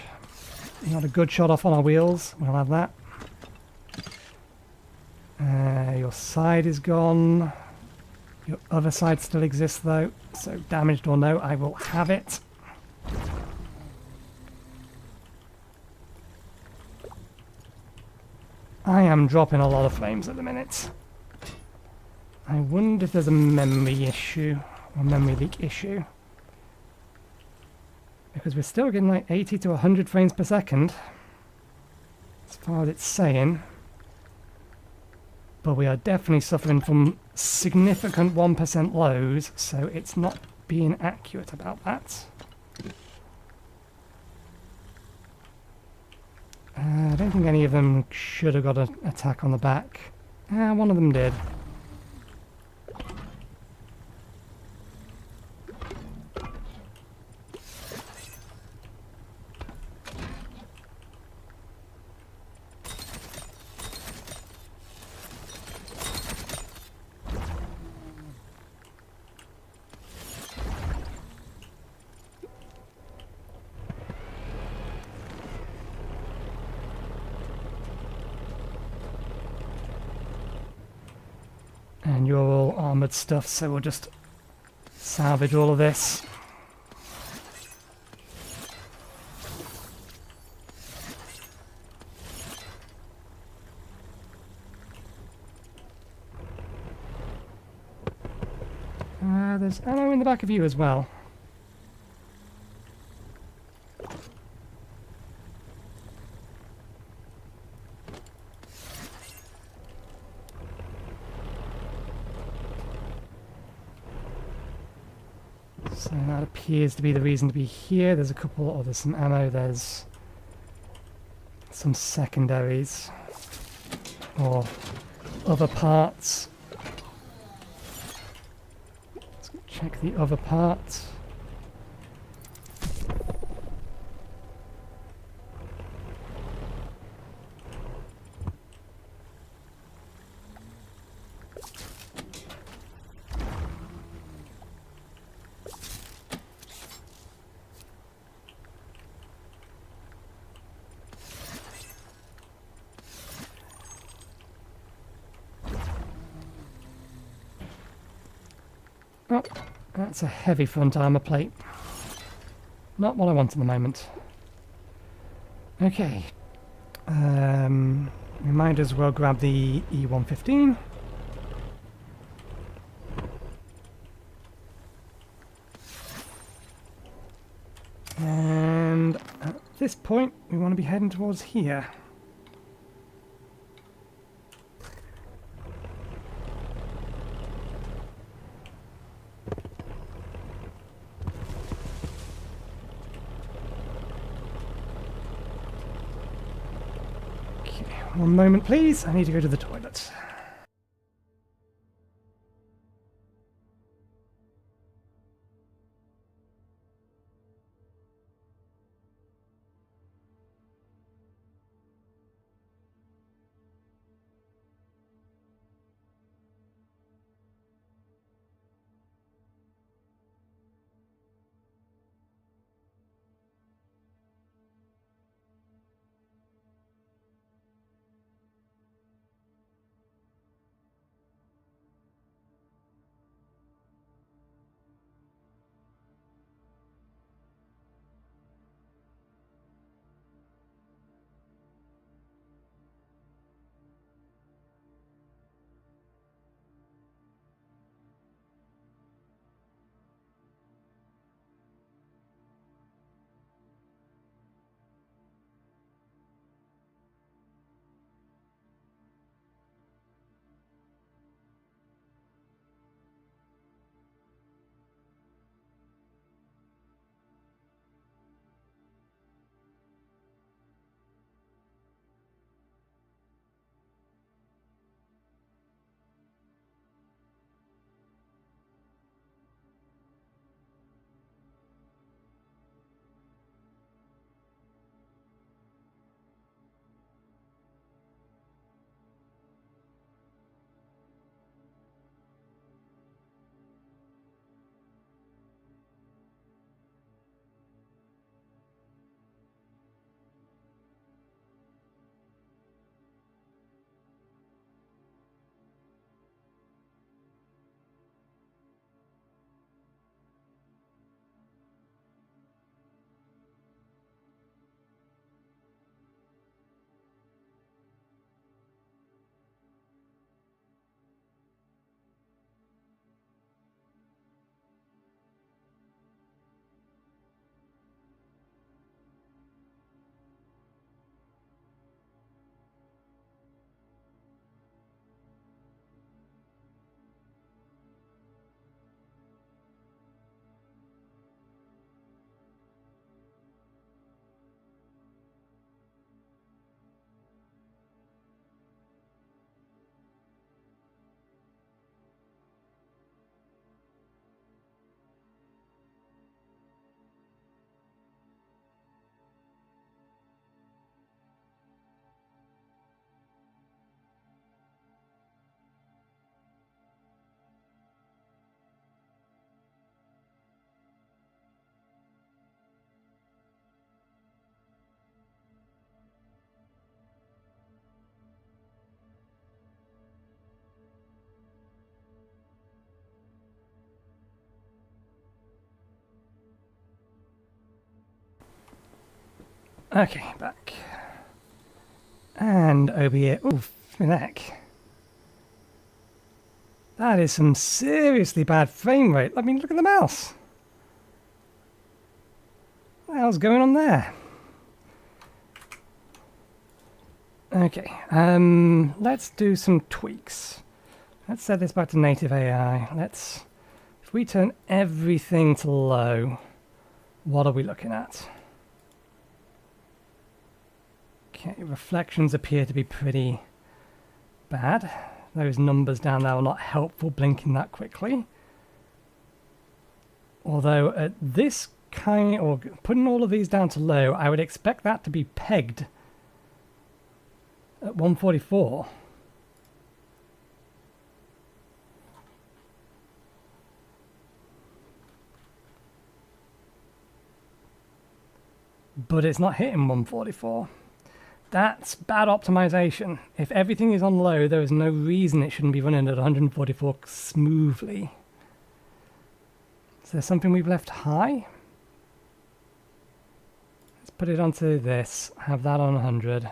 We got a good shot off on our wheels. We'll have that. Your side is gone. Your other side still exists though. So damaged or no, I will have it. I am dropping a lot of flames at the minute. I wonder if there's a memory issue or memory leak issue. Because we're still getting like 80 to 100 frames per second. As far as it's saying. But we are definitely suffering from significant 1% lows, so it's not being accurate about that. I don't think any of them should have got an attack on the back. One of them did. And you're all armoured stuff, so we'll just salvage all of this. There's ammo in the back of you as well. So that appears to be the reason to be here. There's a couple, there's some ammo, there's some secondaries or other parts. Let's check the other parts. Oh, that's a heavy front armour plate. Not what I want at the moment. Okay. We might as well grab the E115. And at this point, we want to be heading towards here. One moment, please. I need to go to the toilet. Okay, back. And over here. Ooh, flipping heck. That is some seriously bad frame rate. I mean, look at the mouse. What the hell's going on there? Okay, let's do some tweaks. Let's set this back to native AI. If we turn everything to low, what are we looking at? Okay, reflections appear to be pretty bad. Those numbers down there are not helpful blinking that quickly. Although at this kind, or putting all of these down to low, I would expect that to be pegged at 144. But it's not hitting 144. That's bad optimization. If everything is on low, there is no reason it shouldn't be running at 144 smoothly. Is there something we've left high? Let's put it onto this, have that on 100.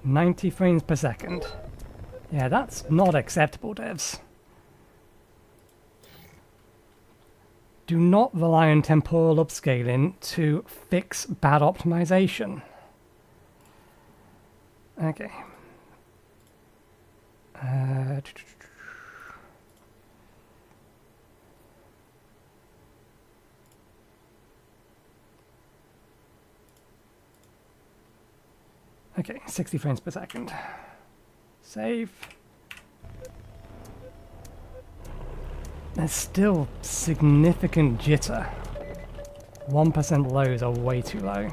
"90 frames per second. Yeah, that's not acceptable, devs. Do not rely on temporal upscaling to fix bad optimization. Okay. Okay, 60 frames per second. Save. There's still significant jitter. 1% lows are way too low.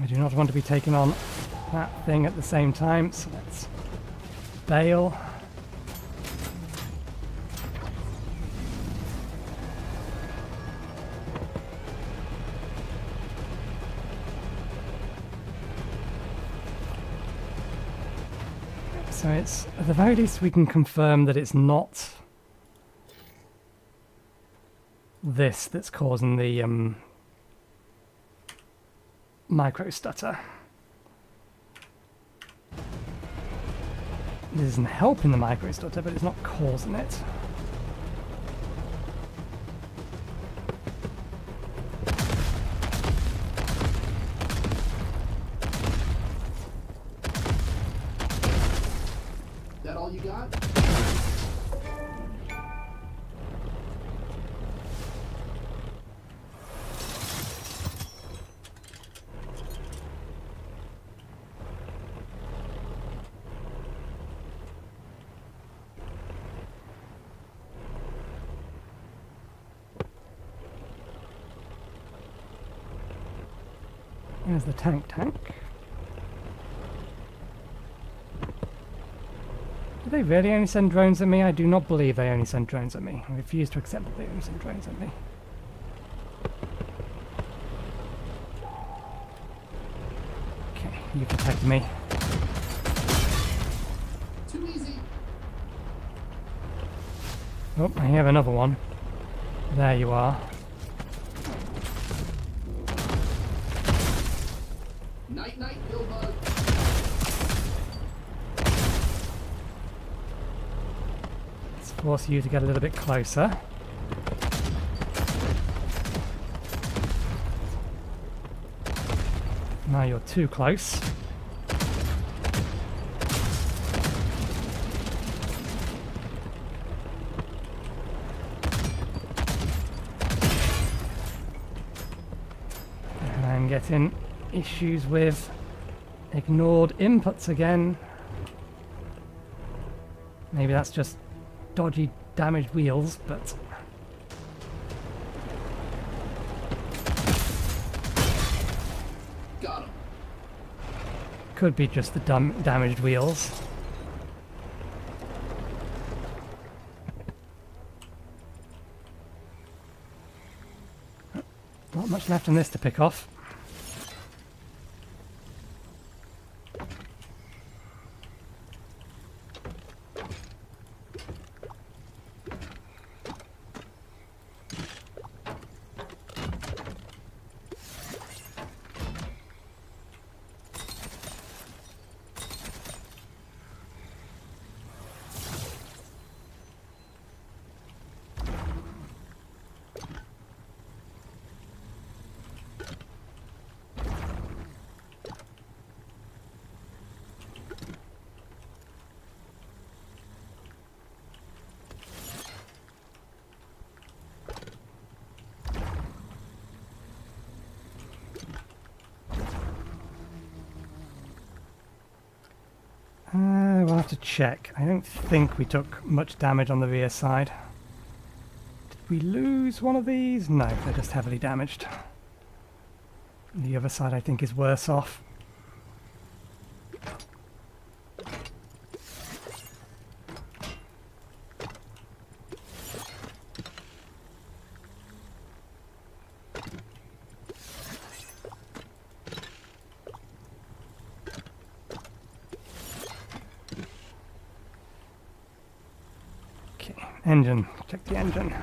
I do not want to be taking on that thing at the same time, so let's bail. So it's, at the very least, we can confirm that it's not this that's causing the micro stutter. This isn't helping the micro stutter, but it's not causing it. That all you got? There's the tank. Do they really only send drones at me? I do not believe they only send drones at me. I refuse to accept that they only send drones at me. Okay, you protect me. Too easy. Oh, I hear another one. There you are. Night, night, Billbug. Let's force you to get a little bit closer. Now you're too close. And I'm getting issues with ignored inputs again. Maybe that's just dodgy, damaged wheels, but Got him. could be just the damaged wheels. Not much left on this to pick off. check. I don't think we took much damage on the rear side. Did we lose one of these? No, they're just heavily damaged. The other side I think is worse off. Engine. Check the engine.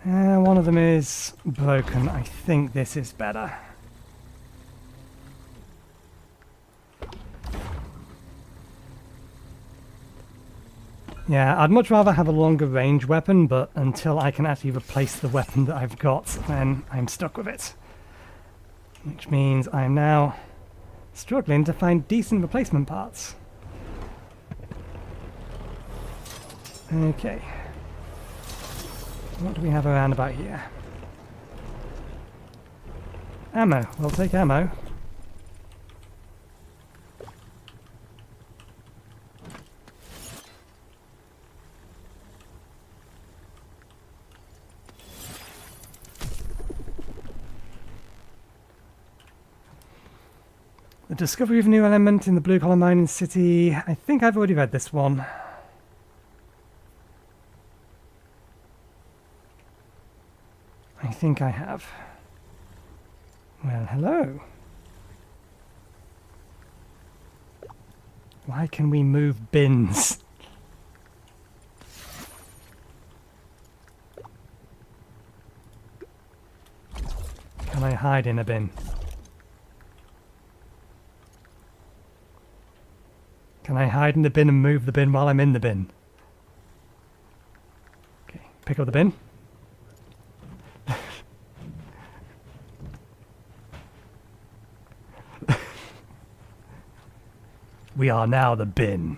One of them is broken. I think this is better. Yeah, I'd much rather have a longer range weapon, but until I can actually replace the weapon that I've got, then I'm stuck with it. Which means I'm now struggling to find decent replacement parts. Okay. What do we have around about here? Ammo. We'll take ammo. The discovery of a new element in the blue-collar mining city. I think I've already read this one. I think I have. Well, hello. Why can we move bins? Can I hide in a bin? Can I hide in the bin and move the bin while I'm in the bin? Okay, pick up the bin. We are now the bin.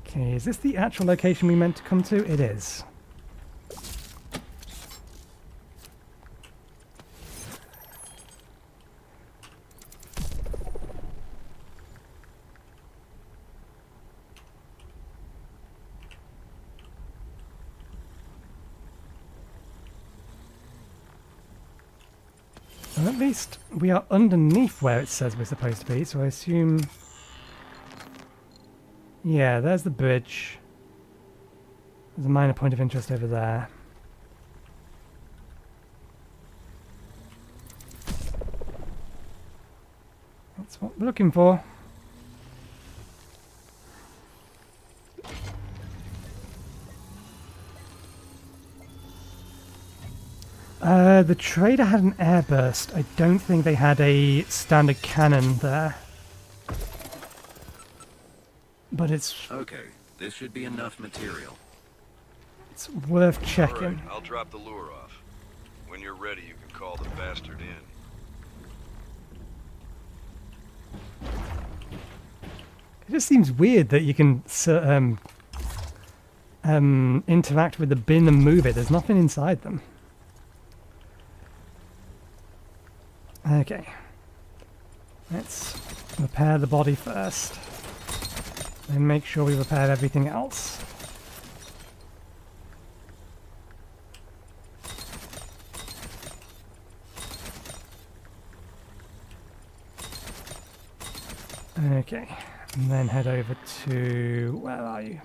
Okay, is this the actual location we meant to come to? It is. Well, at least we are underneath where it says we're supposed to be, so I assume... Yeah, there's the bridge. There's a minor point of interest over there. That's what we're looking for. The trader had an airburst. I don't think they had a standard cannon there. But it's Okay, this should be enough material. it's worth All right, checking. I'll drop the lure off. When you're ready, you can call the bastard in. It just seems weird that you can interact with the bin and move it. There's nothing inside them. Okay. Let's repair the body first. Then make sure we repair everything else. Okay. And then head over to... Where are you?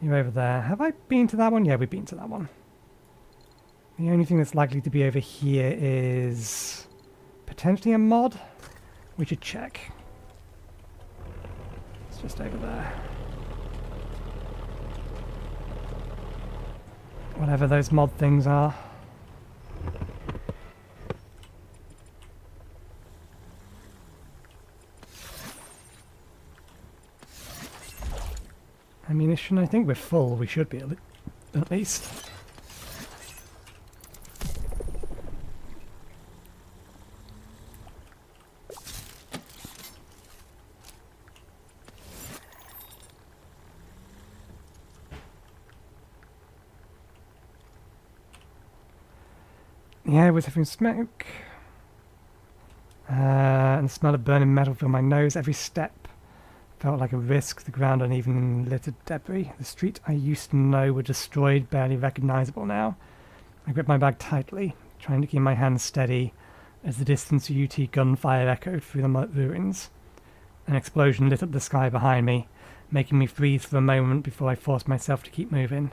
You're over there. Have I been to that one? Yeah, we've been to that one. The only thing that's likely to be over here is... potentially a mod? We should check. It's just over there. Whatever those mod things are. Ammunition, I think we're full. We should be at least. The air was having smoke. And the smell of burning metal filled my nose. Every step felt like a risk. The ground uneven, littered debris. The street I used to know were destroyed, barely recognizable now. I gripped my bag tightly, trying to keep my hands steady as the distant UT gunfire echoed through the ruins. An explosion lit up the sky behind me, making me freeze for a moment before I forced myself to keep moving.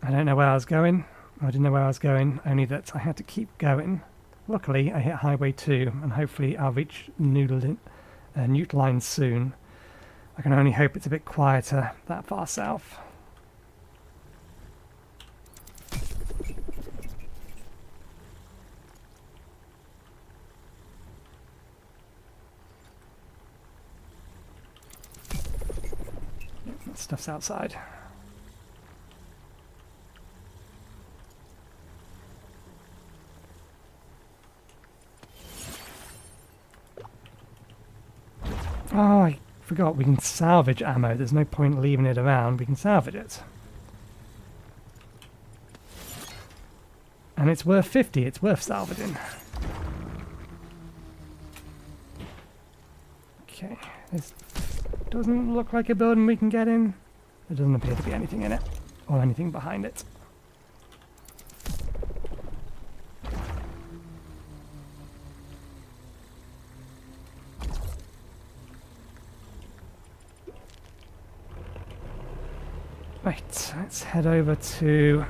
I don't know where I was going. I didn't know where I was going, only that I had to keep going. Luckily, I hit Highway 2, and hopefully I'll reach Newt Line soon. I can only hope it's a bit quieter that far south. That stuff's outside. Oh, I forgot we can salvage ammo. There's no point leaving it around. We can salvage it. And it's worth 50. It's worth salvaging. Okay. This doesn't look like a building we can get in. There doesn't appear to be anything in it. Or anything behind it. Right, let's head over to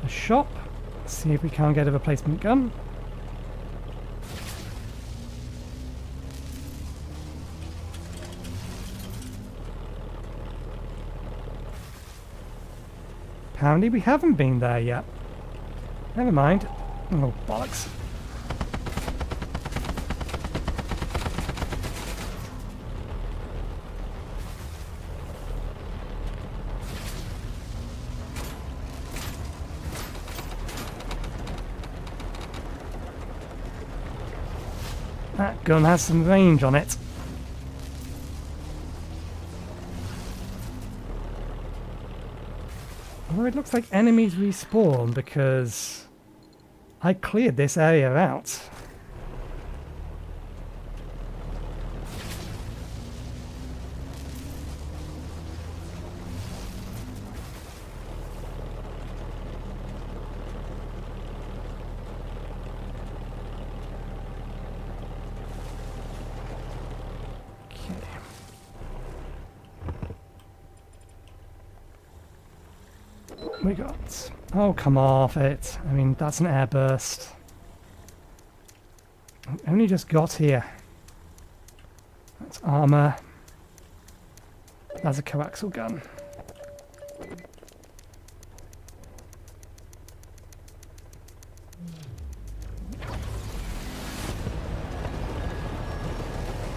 the shop, see if we can't get a replacement gun. Apparently we haven't been there yet. Never mind. Oh, bollocks. That gun has some range on it. Although it looks like enemies respawn because I cleared this area out. We got... Oh, come off it. I mean, that's an airburst. I only just got here. That's armor. That's a coaxial gun.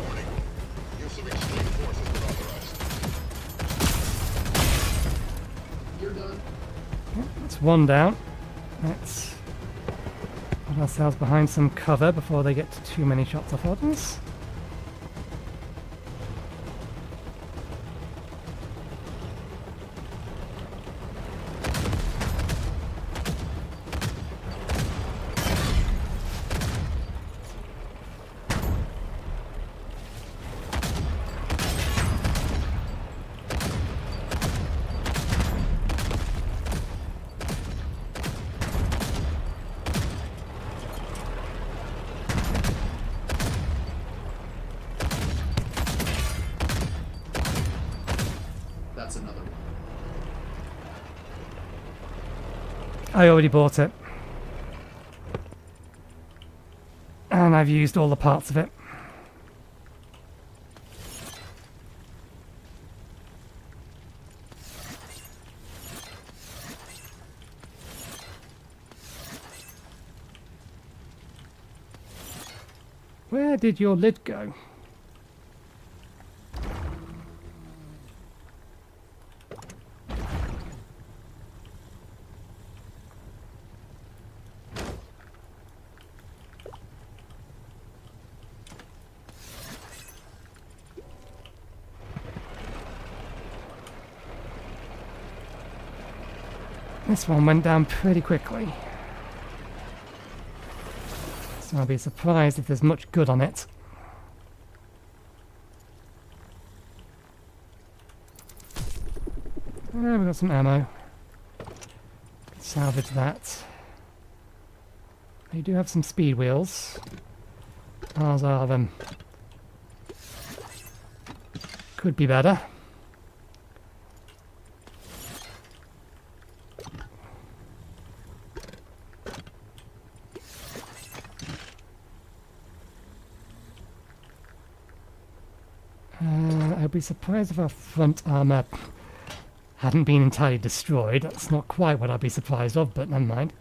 Warning. Use of extreme force has been authorized. You're done. That's one down. Let's put ourselves behind some cover before they get too many shots off at us. That's another one. I already bought it. And I've used all the parts of it. Where did your lid go? This one went down pretty quickly. So I'll be surprised if there's much good on it. We've got some ammo. Salvage that. You do have some speed wheels. Ours are them. Could be better. I'd be surprised if our front armor hadn't been entirely destroyed. That's not quite what I'd be surprised of, but never mind.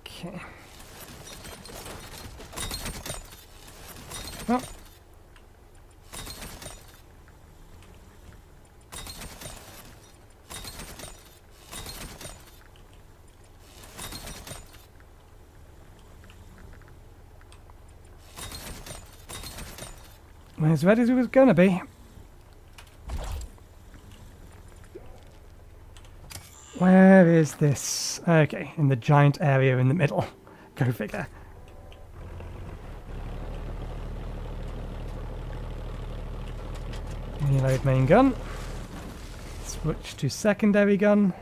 Okay. Oh. As ready as it was gonna be. Where is this? Okay, in the giant area in the middle. Go figure. Reload main gun. Switch to secondary gun.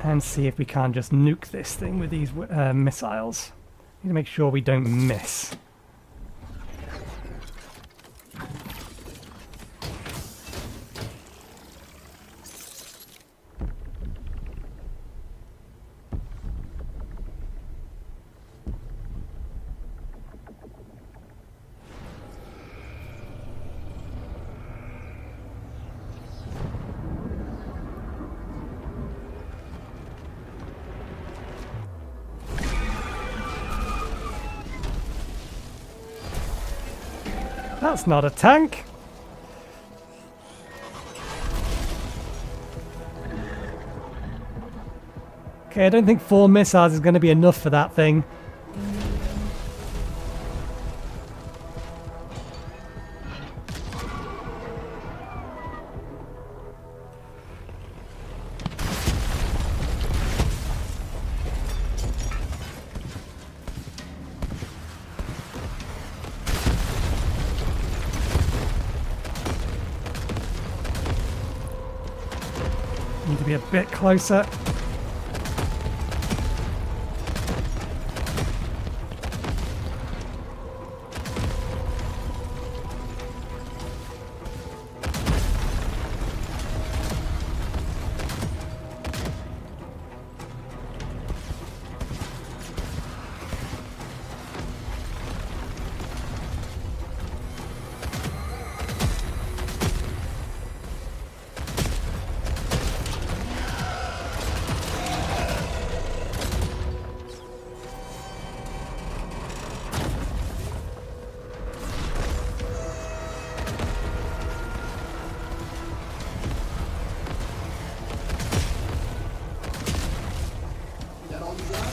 And see if we can't just nuke this thing with these missiles. Need to make sure we don't miss. That's not a tank. Okay, I don't think 4 missiles is going to be enough for that thing. Need to be a bit closer. That all you got?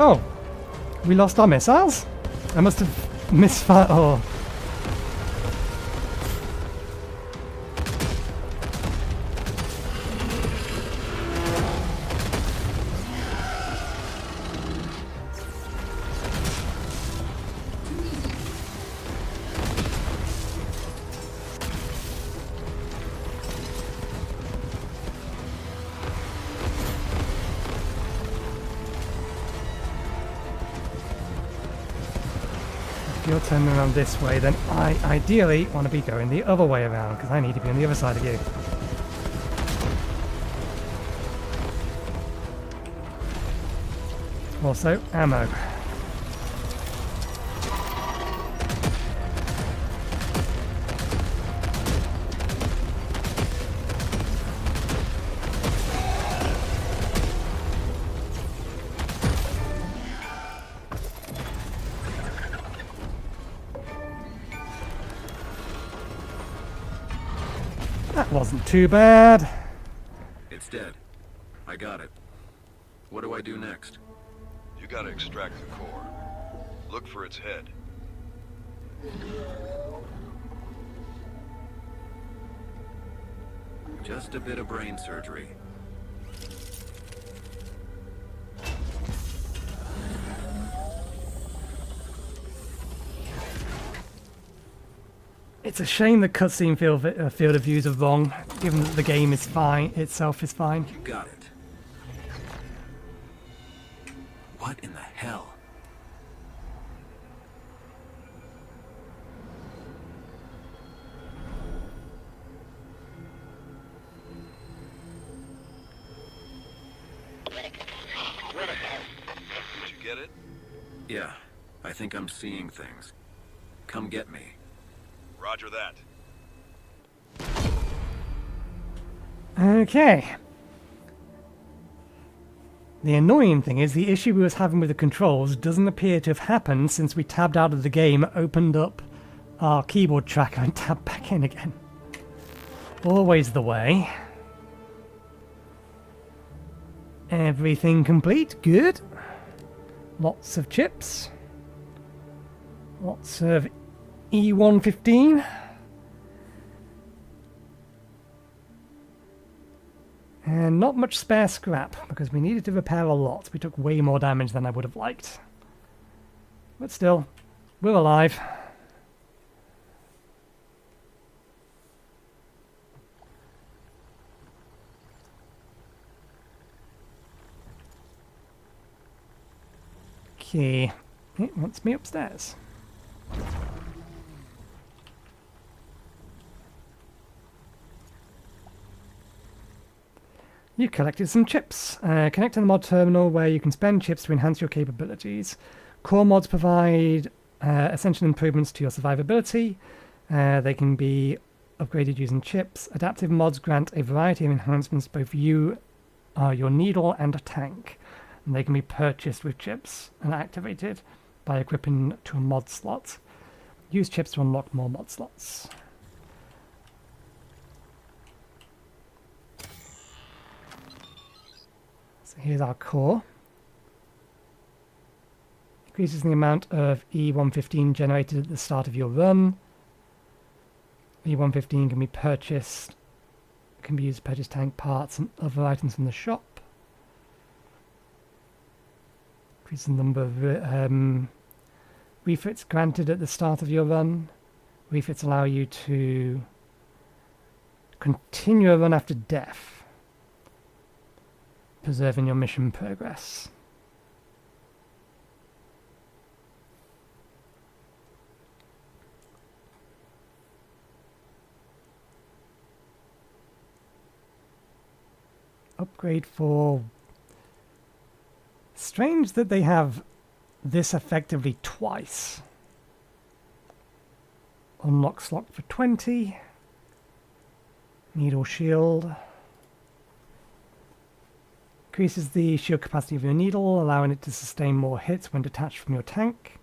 Oh, we lost our missiles? I must have misfired. Oh. If you're turning around this way, then I ideally want to be going the other way around, because I need to be on the other side of you. Also, ammo. Wasn't too bad. It's dead. I got it. What do I do next? You gotta extract the core. Look for its head. Just a bit of brain surgery. It's a shame the cutscene field of views are wrong, given that the game is fine, itself is fine. You got it. What in the hell? Did you get it? Yeah, I think I'm seeing things. Come get me. Roger that. Okay. The annoying thing is the issue we was having with the controls doesn't appear to have happened since we tabbed out of the game, opened up our keyboard tracker and tabbed back in again. Always the way. Everything complete, good. Lots of chips. Lots of E115. And not much spare scrap, because we needed to repair a lot. We took way more damage than I would have liked. But still, we're alive. Okay, it wants me upstairs. You collected some chips. Connect to the mod terminal where you can spend chips to enhance your capabilities. Core mods provide essential improvements to your survivability. They can be upgraded using chips. Adaptive mods grant a variety of enhancements to both you, your needle, and a tank. And they can be purchased with chips and activated by equipping to a mod slot. Use chips to unlock more mod slots. So here's our core. Increases the amount of E115 generated at the start of your run. E115 can be purchased, can be used to purchase tank parts and other items from the shop. Increase the number of refits granted at the start of your run. Refits allow you to continue a run after death, preserving your mission progress. Upgrade for... Strange that they have this effectively twice. Unlock slot for 20. Needle shield. Increases the shield capacity of your needle, allowing it to sustain more hits when detached from your tank.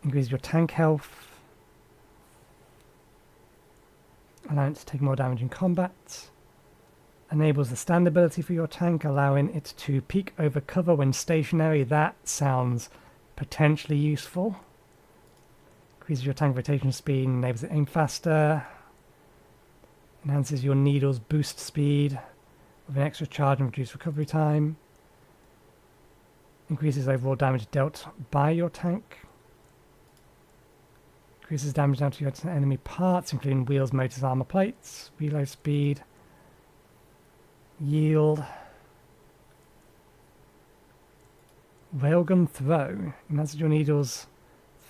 Increases your tank health. Allowing it to take more damage in combat. Enables the stand ability for your tank, allowing it to peek over cover when stationary. That sounds potentially useful. Increases your tank rotation speed, enables it to aim faster. Enhances your needle's boost speed with an extra charge and reduced recovery time. Increases overall damage dealt by your tank. Increases damage down to your enemy parts, including wheels, motors, armor plates. Reload speed. Yield. Railgun throw. Enhances your needle's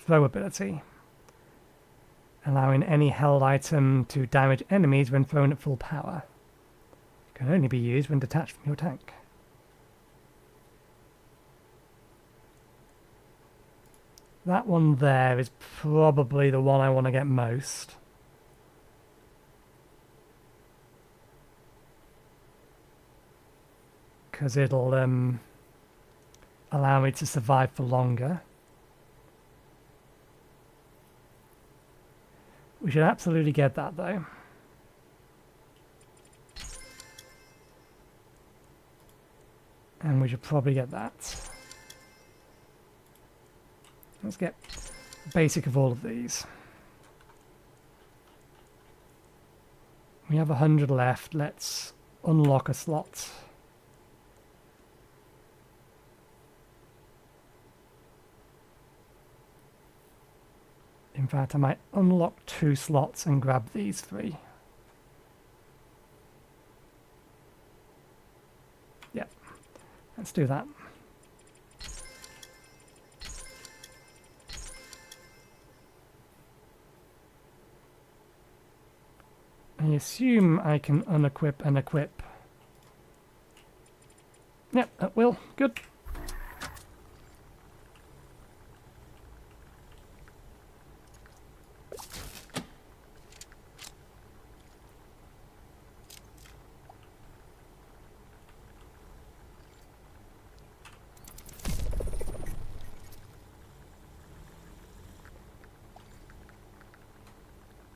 throw ability, allowing any held item to damage enemies when thrown at full power. Can only be used when detached from your tank. That one there is probably the one I want to get most. Because it'll allow me to survive for longer. We should absolutely get that though. And we should probably get that. Let's get basic of all of these. We have 100 left. Let's unlock a slot. In fact, I might unlock 2 slots and grab these 3. Yeah, let's do that. I assume I can unequip and equip. Yep, that will. Good.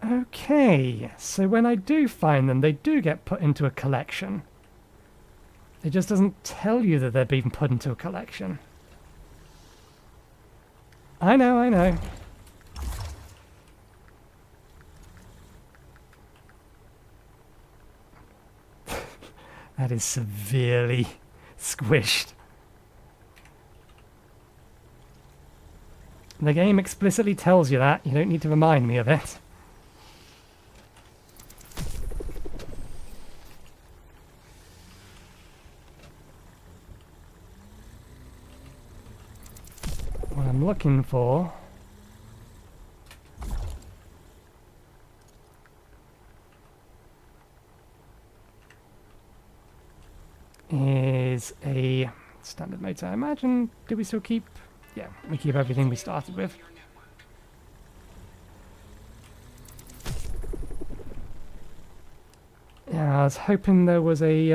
Okay, so when I do find them, they do get put into a collection. It just doesn't tell you that they're being put into a collection. I know, I know. That is severely squished. The game explicitly tells you that. You don't need to remind me of it. What I'm looking for is a standard motor. I imagine, do we still keep? Yeah, we keep everything we started with. Yeah, I was hoping there was a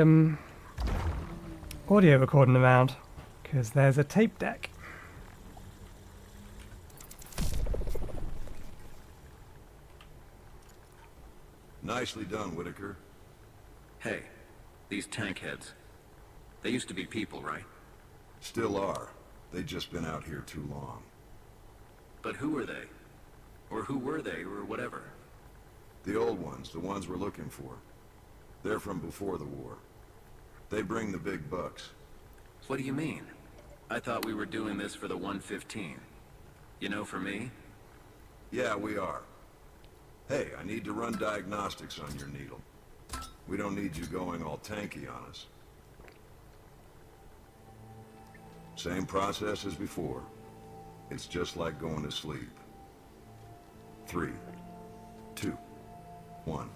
audio recording around, because there's a tape deck. Nicely done, Whitaker. Hey, these TankHeads. They used to be people, right? Still are. They've just been out here too long. But who are they? Or who were they, or whatever? The old ones, the ones we're looking for. They're from before the war. They bring the big bucks. What do you mean? I thought we were doing this for the 115. You know, for me? Yeah, we are. Hey, I need to run diagnostics on your needle. We don't need you going all tanky on us. Same process as before. It's just like going to sleep. 3, 2, 1.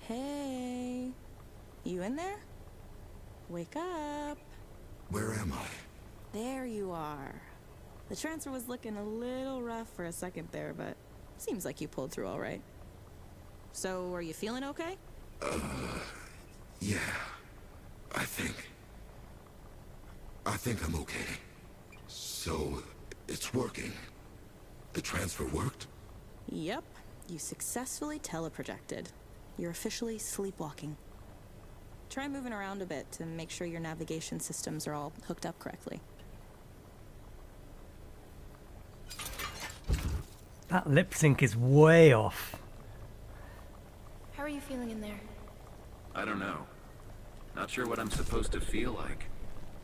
Hey, you in there? Wake up. Where am I? There you are. The transfer was looking a little rough for a second there, but seems like you pulled through all right. So, are you feeling okay? Yeah, I think I'm okay. So, it's working. The transfer worked? Yep, you successfully teleprojected. You're officially sleepwalking. Try moving around a bit to make sure your navigation systems are all hooked up correctly. That lip sync is way off. How are you feeling in there? I don't know. Not sure what I'm supposed to feel like.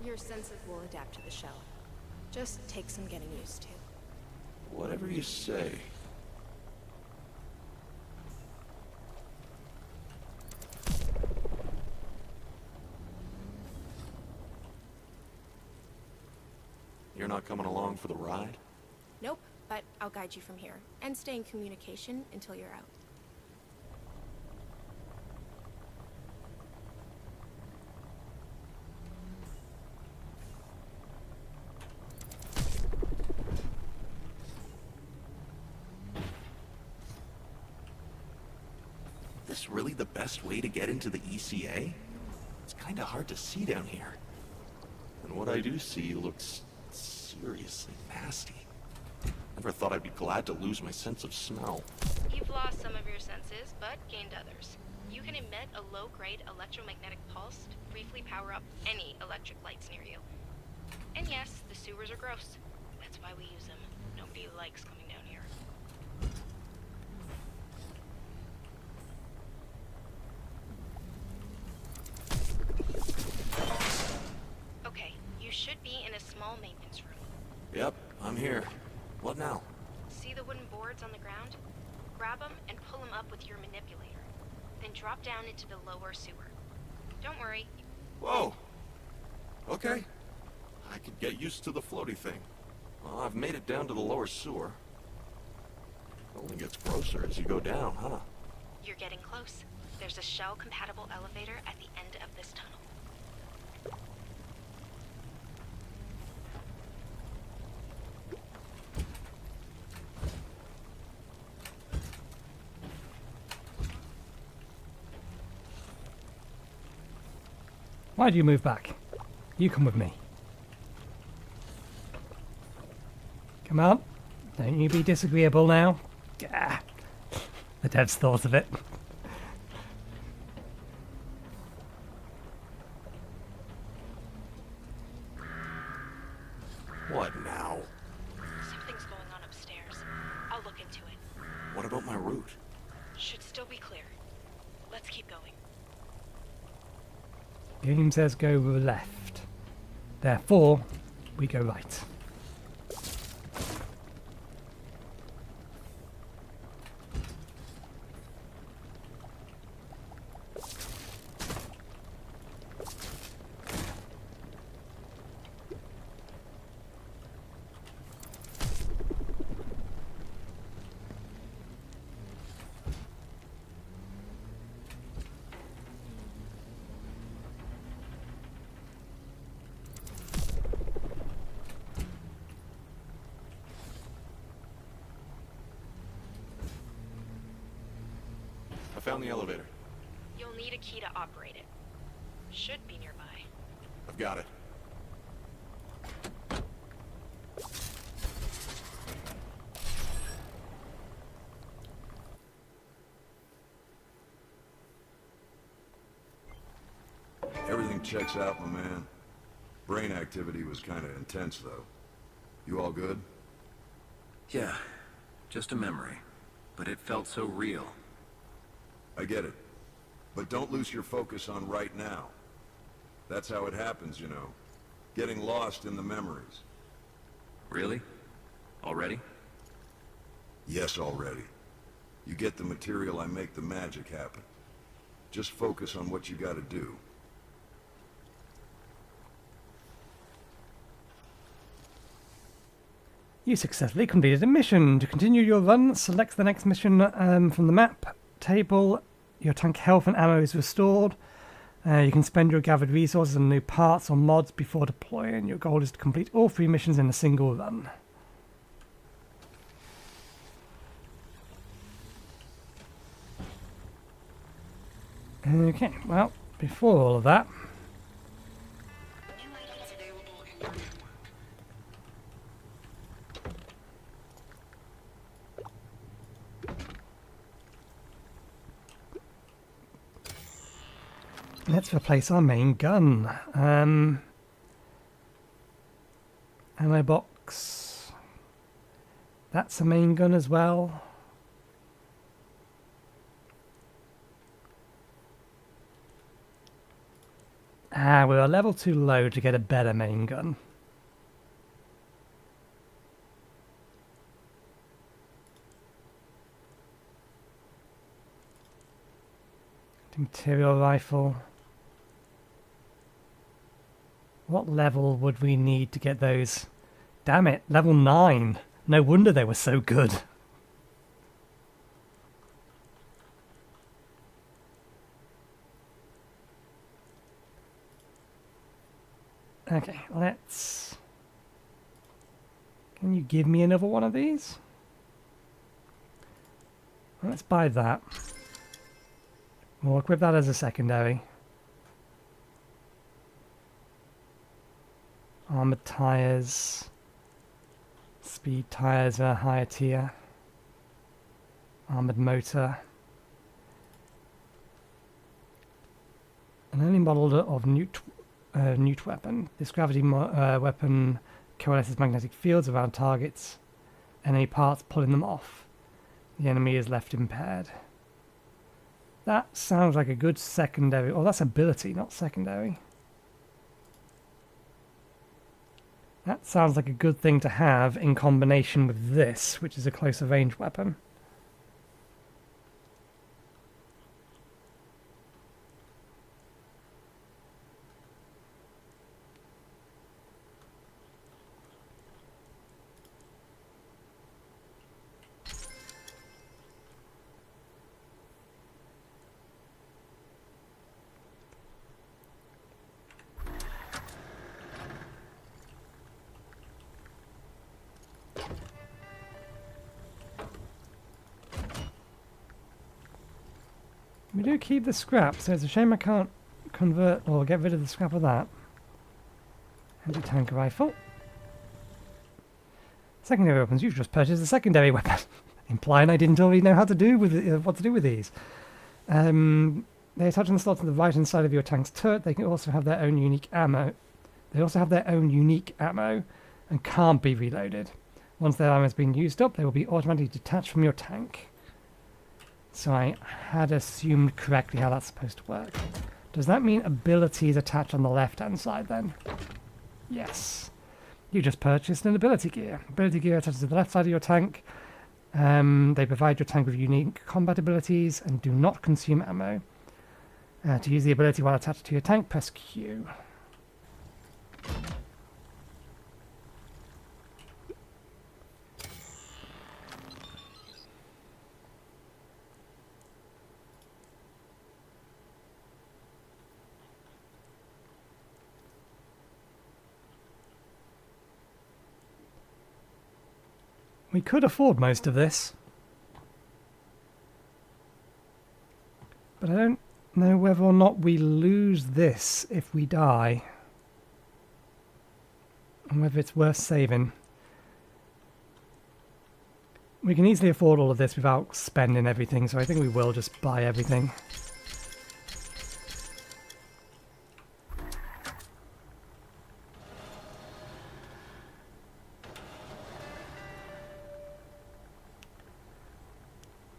Your senses will adapt to the shell. Just take some getting used to. Whatever you say. You're not coming along for the ride? Nope, but I'll guide you from here, and stay in communication until you're out. This really the best way to get into the ECA? It's kinda hard to see down here. And what I do see looks seriously nasty. Never thought I'd be glad to lose my sense of smell. You've lost some of your senses, but gained others. You can emit a low-grade electromagnetic pulse to briefly power up any electric lights near you. And yes, the sewers are gross. That's why we use them. Nobody likes coming down here. Okay, you should be in a small maintenance room. Yep, I'm here. What now? See the wooden boards on the ground? Grab them and pull them up with your manipulator. Then drop down into the lower sewer. Don't worry. Whoa! Okay. I could get used to the floaty thing. Well, I've made it down to the lower sewer. It only gets grosser as you go down, huh? You're getting close. There's a shell-compatible elevator at the end of this tunnel. Why do you move back? You come with me. Come on. Don't you be disagreeable now. Gah. The devs thought of it. What now? Something's going on upstairs. I'll look into it. What about my route? Should still be clear. Let's keep going. Game says go left. Therefore, we go right. I found the elevator. You'll need a key to operate it. Should be nearby. I've got it. Everything checks out, my man. Brain activity was kind of intense, though. You all good? Yeah, just a memory. But it felt so real. I get it. But don't lose your focus on right now. That's how it happens, you know. Getting lost in the memories. Really? Already? Yes, already. You get the material, I make the magic happen. Just focus on what you gotta do. You successfully completed a mission. To continue your run, select the next mission from the map table. Your tank health and ammo is restored. You can spend your gathered resources on new parts or mods before deploying. Your goal is to complete all 3 missions in a single run. Okay, well, before all of that, let's replace our main gun. Ammo box. That's a main gun as well. We're a level too low to get a better main gun. Material rifle. What level would we need to get those? Damn it, level 9. No wonder they were so good. Okay, let's... Can you give me another one of these? Let's buy that. We'll equip that as a secondary. Armored tyres. Speed tyres are a higher tier. Armored motor. An early model of Newt weapon. This gravity weapon coalesces magnetic fields around targets. Enemy parts, pulling them off. The enemy is left impaired. That sounds like a good secondary. Oh, that's ability, not secondary. That sounds like a good thing to have in combination with this, which is a closer range weapon. We do keep the scrap, so it's a shame I can't convert or get rid of the scrap of that. Anti-tank rifle. Secondary weapons. You've just purchased a secondary weapon, implying I didn't already know how to do with what to do with these. They attach on the slots on the right-hand side of your tank's turret. They can also have their own unique ammo. They also have their own unique ammo and can't be reloaded. Once their ammo has been used up, they will be automatically detached from your tank. So I had assumed correctly how that's supposed to work. Does that mean abilities attached on the left-hand side then? Yes. You just purchased an ability gear. Ability gear attaches to the left side of your tank. They provide your tank with unique combat abilities and do not consume ammo. To use the ability while attached to your tank, press Q. We could afford most of this, but I don't know whether or not we lose this if we die, and whether it's worth saving. We can easily afford all of this without spending everything, so I think we will just buy everything.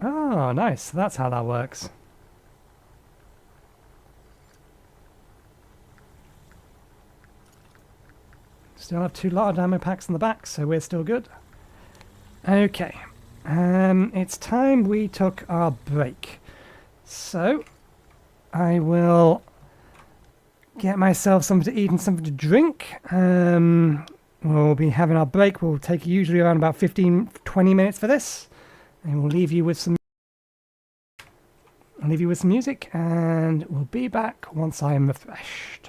Oh, nice. That's how that works. Still have 2 large ammo packs in the back, so we're still good. Okay. It's time we took our break. So, I will get myself something to eat and something to drink. We'll be having our break. We'll take usually around about 15-20 minutes for this. And we'll leave you with some music, and we'll be back once I am refreshed.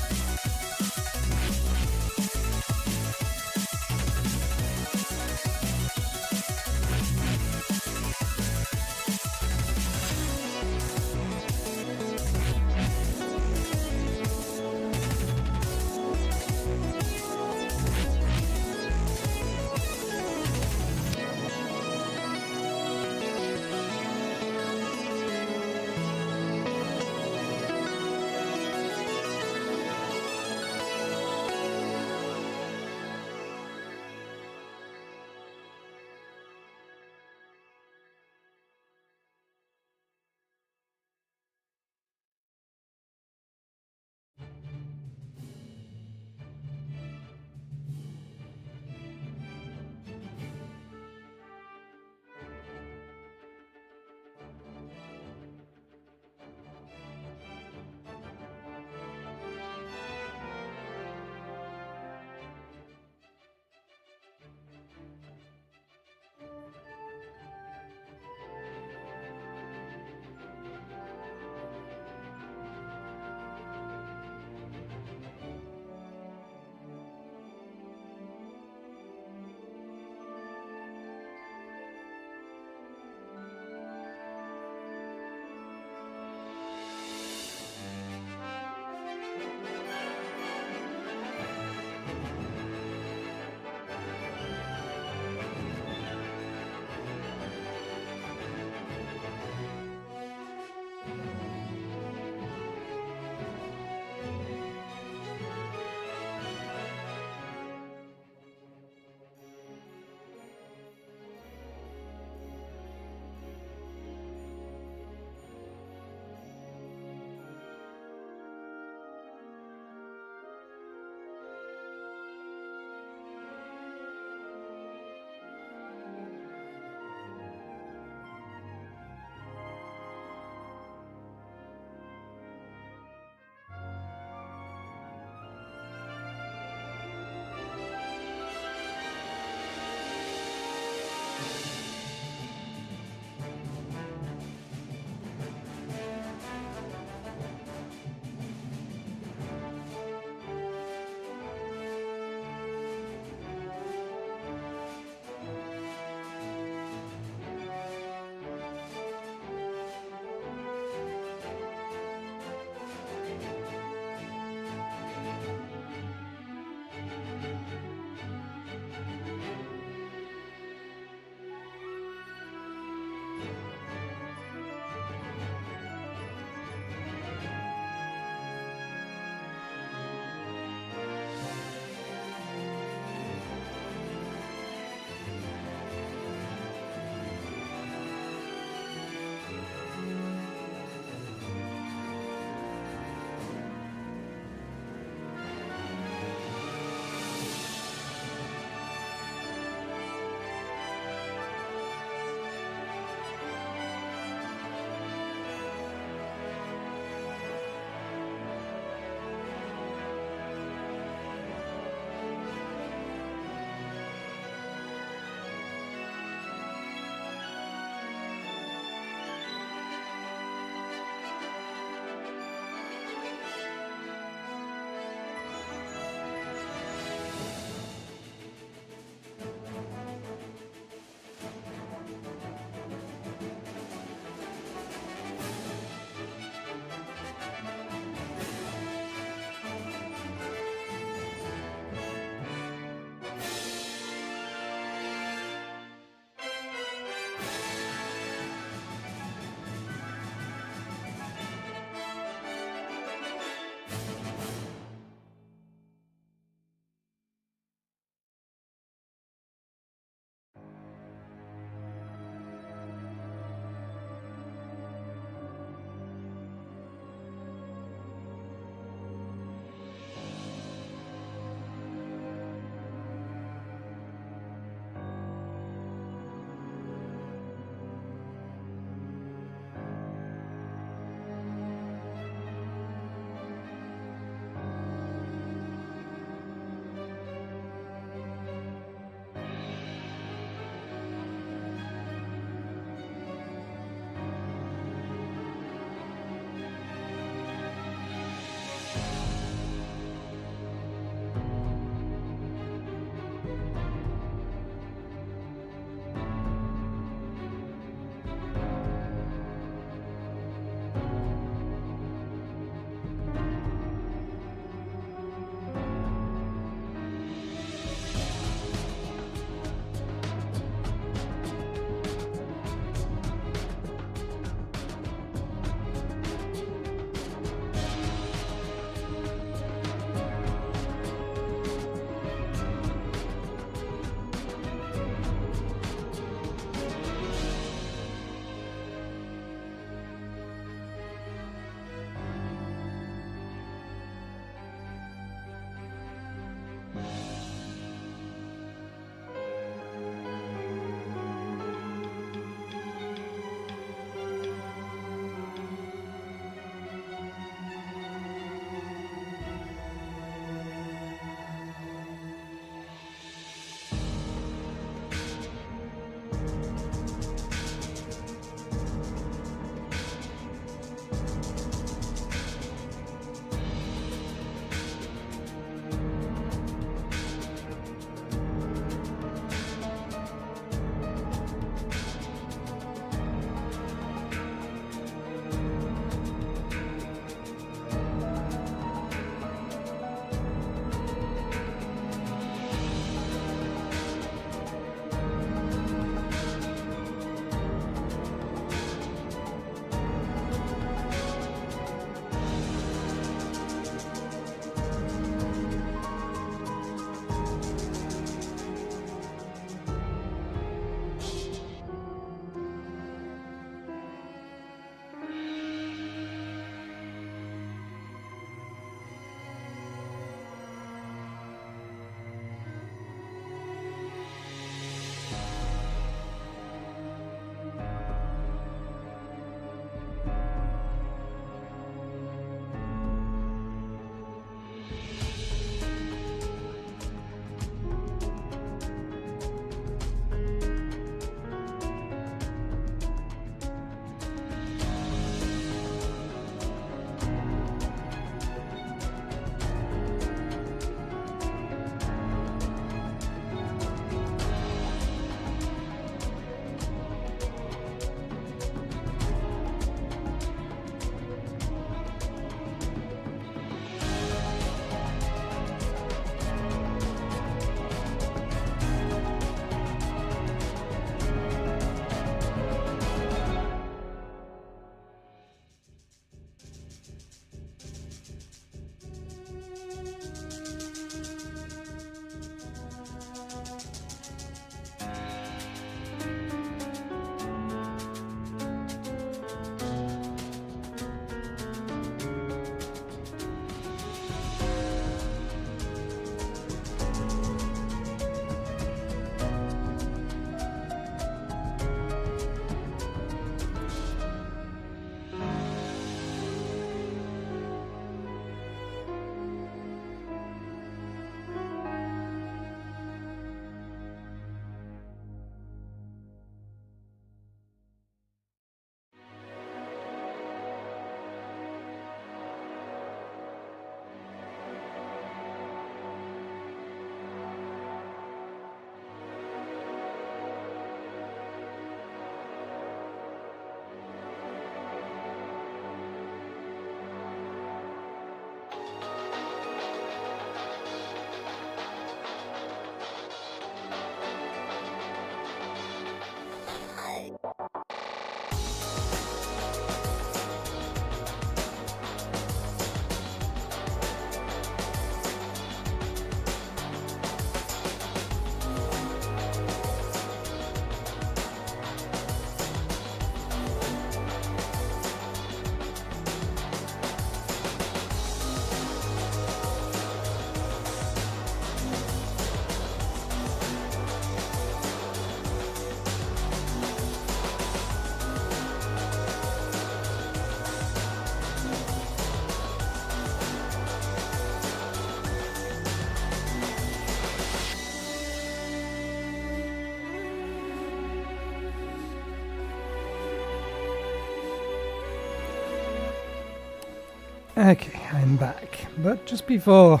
Okay, I'm back. But just before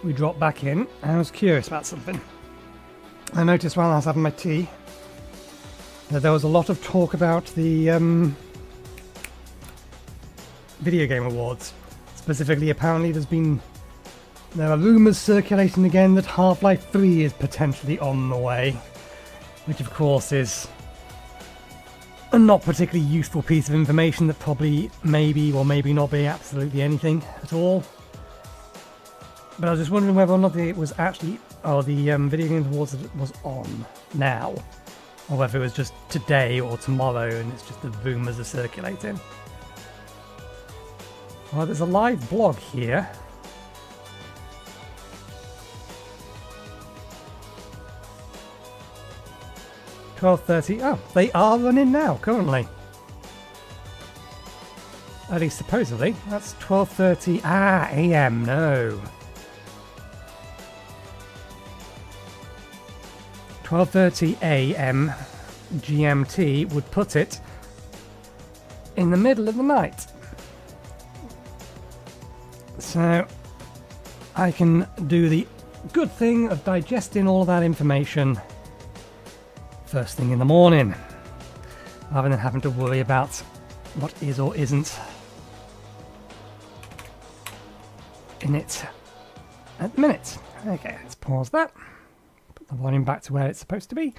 we drop back in, I was curious about something. I noticed while I was having my tea that there was a lot of talk about the video game awards. Specifically, apparently there are rumours circulating again that Half-Life 3 is potentially on the way, which of course is a not particularly useful piece of information that probably maybe or maybe not be absolutely anything at all. But I was just wondering whether or not it was actually, the Video Games Awards was on now, or whether it was just today or tomorrow and it's just the rumours are circulating. Well, there's a live blog here. $12:30. Oh, they are running now, currently. At least supposedly. That's 12:30 AM, no. 12:30 AM GMT would put it in the middle of the night. So I can do the good thing of digesting all of that information first thing in the morning, rather than having to worry about what is or isn't in it at the minute. Okay, let's pause that. Put the volume back to where it's supposed to be.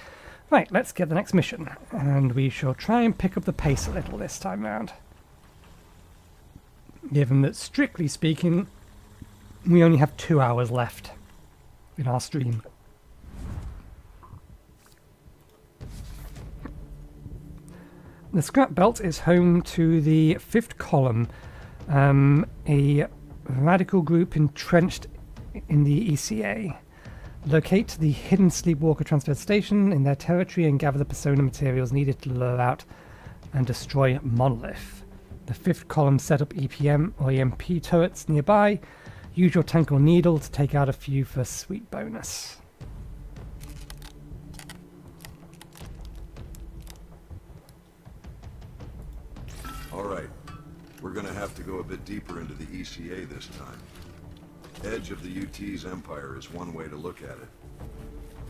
Right, let's get the next mission, and we shall try and pick up the pace a little this time round. Given that, strictly speaking, we only have 2 hours left in our stream. The scrap belt is home to the Fifth Column, a radical group entrenched in the ECA. Locate the hidden Sleepwalker transfer station in their territory and gather the persona materials needed to lure out and destroy Monolith. The Fifth Column set up EPM or EMP turrets nearby. Use your tank or needle to take out a few for a sweet bonus. Alright, we're gonna have to go a bit deeper into the ECA this time. Edge of the UT's empire is one way to look at it.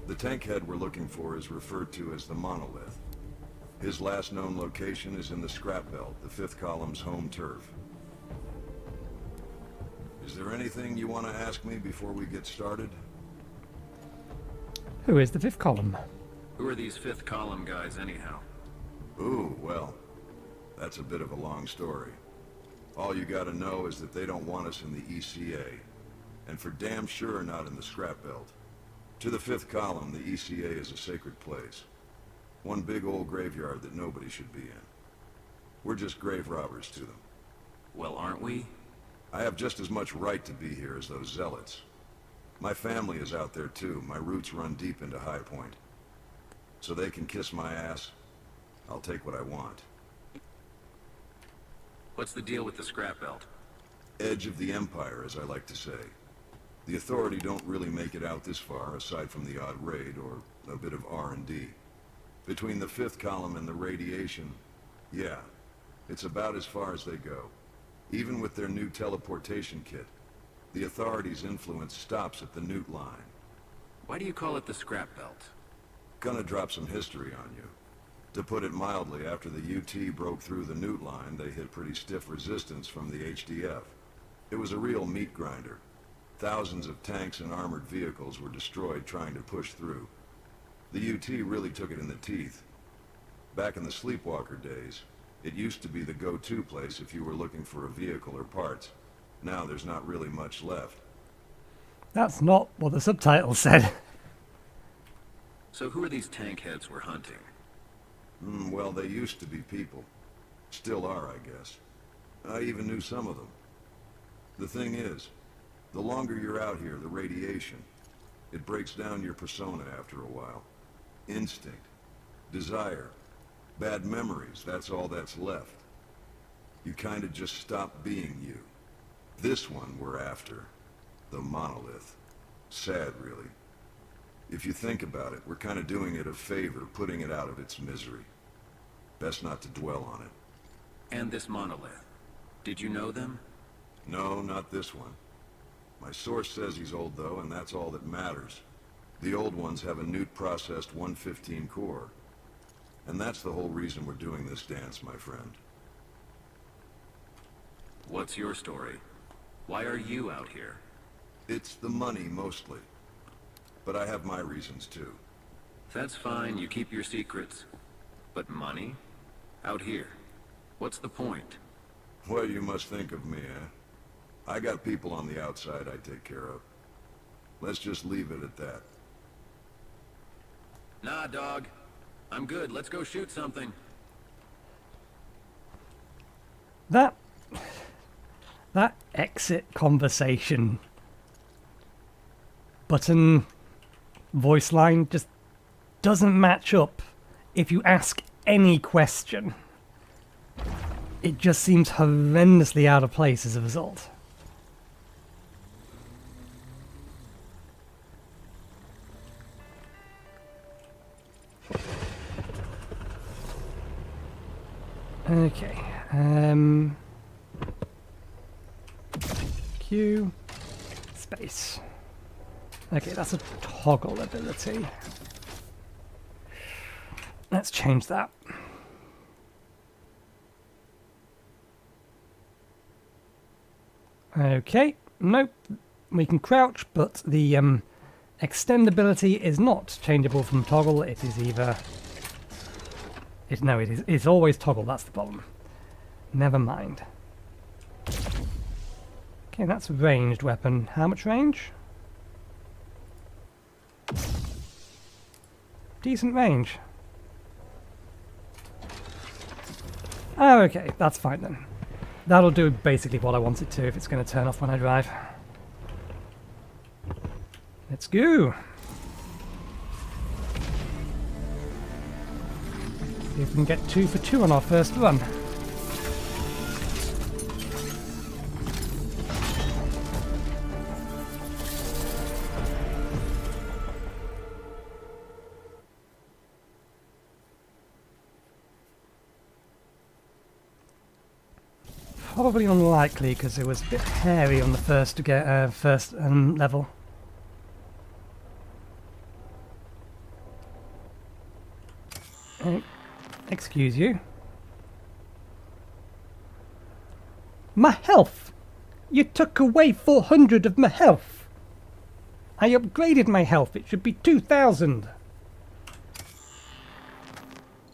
The TankHead we're looking for is referred to as the Monolith. His last known location is in the scrap belt, the Fifth Column's home turf. Is there anything you want to ask me before we get started? Who is the Fifth Column? Who are these Fifth Column guys anyhow? Ooh, well, that's a bit of a long story. All you gotta know is that they don't want us in the ECA. And for damn sure not in the scrap belt. To the Fifth Column, the ECA is a sacred place. One big old graveyard that nobody should be in. We're just grave robbers to them. Well, aren't we? I have just as much right to be here as those zealots. My family is out there too. My roots run deep into High Point. So they can kiss my ass. I'll take what I want. What's the deal with the scrap belt? Edge of the Empire, as I like to say. The Authority don't really make it out this far, aside from the odd raid or a bit of R&D. Between the Fifth Column and the radiation, yeah, it's about as far as they go. Even with their new teleportation kit, the Authority's influence stops at the Newt line. Why do you call it the scrap belt? Gonna drop some history on you. To put it mildly, after the UT broke through the Newt line, they hit pretty stiff resistance from the HDF. It was a real meat grinder. Thousands of tanks and armored vehicles were destroyed trying to push through. The UT really took it in the teeth. Back in the Sleepwalker days, it used to be the go-to place if you were looking for a vehicle or parts. Now there's not really much left. That's not what the subtitle said. So who are these tank heads we're hunting? Well, they used to be people. Still are, I guess. I even knew some of them. The thing is, the longer you're out here, the radiation, it breaks down your persona after a while. Instinct, desire, bad memories, that's all that's left. You kind of just stop being you. This one we're after, the Monolith. Sad, really. If you think about it, we're kind of doing it a favor, putting it out of its misery. Best not to dwell on it. And this Monolith. Did you know them? No, not this one. My source says he's old though, and that's all that matters. The old ones have a Newt-processed 115 core. And that's the whole reason we're doing this dance, my friend. What's your story? Why are you out here? It's the money, mostly. But I have my reasons, too. That's fine, you keep your secrets. But money? Out here. What's the point? Well, you must think of me, eh? I got people on the outside I take care of. Let's just leave it at that. Nah, dog. I'm good, let's go shoot something. That exit conversation button voice line just doesn't match up if you ask any question. It just seems horrendously out of place as a result. Okay, Q, space. Okay, that's a toggle ability. Let's change that. Okay, nope, we can crouch, but the extendability is not changeable from toggle. It is either... it's always toggle, that's the problem. Never mind. Okay, that's a ranged weapon. How much range? Decent range. Oh, okay, that's fine then. That'll do basically what I want it to if it's going to turn off when I drive. Let's go! See if we can get 2 for 2 on our first run. Probably unlikely because it was a bit hairy on the first level. Excuse you. My health! You took away 400 of my health! I upgraded my health, it should be 2,000!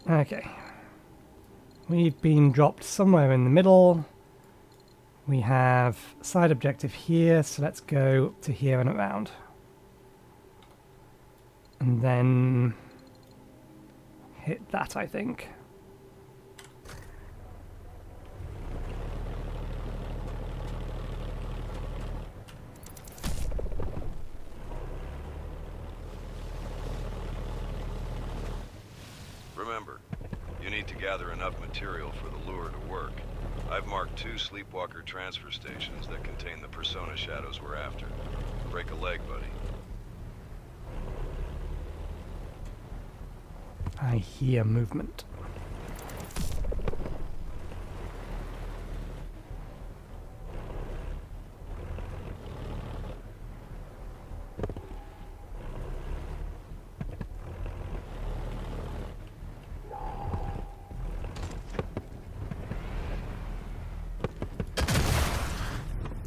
Okay. We've been dropped somewhere in the middle. We have side objective here, so let's go to here and around. And then hit that, I think. Remember, you need to gather enough material for the lure to work. I've marked 2 sleepwalker transfer stations that contain the persona shadows we're after. Break a leg, buddy. I hear movement.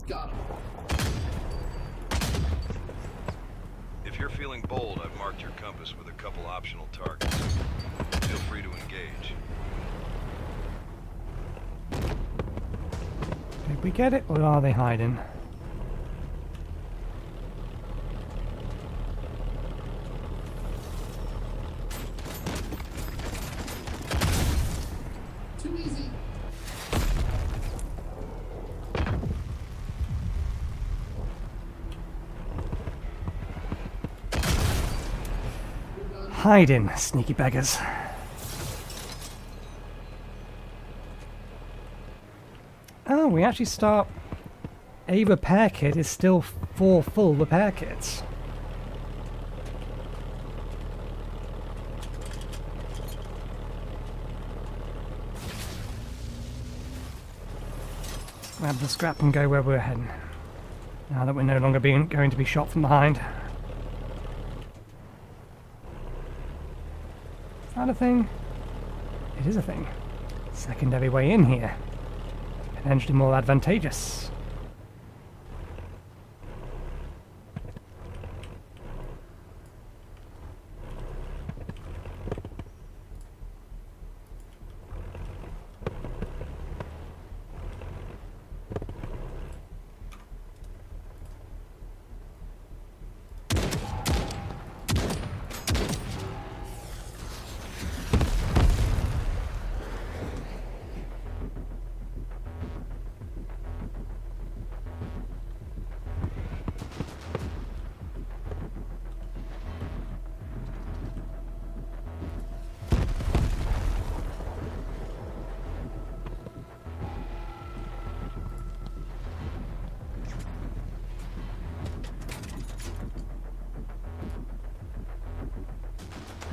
Got him. If you're feeling bold, I've marked your compass with a couple optional targets. Feel free to engage. Did we get it, or are they hiding? Too easy. Hiding, sneaky beggars. Oh, we actually start... A repair kit is still 4 full repair kits. grab the scrap and go where we're heading. Now that we're no longer going to be shot from behind. Is that a thing? It is a thing. Secondary way in here. Potentially more advantageous.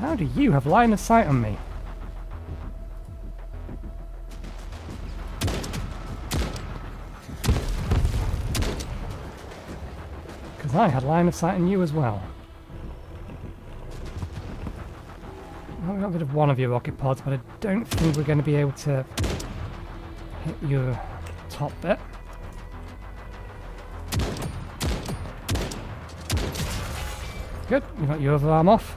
How do you have line of sight on me? Because I had line of sight on you as well. Well, we got rid of one of your rocket pods, but I don't think we're going to be able to hit your top bit. Good, you got your other arm off.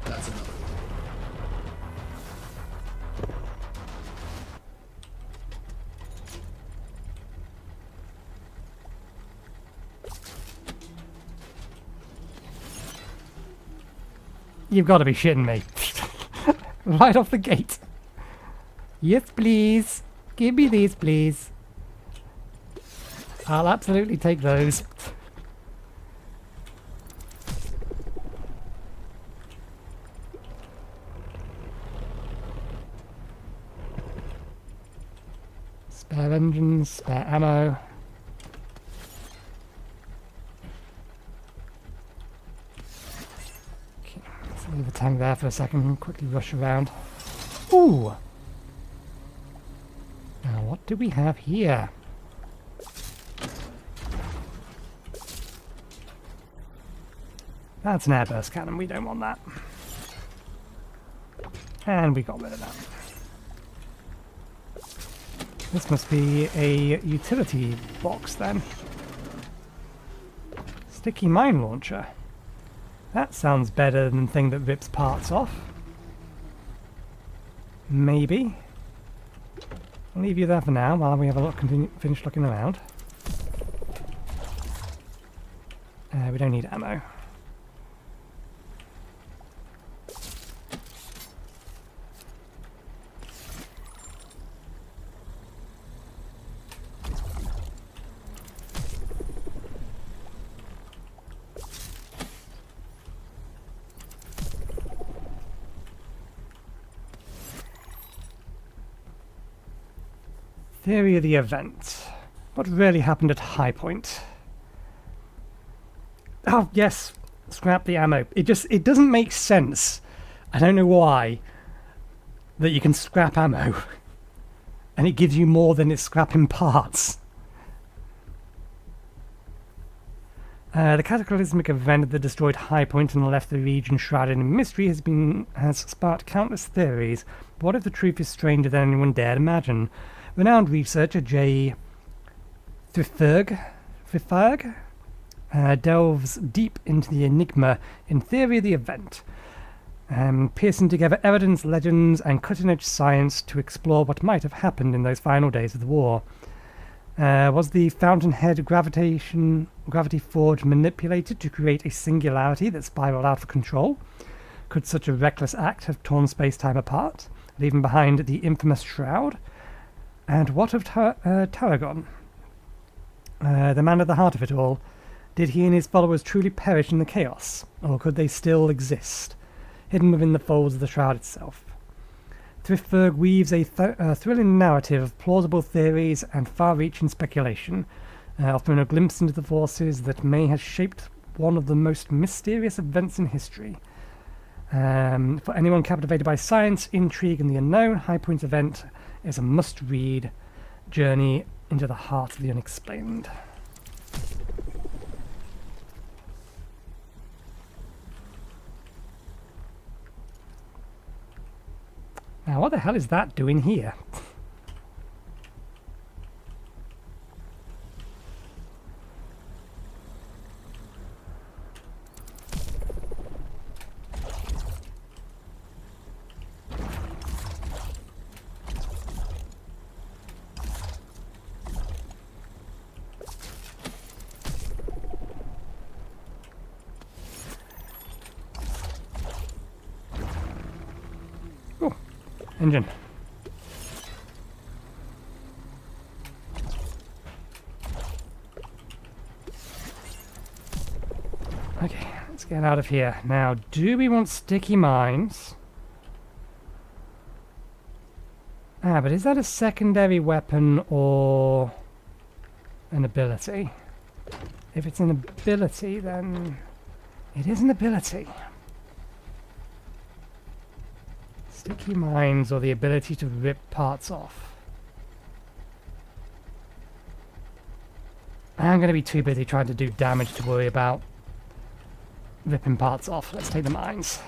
That's another one. You've got to be shitting me. Right off the gate. Yes, please. Give me these, please. I'll absolutely take those. Spare engines, spare ammo. Okay, let's leave the tank there for a second and quickly rush around. Ooh! Now what do we have here? That's an airburst cannon, we don't want that. And we got rid of that. This must be a utility box then. Sticky mine launcher. That sounds better than the thing that rips parts off. Maybe. I'll leave you there for now while we have a look, finish looking around. We don't need ammo. Theory of the event. What really happened at High Point? Oh, yes. Scrap the ammo. It doesn't make sense. I don't know why. That you can scrap ammo. And it gives you more than it's scrapping parts. The cataclysmic event that destroyed High Point and left the region shrouded in mystery has sparked countless theories. But what if the truth is stranger than anyone dared imagine? Renowned researcher J. Thriferg delves deep into the enigma in Theory of the Event, piecing together evidence, legends, and cutting-edge science to explore what might have happened in those final days of the war. Was the Fountainhead gravity forge manipulated to create a singularity that spiraled out of control? Could such a reckless act have torn space-time apart, leaving behind the infamous shroud? And what of Tarragon? The man at the heart of it all. Did he and his followers truly perish in the chaos, or could they still exist, hidden within the folds of the shroud itself? Thriftberg weaves a thrilling narrative of plausible theories and far-reaching speculation, offering a glimpse into the forces that may have shaped one of the most mysterious events in history. For anyone captivated by science, intrigue, and the unknown, High Point's event is a must-read journey into the heart of the unexplained. Now, what the hell is that doing here? Engine. Okay, let's get out of here. Now, do we want sticky mines? But is that a secondary weapon or an ability? If it's an ability, then it is an ability. Sticky mines or the ability to rip parts off. I'm going to be too busy trying to do damage to worry about ripping parts off. Let's take the mines.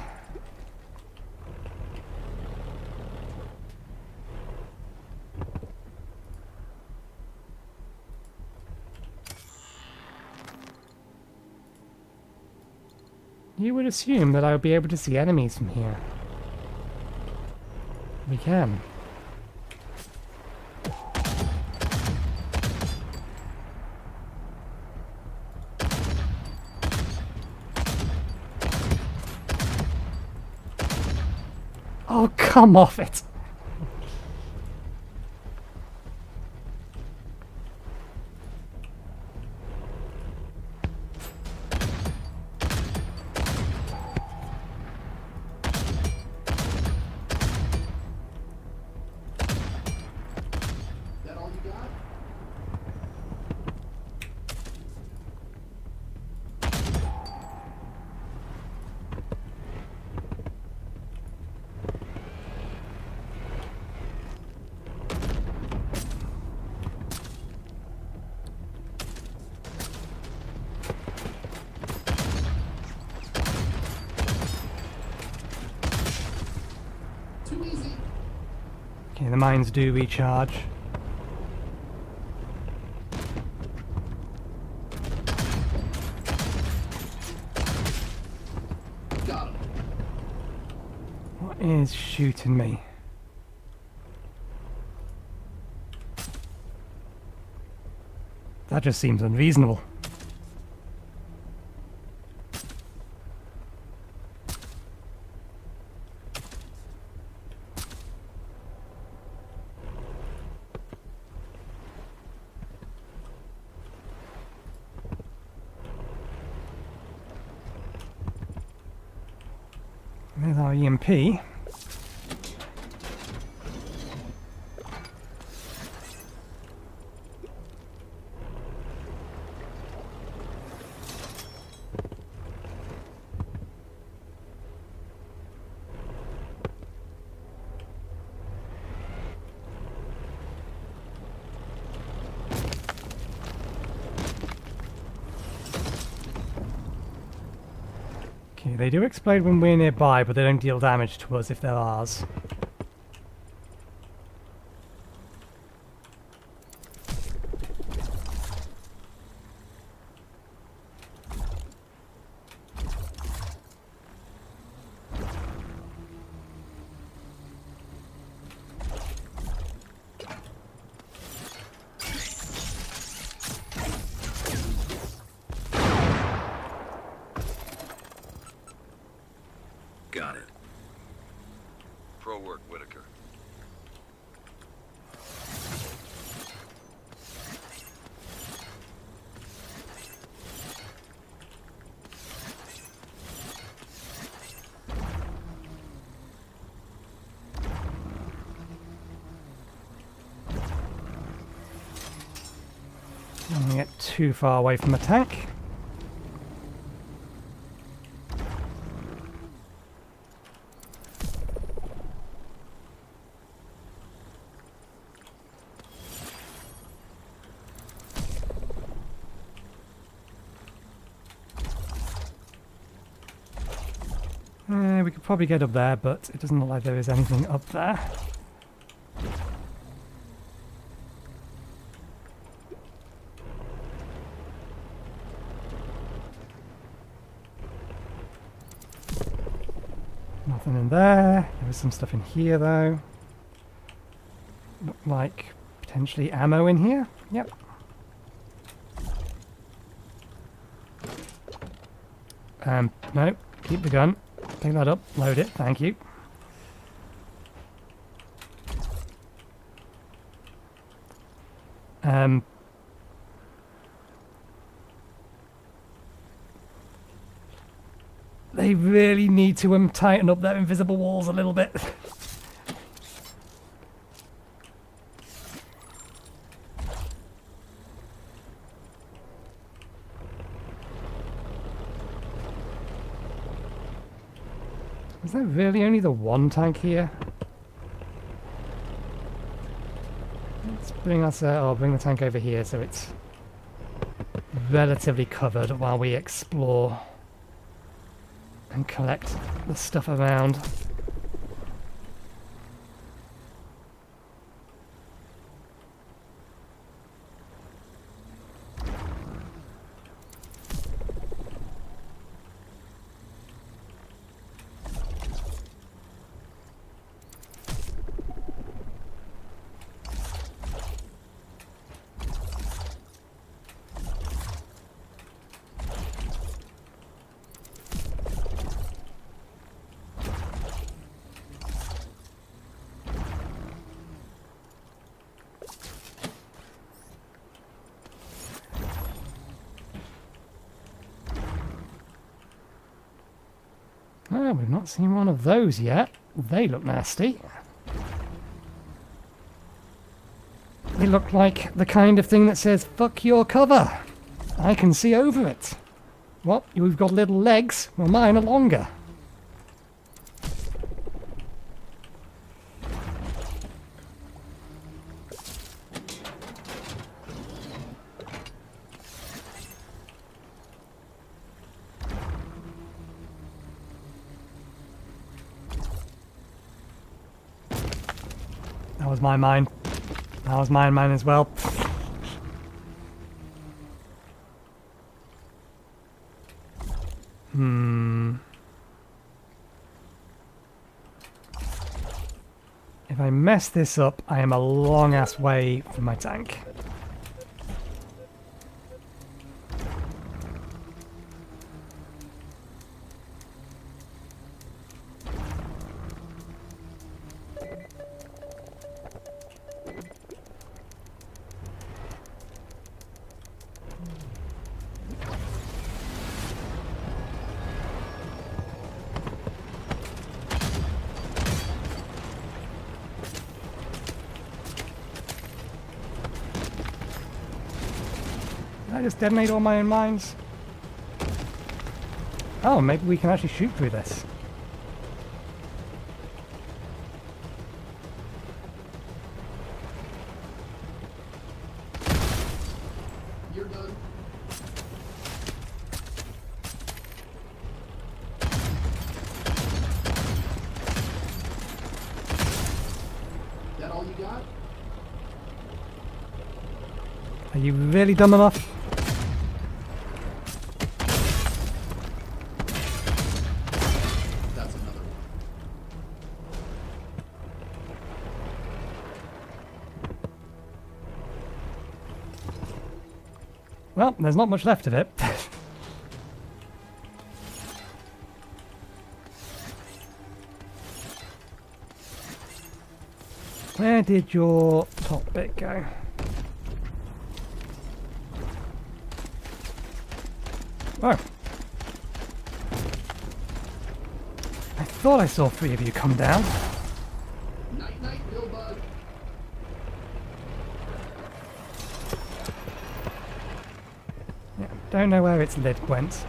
You would assume that I would be able to see enemies from here. We can. Oh, come off it! That all you got? Too easy. Okay, the mines do recharge. Got him. What is shooting me? That just seems unreasonable. There's our EMP. Okay, they do explode when we're nearby, but they don't deal damage to us if they're ours. Got it. Pro work, Whitaker. too far away from the tank. We could probably get up there, but it doesn't look like there is anything up there. Nothing in there. There is some stuff in here, though. Look like potentially ammo in here. Yep. No. Keep the gun. Pick that up. Load it. Thank you. They really need to tighten up their invisible walls a little bit. Is there really only the one tank here? Let's bring us, bring the tank over here so it's relatively covered while we explore and collect the stuff around. Oh, we've not seen one of those yet. They look nasty. They look like the kind of thing that says, "Fuck your cover. I can see over it." What? You've got little legs? Well, mine are longer. That was my mine. That was mine as well. If I mess this up, I am a long ass way from my tank. Did I just detonate all my own mines? Oh, maybe we can actually shoot through this. You're done. That all you got? Are you really dumb enough? That's another one. Well, there's not much left of it. Where did your top bit go? Oh. I thought I saw 3 of you come down. Night night, Bill Bug. Don't know where its lid went.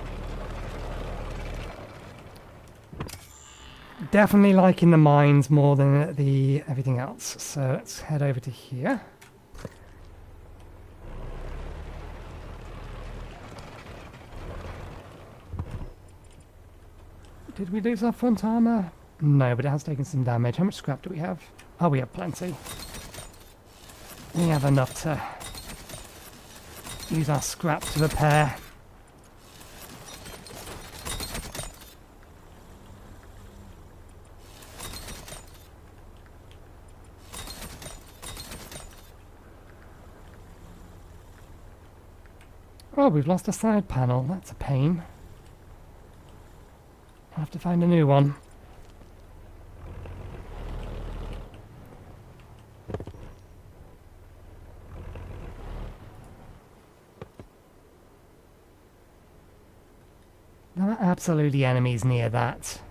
Definitely liking the mines more than the everything else. So let's head over to here. Did we lose our front armor? No, but it has taken some damage. How much scrap do we have? Oh, we have plenty. We have enough to use our scrap to repair. Oh, we've lost a side panel. That's a pain. I'll have to find a new one. There are absolutely enemies near that.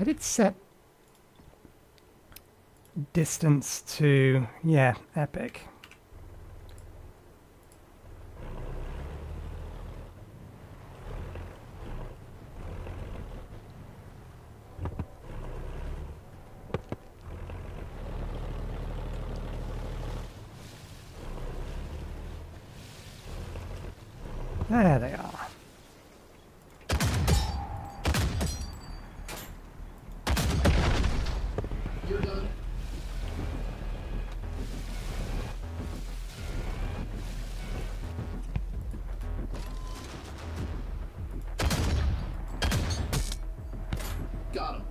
I did set distance to, yeah, epic. There they are. You're done. Got him.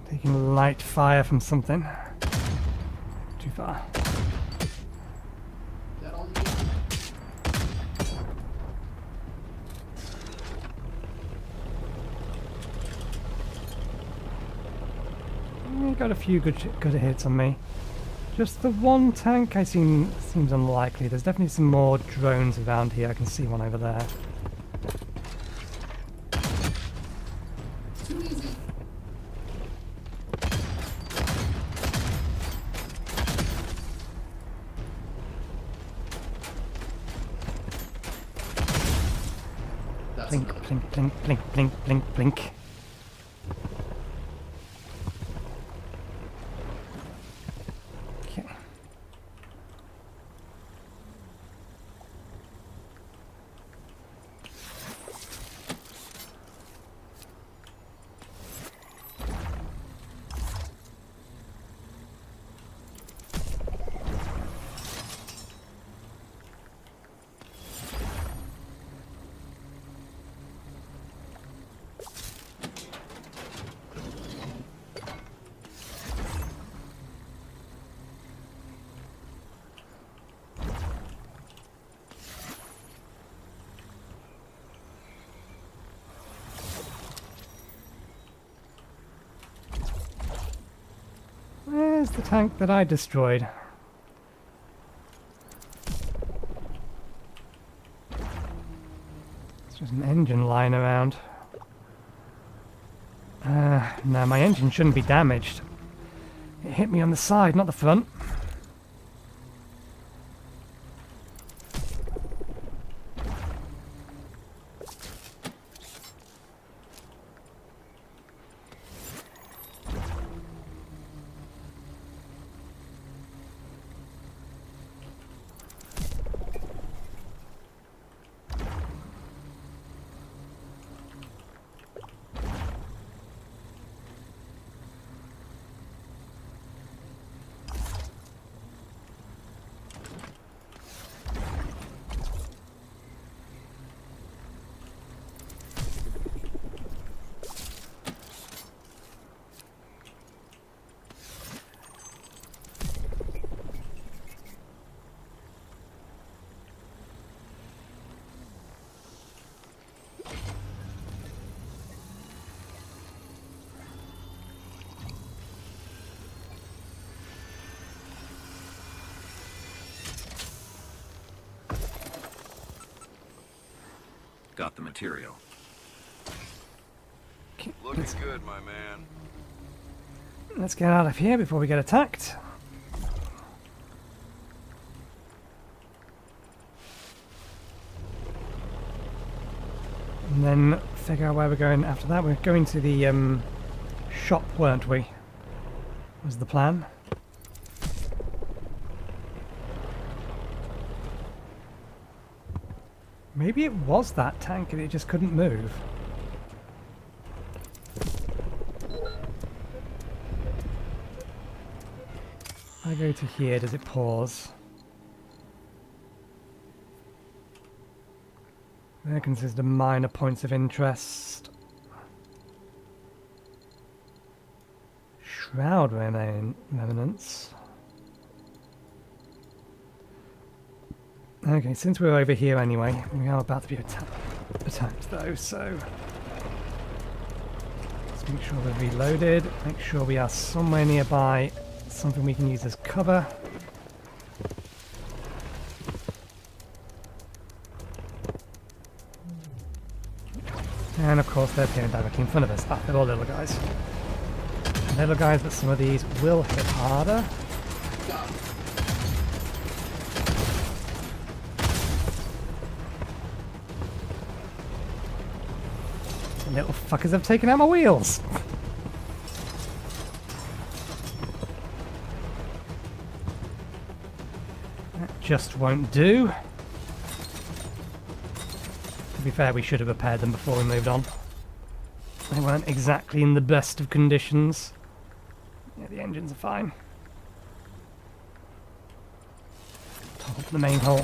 Taking light fire from something. Too far. That all you got? Got a few good hits on me. Just the one tank seems unlikely. There's definitely some more drones around here. I can see one over there. Too easy. That's Blink, enough. blink, blink, blink, blink, blink, blink. Okay. Where's the tank that I destroyed? It's just an engine lying around. No, my engine shouldn't be damaged. It hit me on the side, not the front. Got the material. Looking good, my man. Let's get out of here before we get attacked. And then figure out where we're going after that. We're going to the shop, weren't we? Was the plan. Maybe it was that tank and it just couldn't move. I go to here, does it pause? There consists of minor points of interest. Shroud remnants. Okay, since we're over here anyway, we are about to be attacked though, so let's make sure we're reloaded, make sure we are somewhere nearby, something we can use as cover. And of course they're appearing directly in front of us. Ah, they're all little guys. Little guys, but some of these will hit harder. Little fuckers have taken out my wheels! That just won't do. To be fair, we should have repaired them before we moved on. They weren't exactly in the best of conditions. Yeah, the engines are fine. Top up the main hull.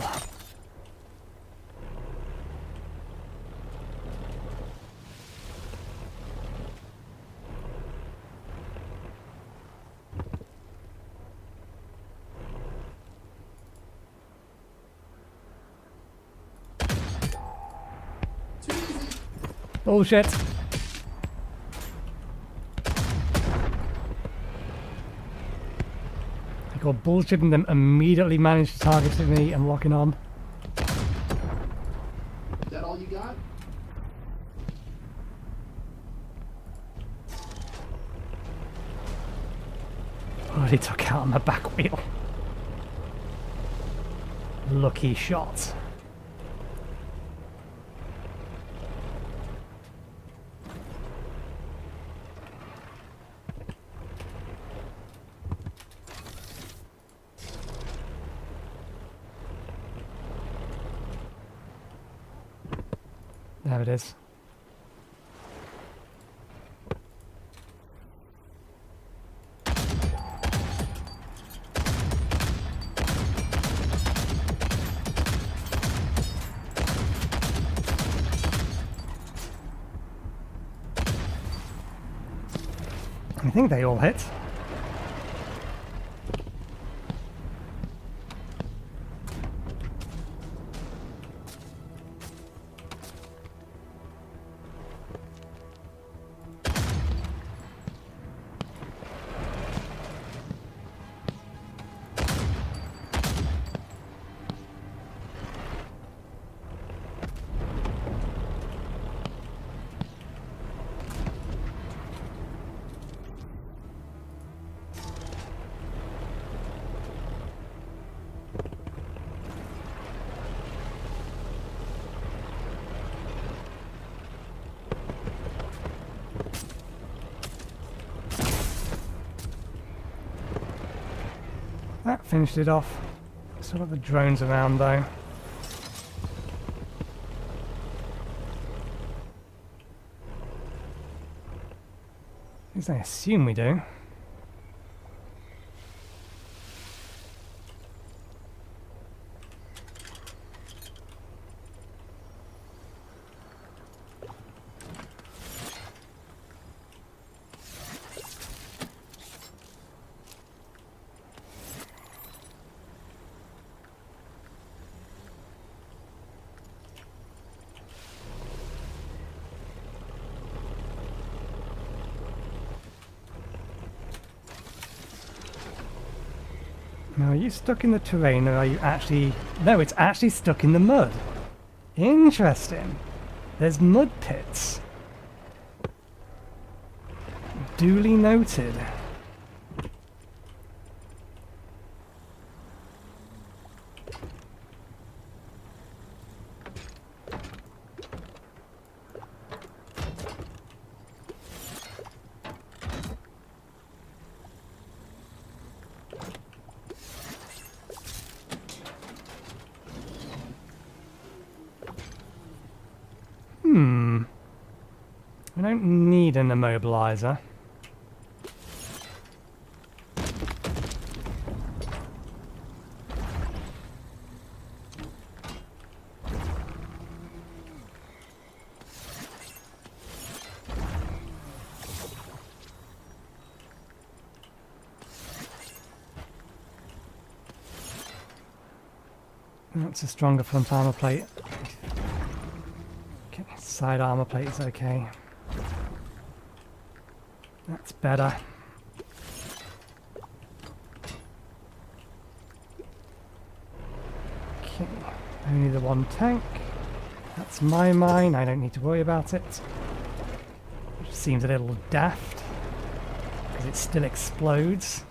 Bullshit. I got bullshit and then immediately managed to target me and locking on. Is that all you got? Already took out my back wheel. Lucky shot. There it is. I think they all hit. That finished it off. Still got the drones around though. At least I assume we do. Now, are you stuck in the terrain or are you actually... No, it's actually stuck in the mud. Interesting. There's mud pits. Duly noted. I don't need an immobilizer. That's a stronger front armor plate. Okay, side armor plate is okay. That's better. Okay, only the one tank. That's my mine, I don't need to worry about it. Which seems a little daft, because it still explodes.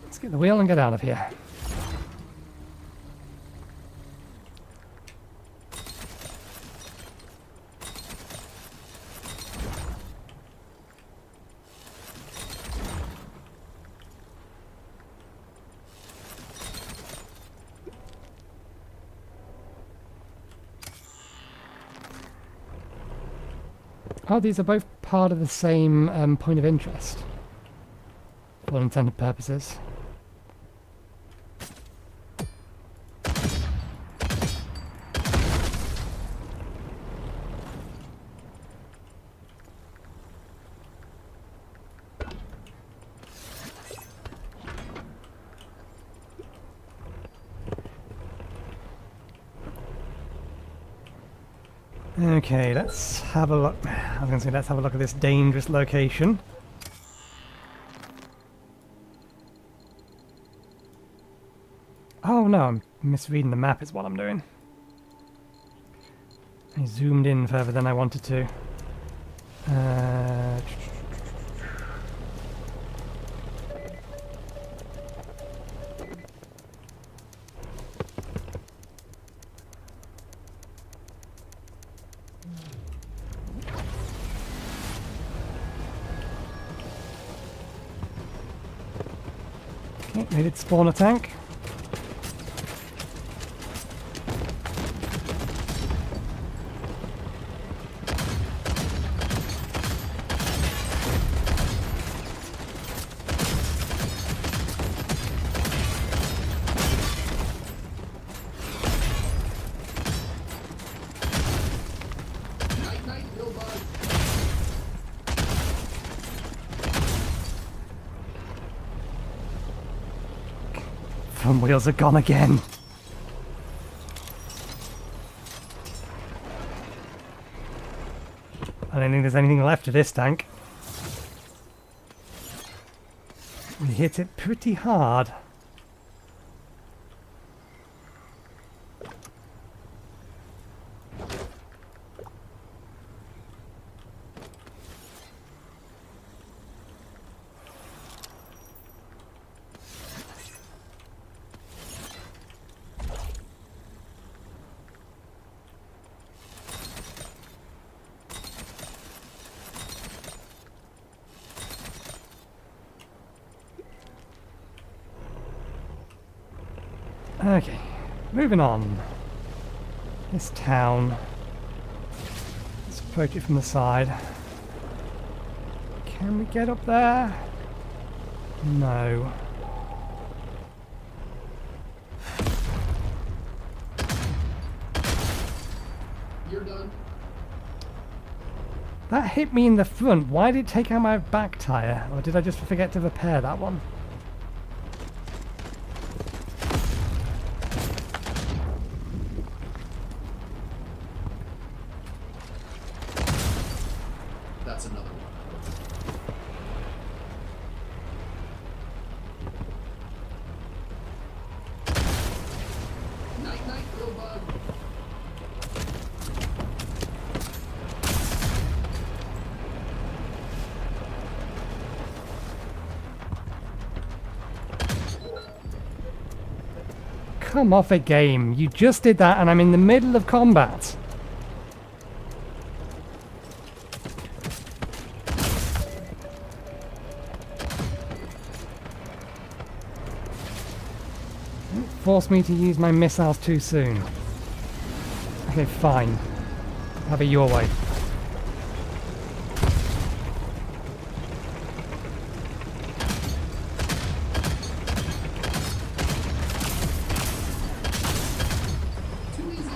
Let's get the wheel and get out of here. Oh, these are both part of the same point of interest, for all intended purposes. Okay, let's have a look. I was going to say, let's have a look at this dangerous location. Oh no, I'm misreading the map is what I'm doing. I zoomed in further than I wanted to. Okay, they did spawn a tank. Night, night, Bilbo. Front wheels are gone again. I don't think there's anything left of this tank. We hit it pretty hard. Okay, moving on. This town. Let's approach it from the side. Can we get up there? No. You're done. That hit me in the front. Why did it take out my back tyre? Or did I just forget to repair that one? That's another one. Night, night, little bug. Come off a game. You just did that and I'm in the middle of combat. Don't force me to use my missiles too soon. Okay, fine. Have it your way. Too easy.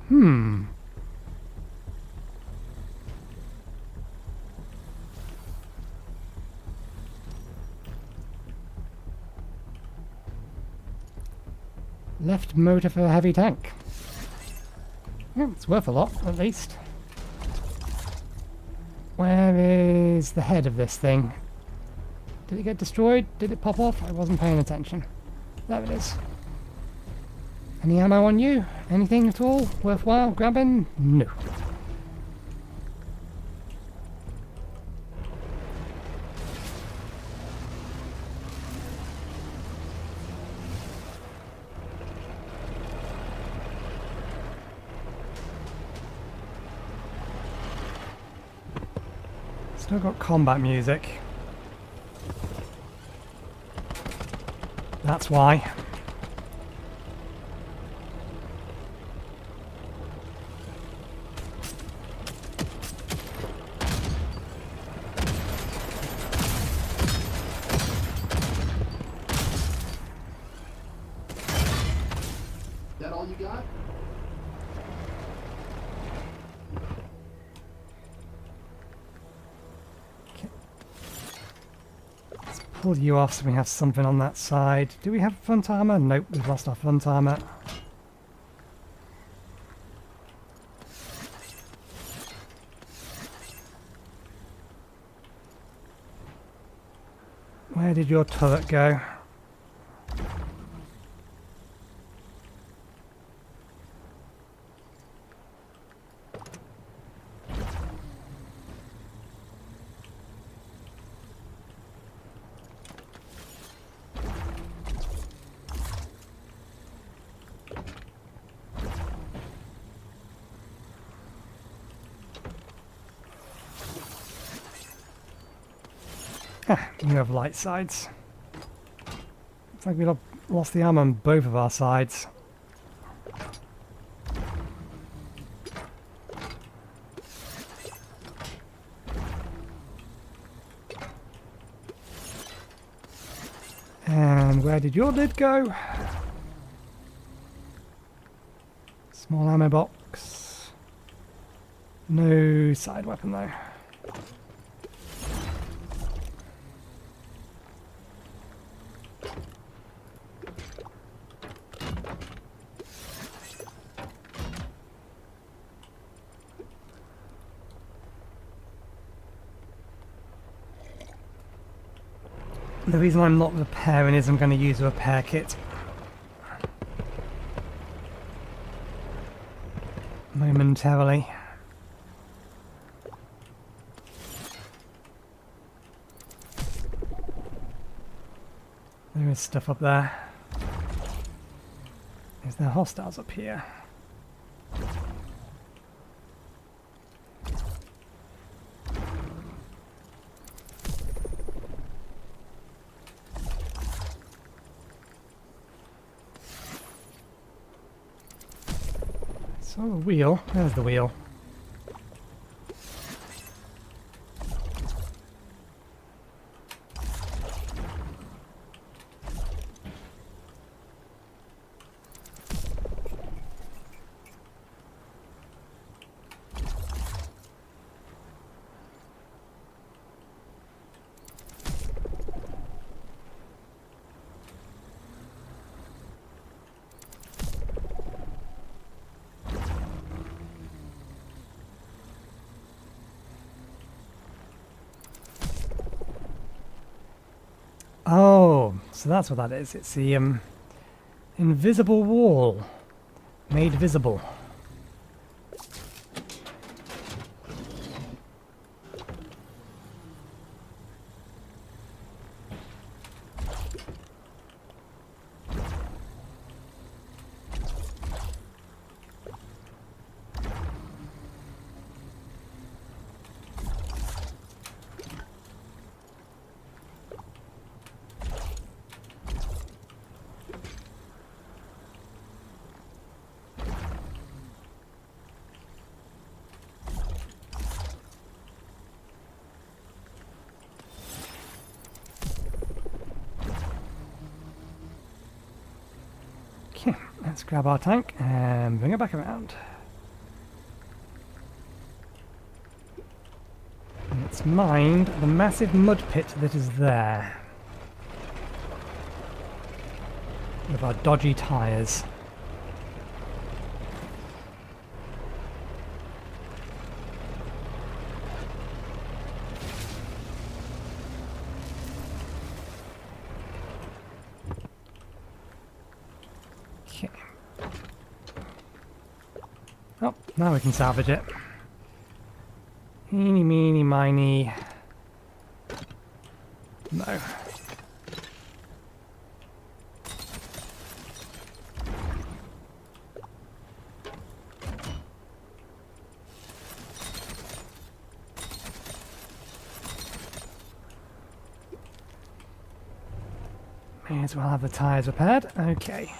Hmm. Left motor for a heavy tank. Yeah, it's worth a lot, at least. Where is the head of this thing? Did it get destroyed? Did it pop off? I wasn't paying attention. There it is. Any ammo on you? Anything at all worthwhile grabbing? No. Still got combat music. That's why. That all you got? Pull you off so we have something on that side. Do we have front armor? Nope, we've lost our front armor. Where did your turret go? You have light sides. Looks like we've lost the ammo on both of our sides. And where did your lid go? Small ammo box. No side weapon though. The reason I'm not repairing is I'm going to use a repair kit. Momentarily. is stuff up there. Is there hostiles up here? So the wheel. There's the wheel. Oh, so that's what that is. It's the invisible wall made visible. Okay, let's grab our tank and bring it back around. And let's mind the massive mud pit that is there. With our dodgy tyres. Oh, now we can salvage it. Eeny, meeny, miny. No. May as well have the tyres repaired. Okay.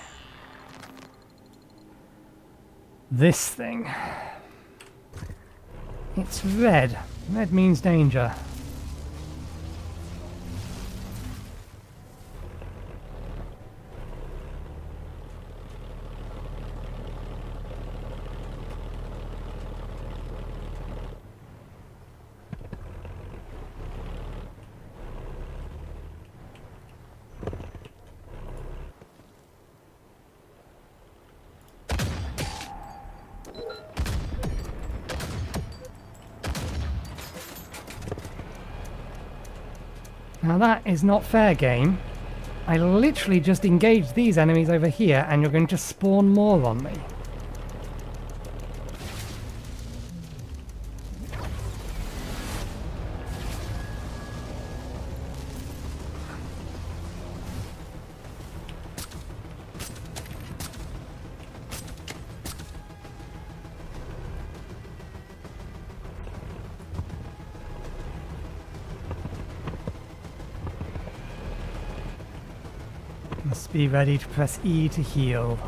This thing. It's red. Red means danger. Now that is not fair, game. I literally just engaged these enemies over here and you're going to spawn more on me. Must be ready to press E to heal.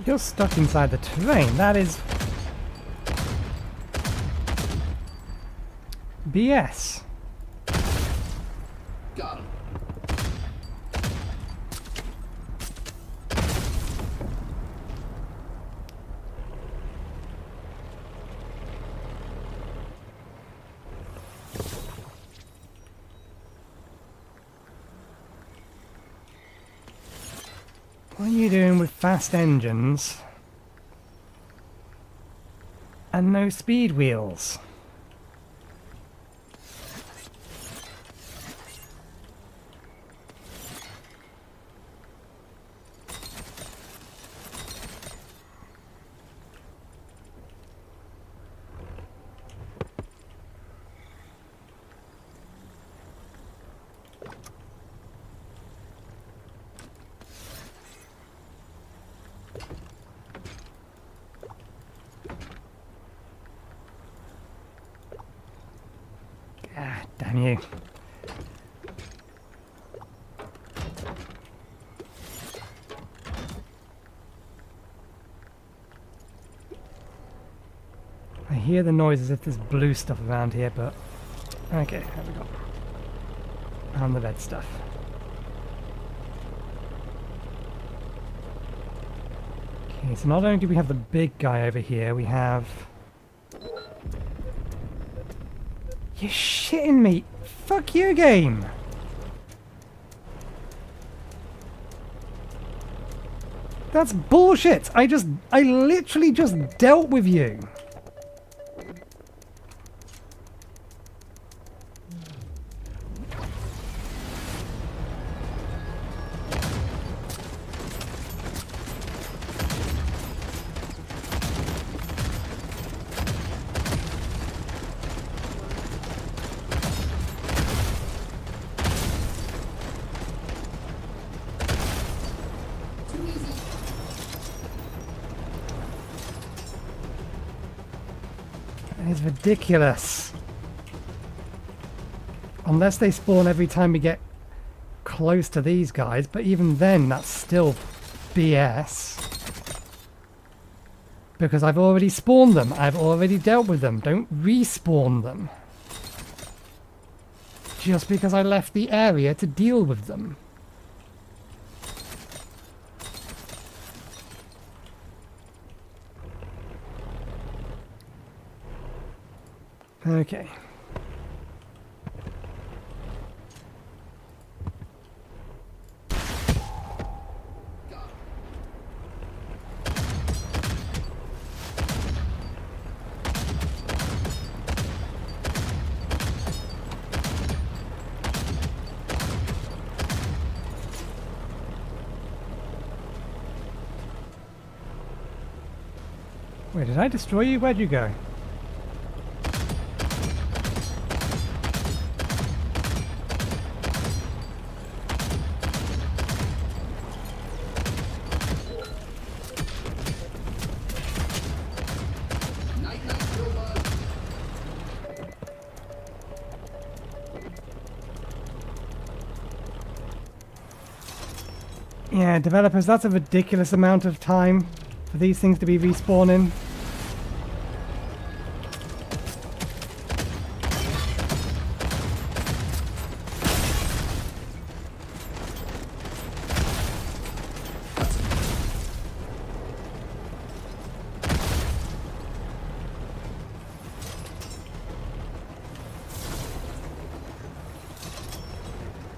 You're stuck inside the terrain. That is BS. Got him. What are you doing with fast engines and no speed wheels? Ah, damn you. I hear the noise as if there's blue stuff around here, but... Okay, there we go. And the red stuff. Okay, so not only do we have the big guy over here, we have... You're shitting me! Fuck you, game! That's bullshit! I literally just dealt with you! It's ridiculous. Unless they spawn every time we get close to these guys, but even then that's still BS. Because I've already spawned them. I've already dealt with them. Don't respawn them. Just because I left the area to deal with them. Okay. Wait, did I destroy you? Where'd you go? Yeah, developers, that's a ridiculous amount of time for these things to be respawning.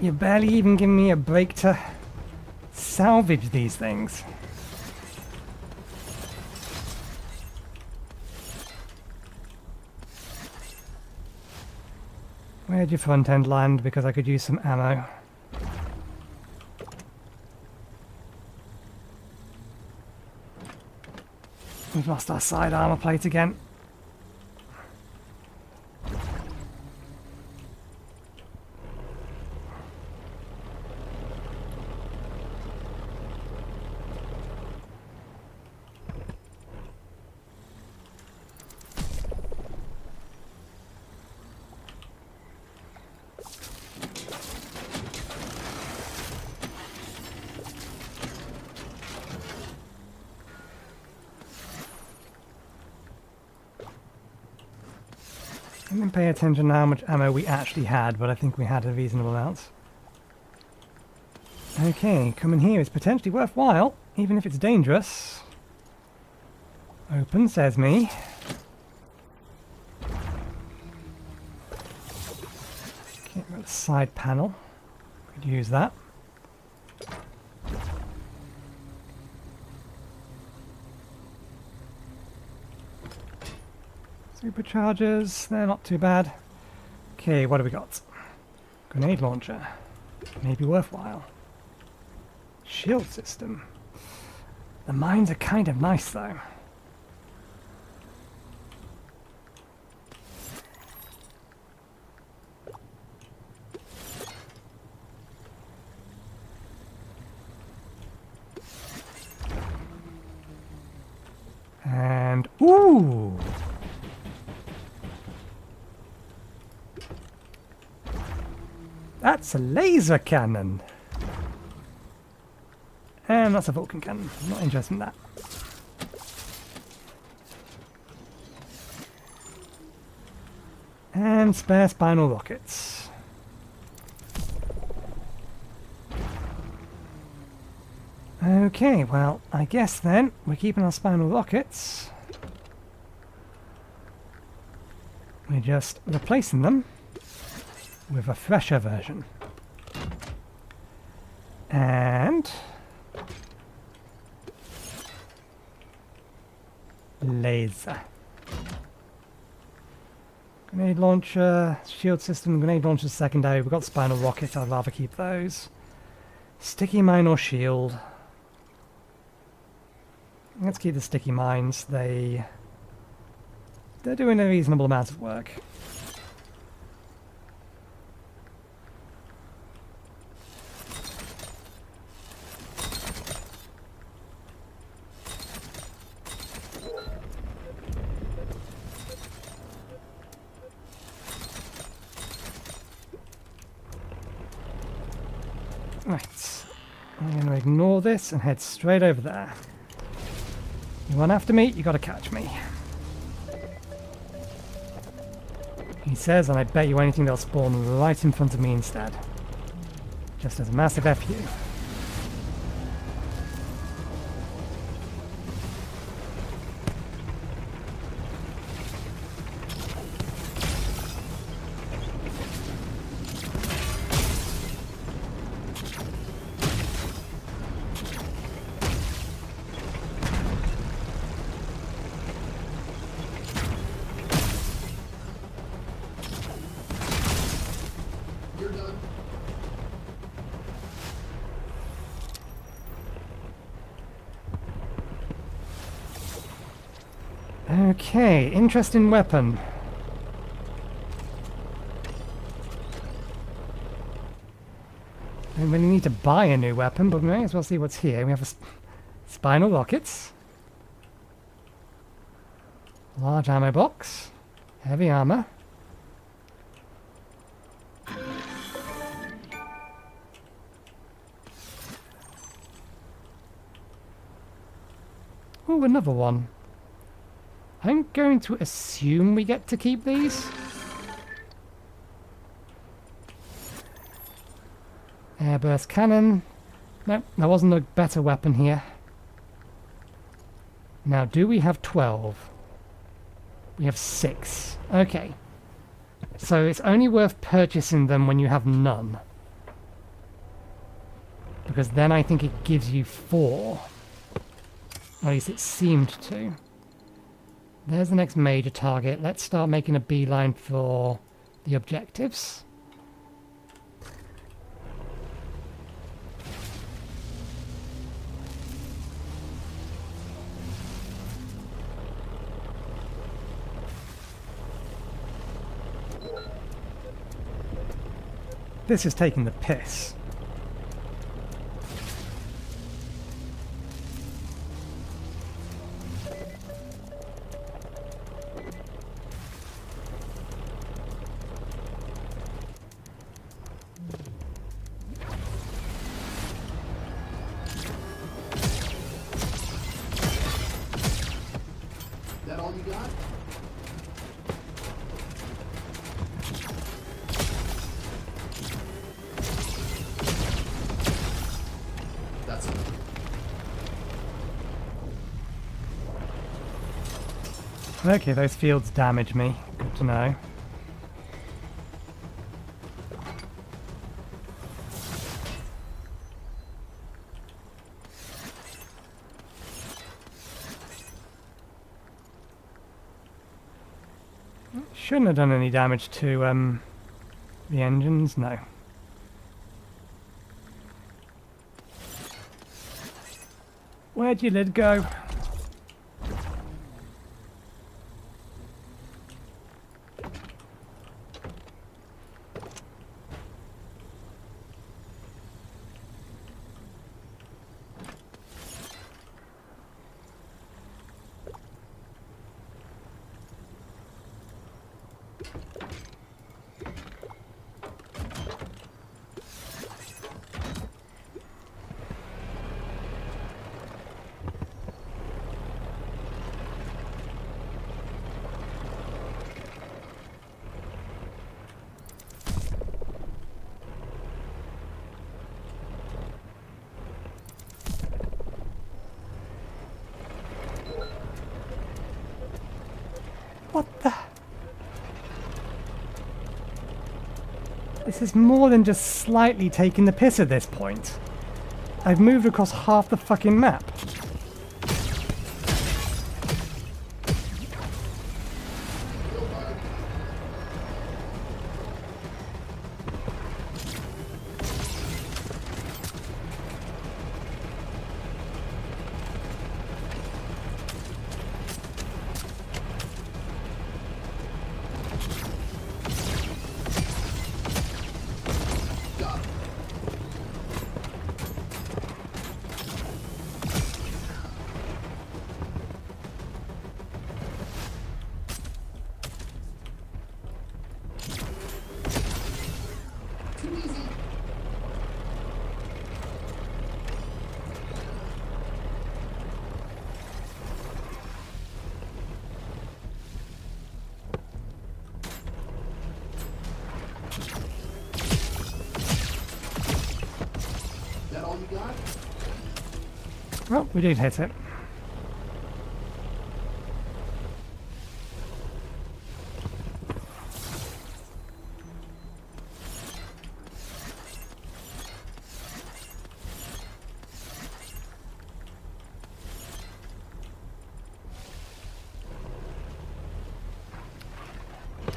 You're barely even giving me a break to salvage these things. Where'd your front end land? Because I could use some ammo. We've lost our side armor plate again. I didn't pay attention to how much ammo we actually had, but I think we had a reasonable amount. Okay, coming here is potentially worthwhile, even if it's dangerous. Open, says me. Okay, we've got a side panel. Could use that. Superchargers, they're not too bad. Okay, what do we got? Grenade launcher. Maybe worthwhile. Shield system. The mines are kind of nice though. And ooh! That's a laser cannon! And that's a Vulcan cannon. I'm not interested in that. And spare spinal rockets. Okay, well, I guess then we're keeping our spinal rockets. We're just replacing them with a fresher version. And laser. Grenade launcher, shield system, grenade launcher secondary. We've got spinal rockets, I'd rather keep those. Sticky mine or shield. Let's keep the sticky mines. They're doing a reasonable amount of work. Right, I'm going to ignore this and head straight over there. You run after me, you got to catch me. He says, and I bet you anything they'll spawn right in front of me instead. Just as a massive F you. You're done. Okay, interesting weapon. Don't really need to buy a new weapon, but we may as well see what's here. We have spinal rockets, large ammo box, heavy armor. Oh, another one. I'm going to assume we get to keep these. Airburst cannon. No, there wasn't a better weapon here. Now, do we have 12? We have 6. Okay. So it's only worth purchasing them when you have none. Because then I think it gives you 4. At least it seemed to. There's the next major target. Let's start making a beeline for the objectives. This is taking the piss. That all you got? Okay, those fields damage me. Good to know. Shouldn't have done any damage to the engines, no. Where'd your lid go? What the? This is more than just slightly taking the piss at this point. I've moved across half the fucking map. That all you got? Well, we did hit it.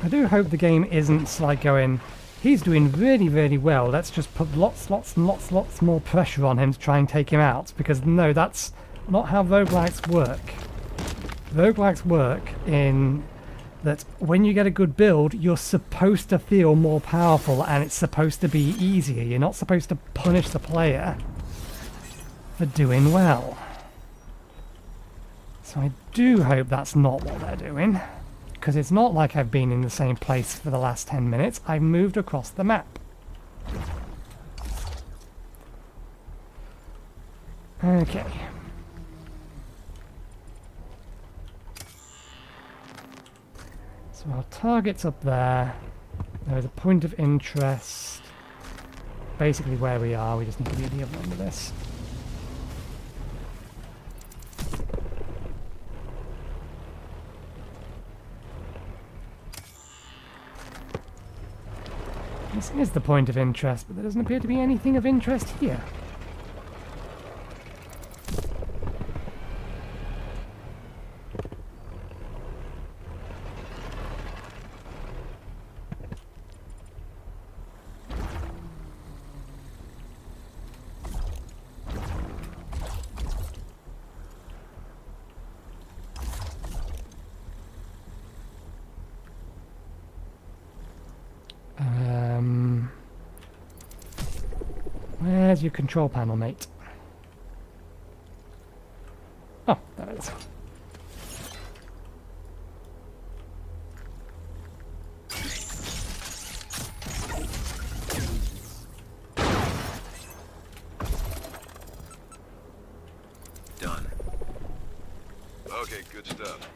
I do hope the game isn't like going, he's doing really, really well, let's just put lots more pressure on him to try and take him out, because no, that's not how roguelikes work. Roguelikes work in that when you get a good build, you're supposed to feel more powerful and it's supposed to be easier. You're not supposed to punish the player for doing well. So I do hope that's not what they're doing. Because it's not like I've been in the same place for the last 10 minutes. I've moved across the map. Okay. So our target's up there. There is a point of interest. Basically where we are. We just need to be at the other end of this. This is the point of interest, but there doesn't appear to be anything of interest here. Where's your control panel, mate? Oh, there it is. Done. Okay, good stuff.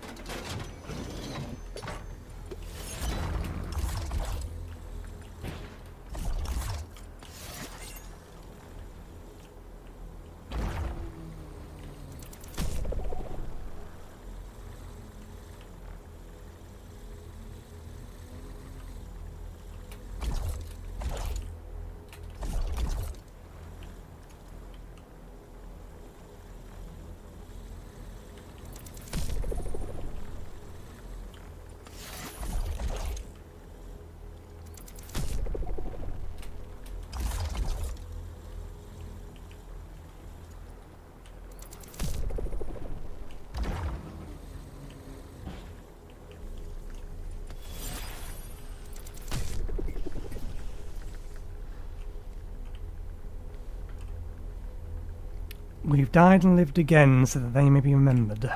We've died and lived again so that they may be remembered.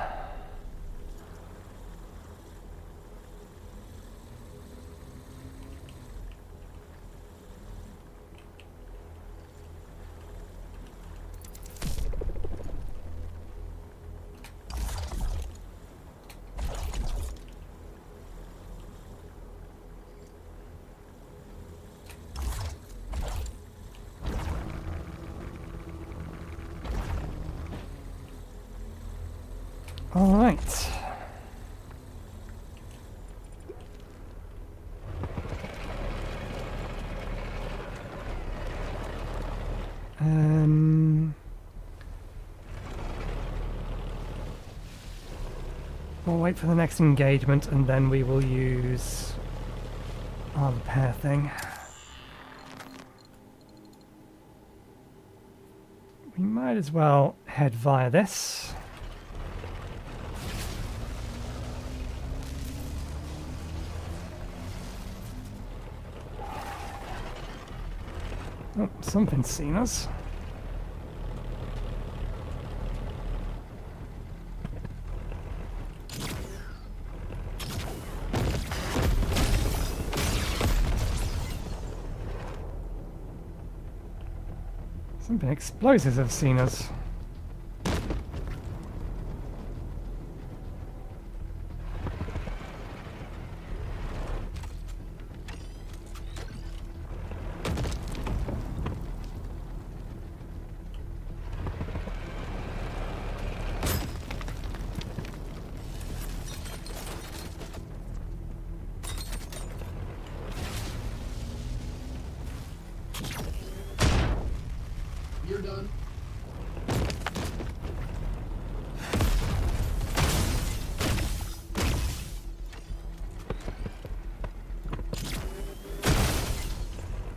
All right. We'll wait for the next engagement and then we will use our repair thing. We might as well head via this. Oh, something's seen us. Something explosives have seen us. You're done.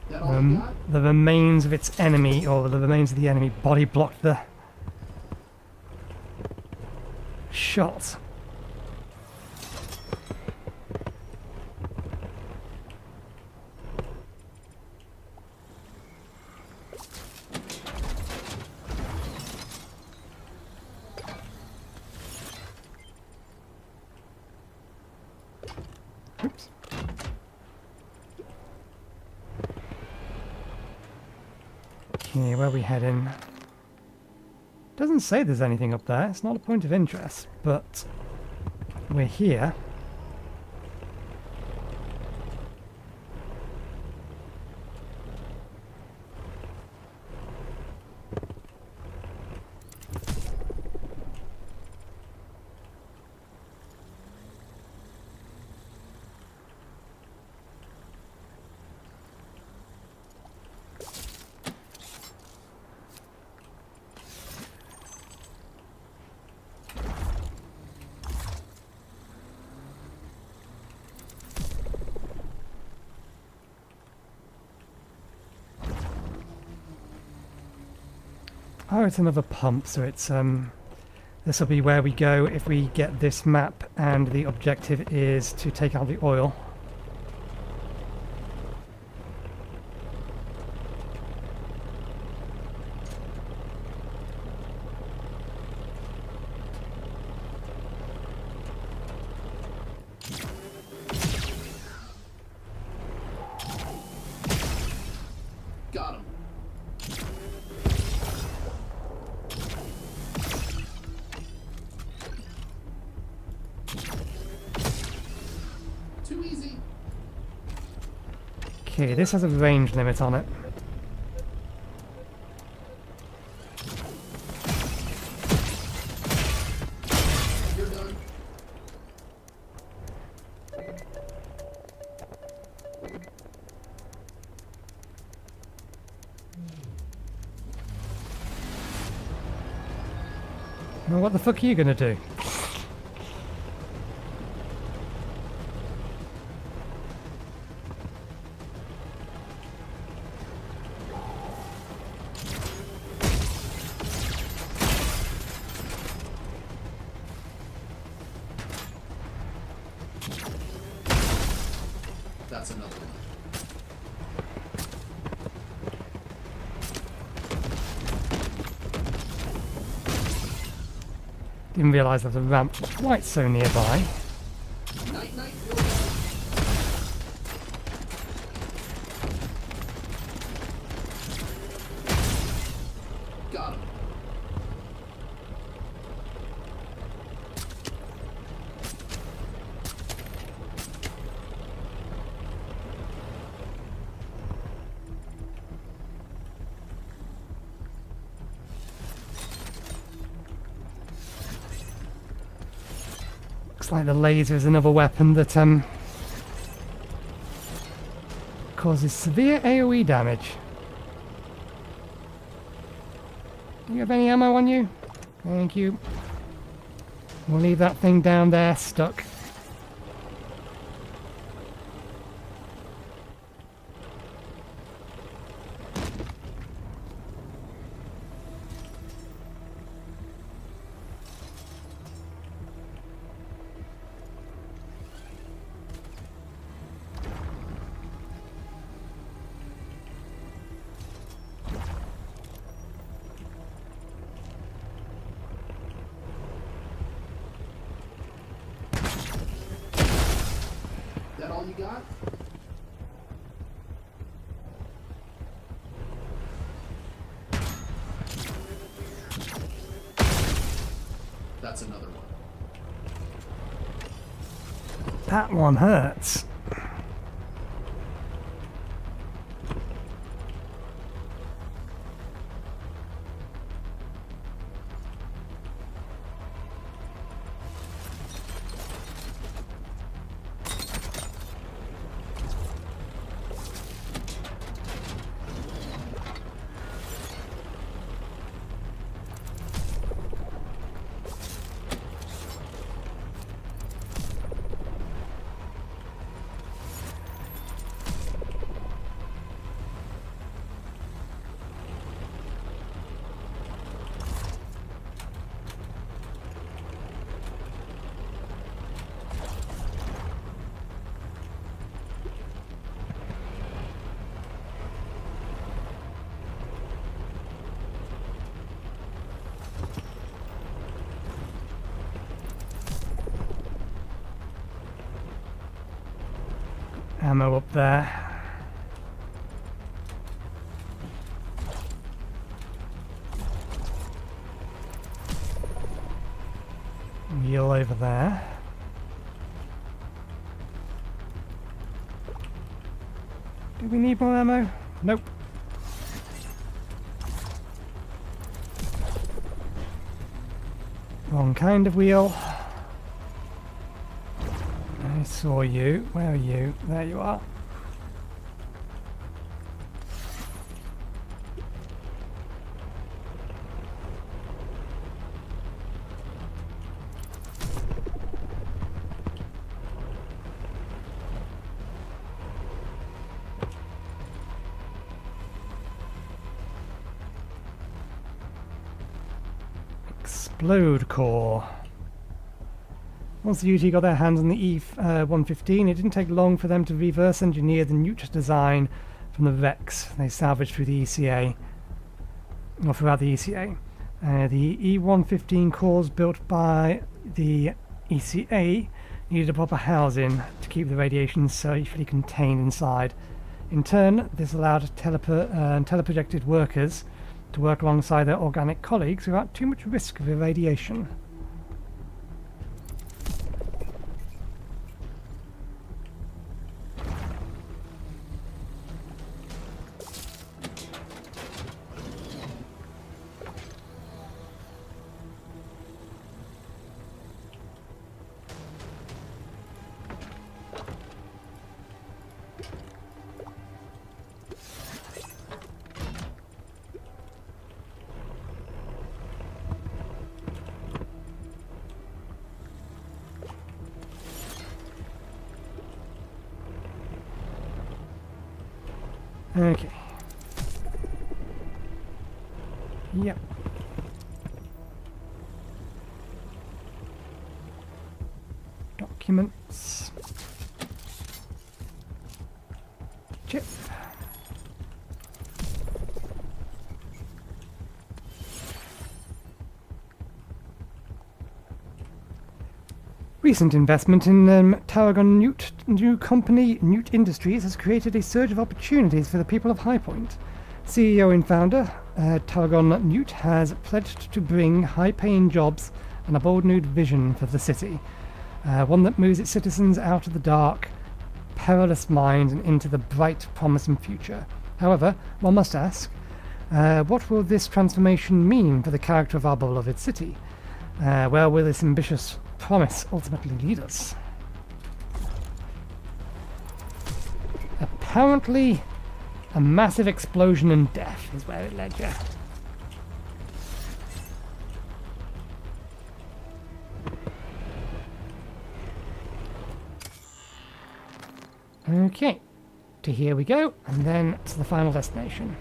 That all you got? The remains of its enemy, or the remains of the enemy, body blocked the shot. Oops. Okay, where are we heading? Doesn't say there's anything up there. It's not a point of interest, but we're here. Oh, it's another pump, so it's this will be where we go if we get this map, and the objective is to take out the oil. Got him. Too easy. Okay, this has a range limit on it. You're done. Well, what the fuck are you gonna do? That's another one. Didn't realise there was a ramp quite so nearby. Night, night. Got him. Looks like the laser is another weapon that causes severe AoE damage. Do you have any ammo on you? Thank you. We'll leave that thing down there, stuck. That all you got? That's another one. That one hurts. Ammo up there. Wheel over there. Do we need more ammo? Nope. Wrong kind of wheel. I saw you. Where are you? There you are. Explode core. Once the UT got their hands on the E-115, it didn't take long for them to reverse engineer the Newt design from the Vex they salvaged through the ECA, or throughout the ECA. The E-115 cores built by the ECA needed a proper housing to keep the radiation safely contained inside. In turn, this allowed teleprojected workers to work alongside their organic colleagues without too much risk of irradiation. Okay. Yep. Documents. Chip. Recent investment in Tarragon Newt new company Newt Industries has created a surge of opportunities for the people of High Point. CEO and founder Tarragon Newt has pledged to bring high-paying jobs and a bold new vision for the city, one that moves its citizens out of the dark, perilous mines and into the bright, promising future. However, one must ask, what will this transformation mean for the character of our beloved city? Where will this ambitious promise ultimately lead us? Apparently, a massive explosion and death is where it led you. Okay, to here we go, and then to the final destination.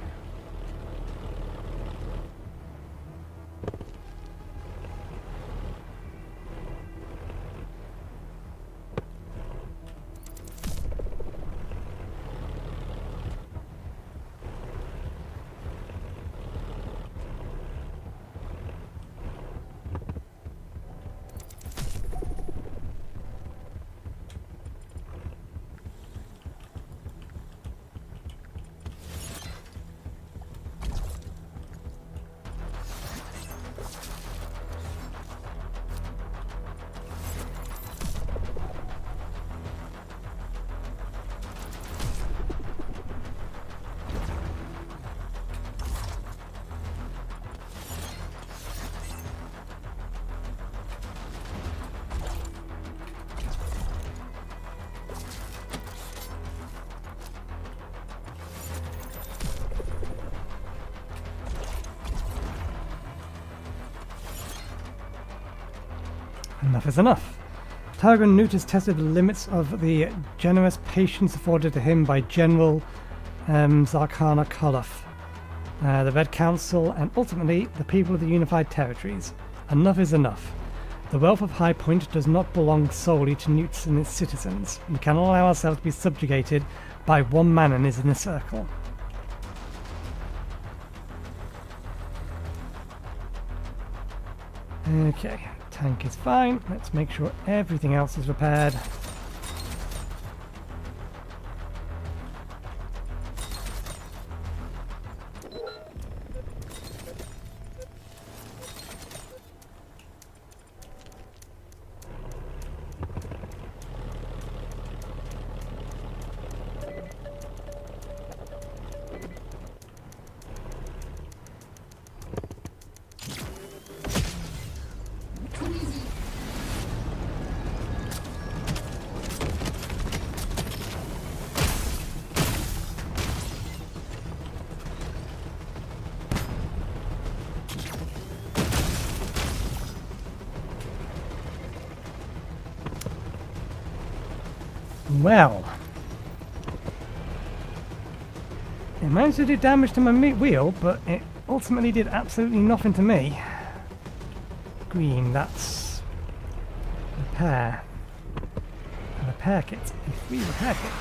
Enough is enough. Tarragon Newt has tested the limits of the generous patience afforded to him by General Zarkana Koloff, the Red Council, and ultimately the people of the Unified Territories. Enough is enough. The wealth of High Point does not belong solely to Newts and its citizens. We cannot allow ourselves to be subjugated by one man and his inner circle. Okay. Tank is fine. Let's make sure everything else is repaired. Well, it managed to do damage to my wheel, but it ultimately did absolutely nothing to me. Green, that's repair. A repair kit. A free repair kit.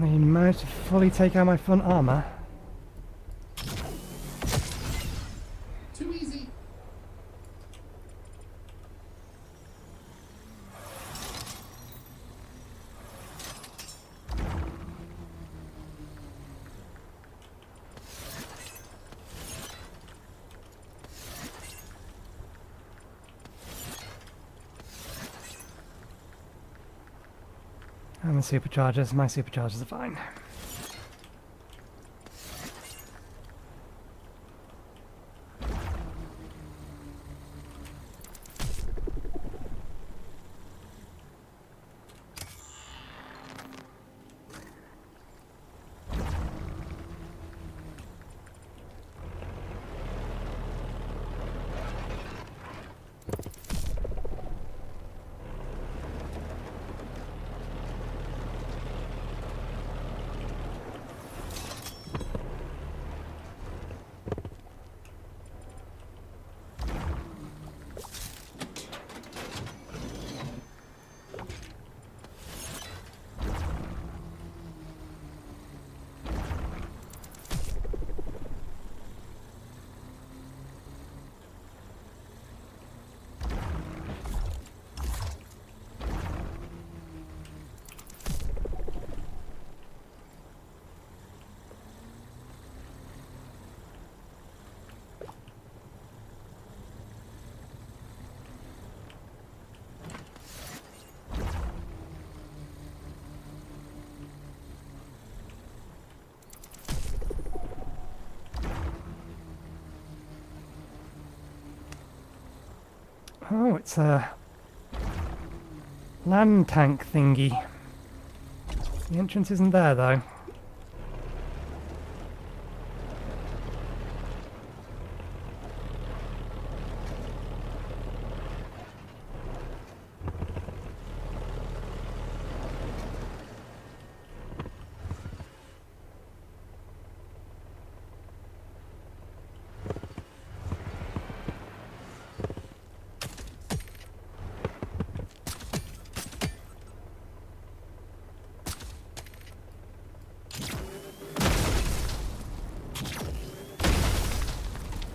They managed to fully take out my front armor. Too easy. And the superchargers, my superchargers are fine. Oh, it's a land tank thingy. The entrance isn't there though.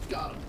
Got him.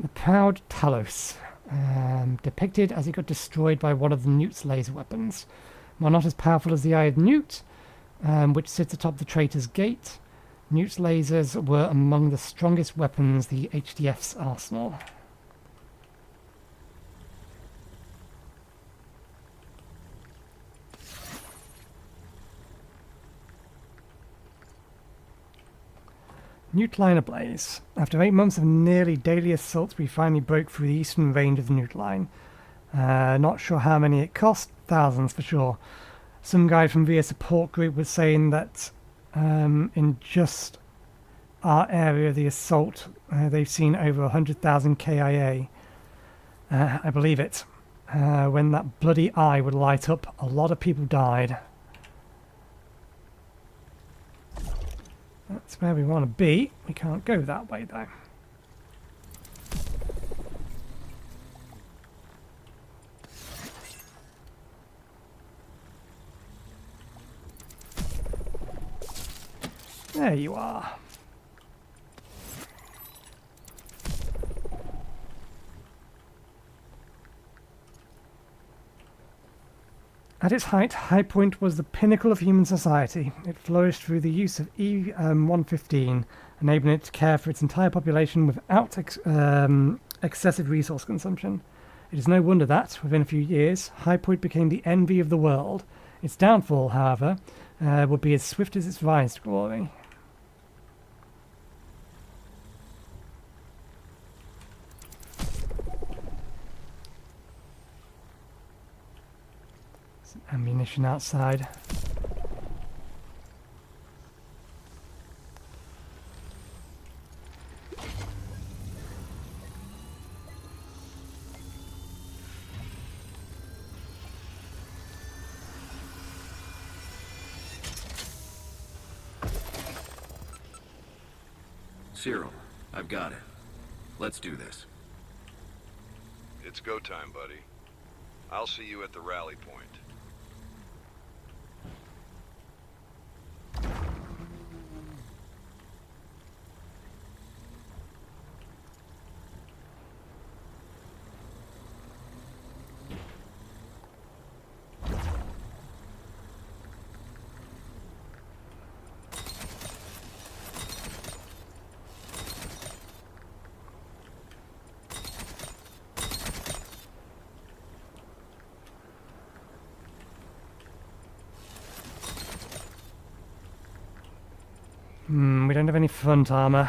The proud Talos, depicted as he got destroyed by one of the Newt's laser weapons. While not as powerful as the Eye of Newt, which sits atop the Traitor's Gate, Newt's lasers were among the strongest weapons the HDF's arsenal. Newt line ablaze. After 8 months of nearly daily assaults, we finally broke through the eastern range of the Newt line. Not sure how many it cost, thousands for sure. Some guy from VIA support group was saying that in just our area of the assault, they've seen over 100,000 KIA. I believe it. When that bloody eye would light up, a lot of people died. That's where we want to be. We can't go that way though. There you are. At its height, High Point was the pinnacle of human society. It flourished through the use of E-115, enabling it to care for its entire population without excessive resource consumption. It is no wonder that, within a few years, High Point became the envy of the world. Its downfall, however, would be as swift as its rise to glory. Ammunition outside. Cyril, I've got it. Let's do this. It's go time, buddy. I'll see you at the rally point. We don't have any front armor.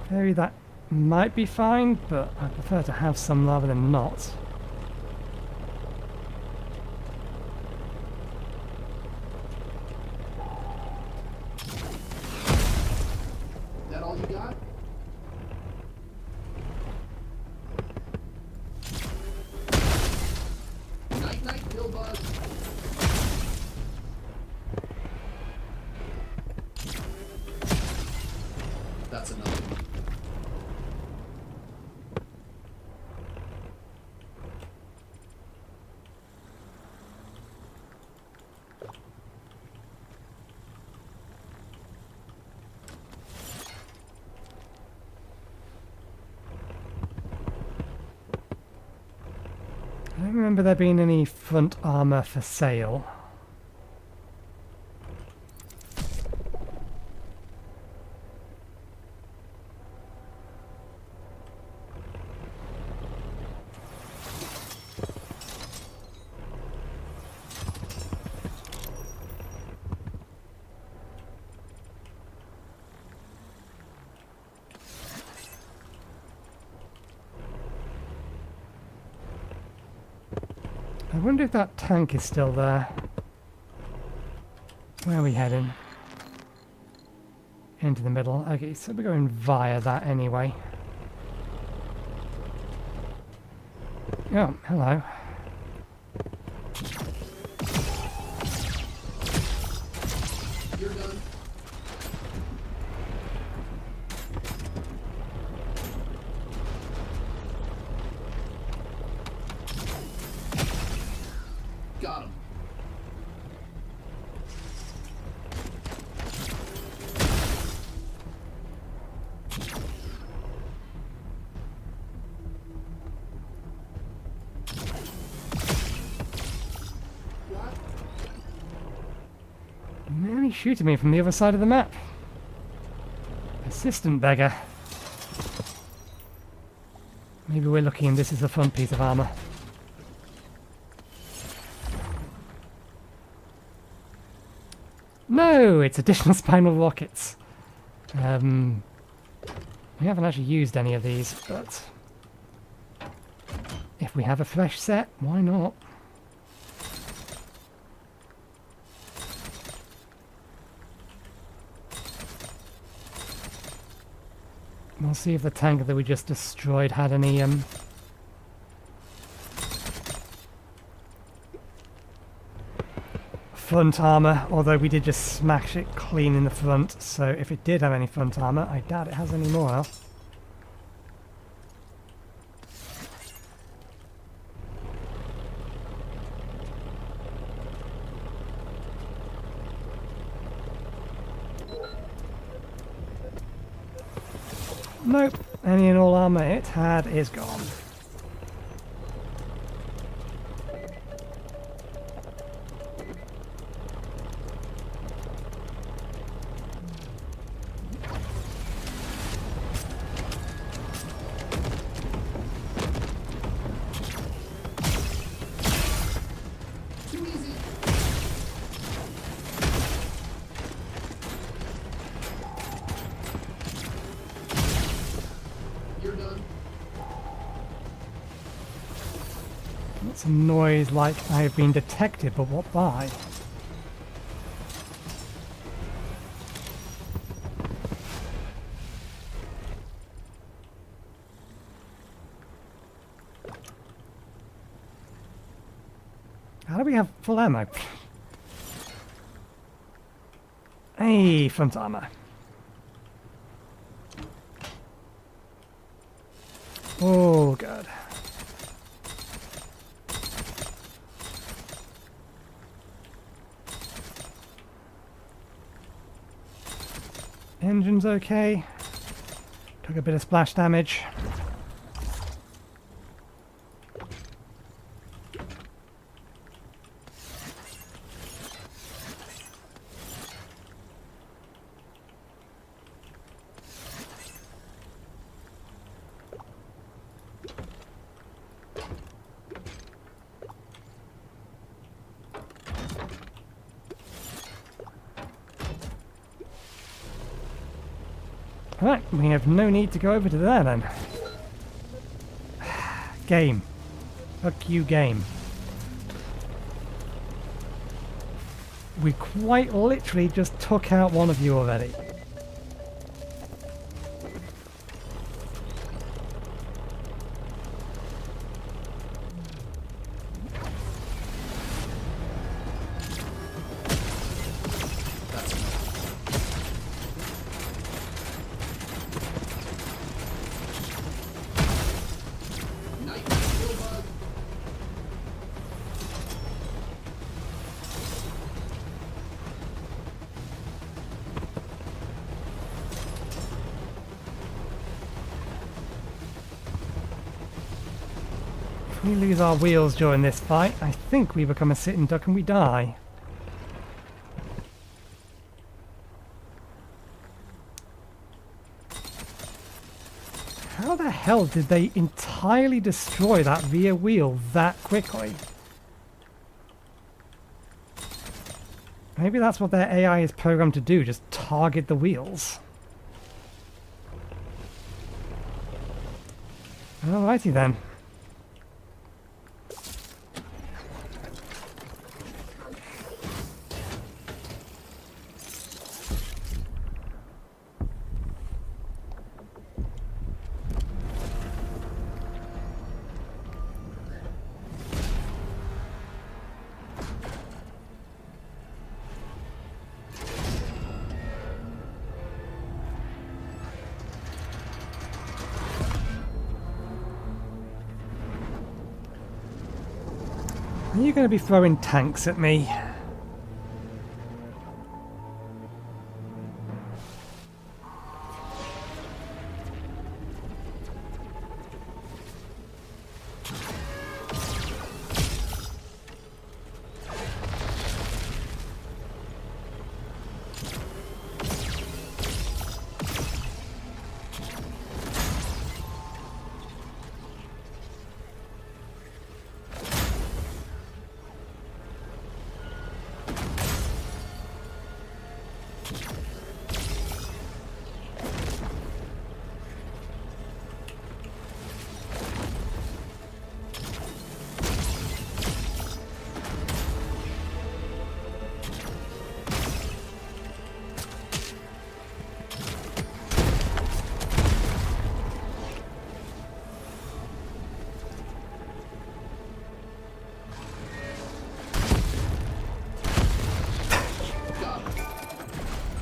Maybe that might be fine, but I prefer to have some rather than not. That all you got? Night night, Billbug. That's enough. I don't remember there being any front armor for sale. I wonder if that tank is still there. Where are we heading? Into the middle. Okay, so we're going via that anyway. Oh, hello. You're done. Got him. What? Really shooting me from the other side of the map. Persistent beggar. Maybe we're lucky and this is a fun piece of armor. No, it's additional spinal rockets. We haven't actually used any of these, but if we have a fresh set, why not? We'll see if the tank that we just destroyed had any front armor, although we did just smash it clean in the front, so if it did have any front armor, I doubt it has any more else. Nope, any and all armor it had is gone. Too easy. You're done. That's a noise like I have been detected, but what by? How do we have full ammo? Hey, front armor. Oh, good. Engine's okay. Took a bit of splash damage. Alright, we have no need to go over to there then. Game. Fuck you, game. We quite literally just took out one of you already. If we lose our wheels during this fight, I think we become a sitting duck and we die. How the hell did they entirely destroy that rear wheel that quickly? Maybe that's what their AI is programmed to do, just target the wheels. Alrighty then. Are you going to be throwing tanks at me?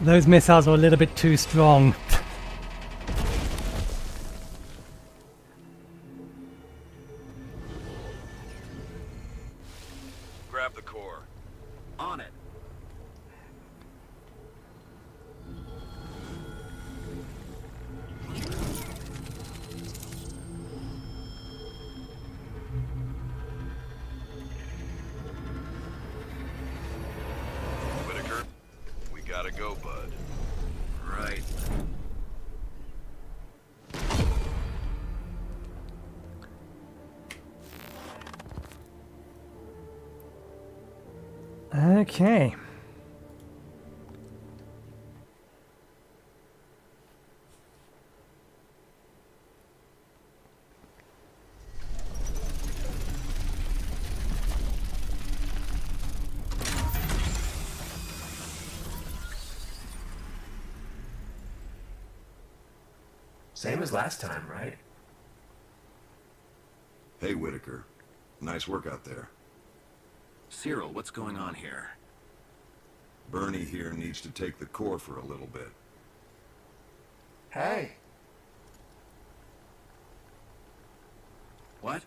Those missiles are a little bit too strong. Grab the core. On it. Whitaker, we gotta go, bud. Right. Okay. Same as last time, right? Hey, Whitaker. Nice work out there. Cyril, what's going on here? Bernie here needs to take the core for a little bit. Hey. What?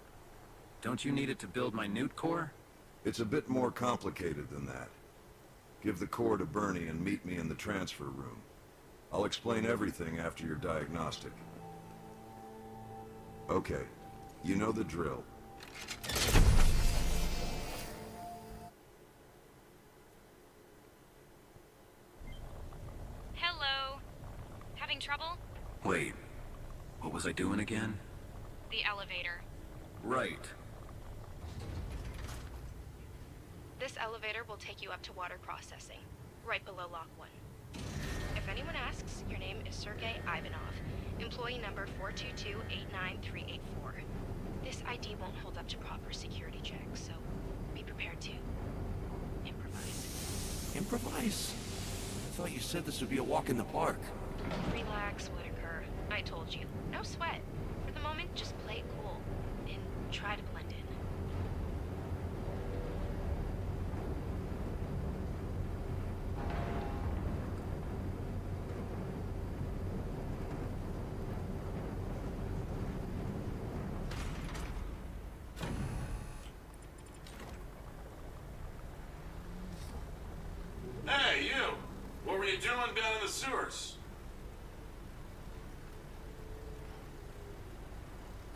Don't you need it to build my newt core? It's a bit more complicated than that. Give the core to Bernie and meet me in the transfer room. I'll explain everything after your diagnostic. Okay, you know the drill. Hello. Having trouble? Wait, what was I doing again? The elevator. Right. This elevator will take you up to water processing, right below Lock 1. If If anyone asks, your name is Sergei Ivanov, employee number 422-89384. This ID won't hold up to proper security checks, so be prepared to improvise. Improvise? I thought you said this would be a walk in the park. Relax, Whitaker. I told you. No sweat. For the moment, just play it cool. And try to blend in. Hey, you! What were you doing down in the sewers?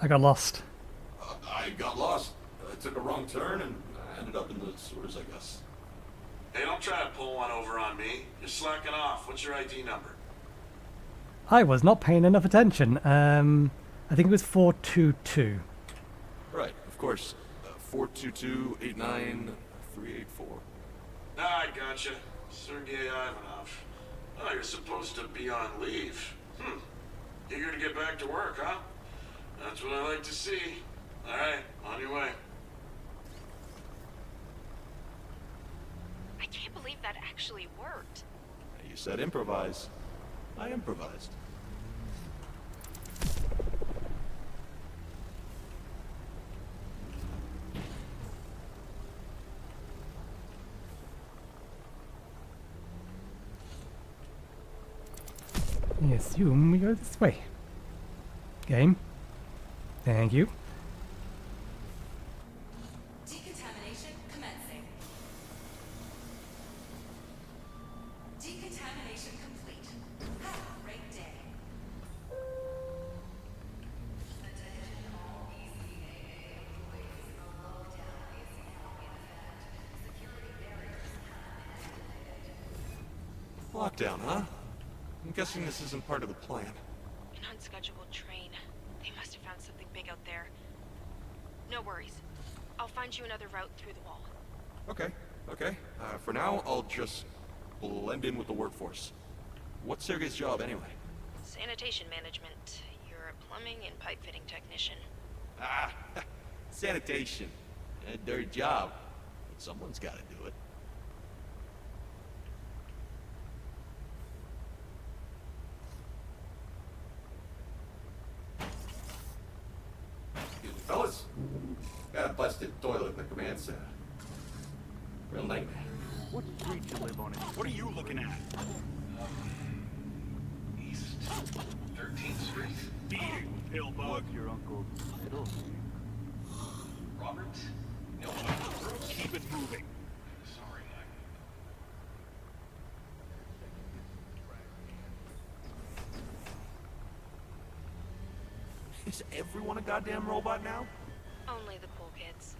I got lost. I got lost. I took a wrong turn and I ended up in the sewers, I guess. Hey, don't try to pull one over on me. You're slacking off. What's your ID number? I was not paying enough attention. I think it was 422. Right, of course. 422-89384. Ah, I gotcha. Sergei Ivanov. Oh, you're supposed to be on leave. Eager to get back to work, huh? That's what I like to see. All right, on your way. I can't believe that actually worked. You said improvise. I improvised. I assume we go this way. Game. Thank you. Decontamination commencing. Decontamination complete. Have a great day. Attention all ECAA employees. A lockdown is now in effect. Security barriers have been activated. Lockdown, huh? I'm guessing this isn't part of the plan. An unscheduled train. They must have found something big out there. No worries. I'll find you another route through the wall. Okay. For now, I'll just blend in with the workforce. What's Sergei's job, anyway? Sanitation management. You're a plumbing and pipe fitting technician. Ah, sanitation. A dirty job. But someone's gotta do it. Fellas, got a busted toilet in the command center. Real nightmare. What street you live on? What are you looking at? East 13th Street. Beat it, pillbug. Your uncle Fiddle. Robert? No, Keep it moving. sorry, Is everyone a goddamn robot now? Only the cool kids.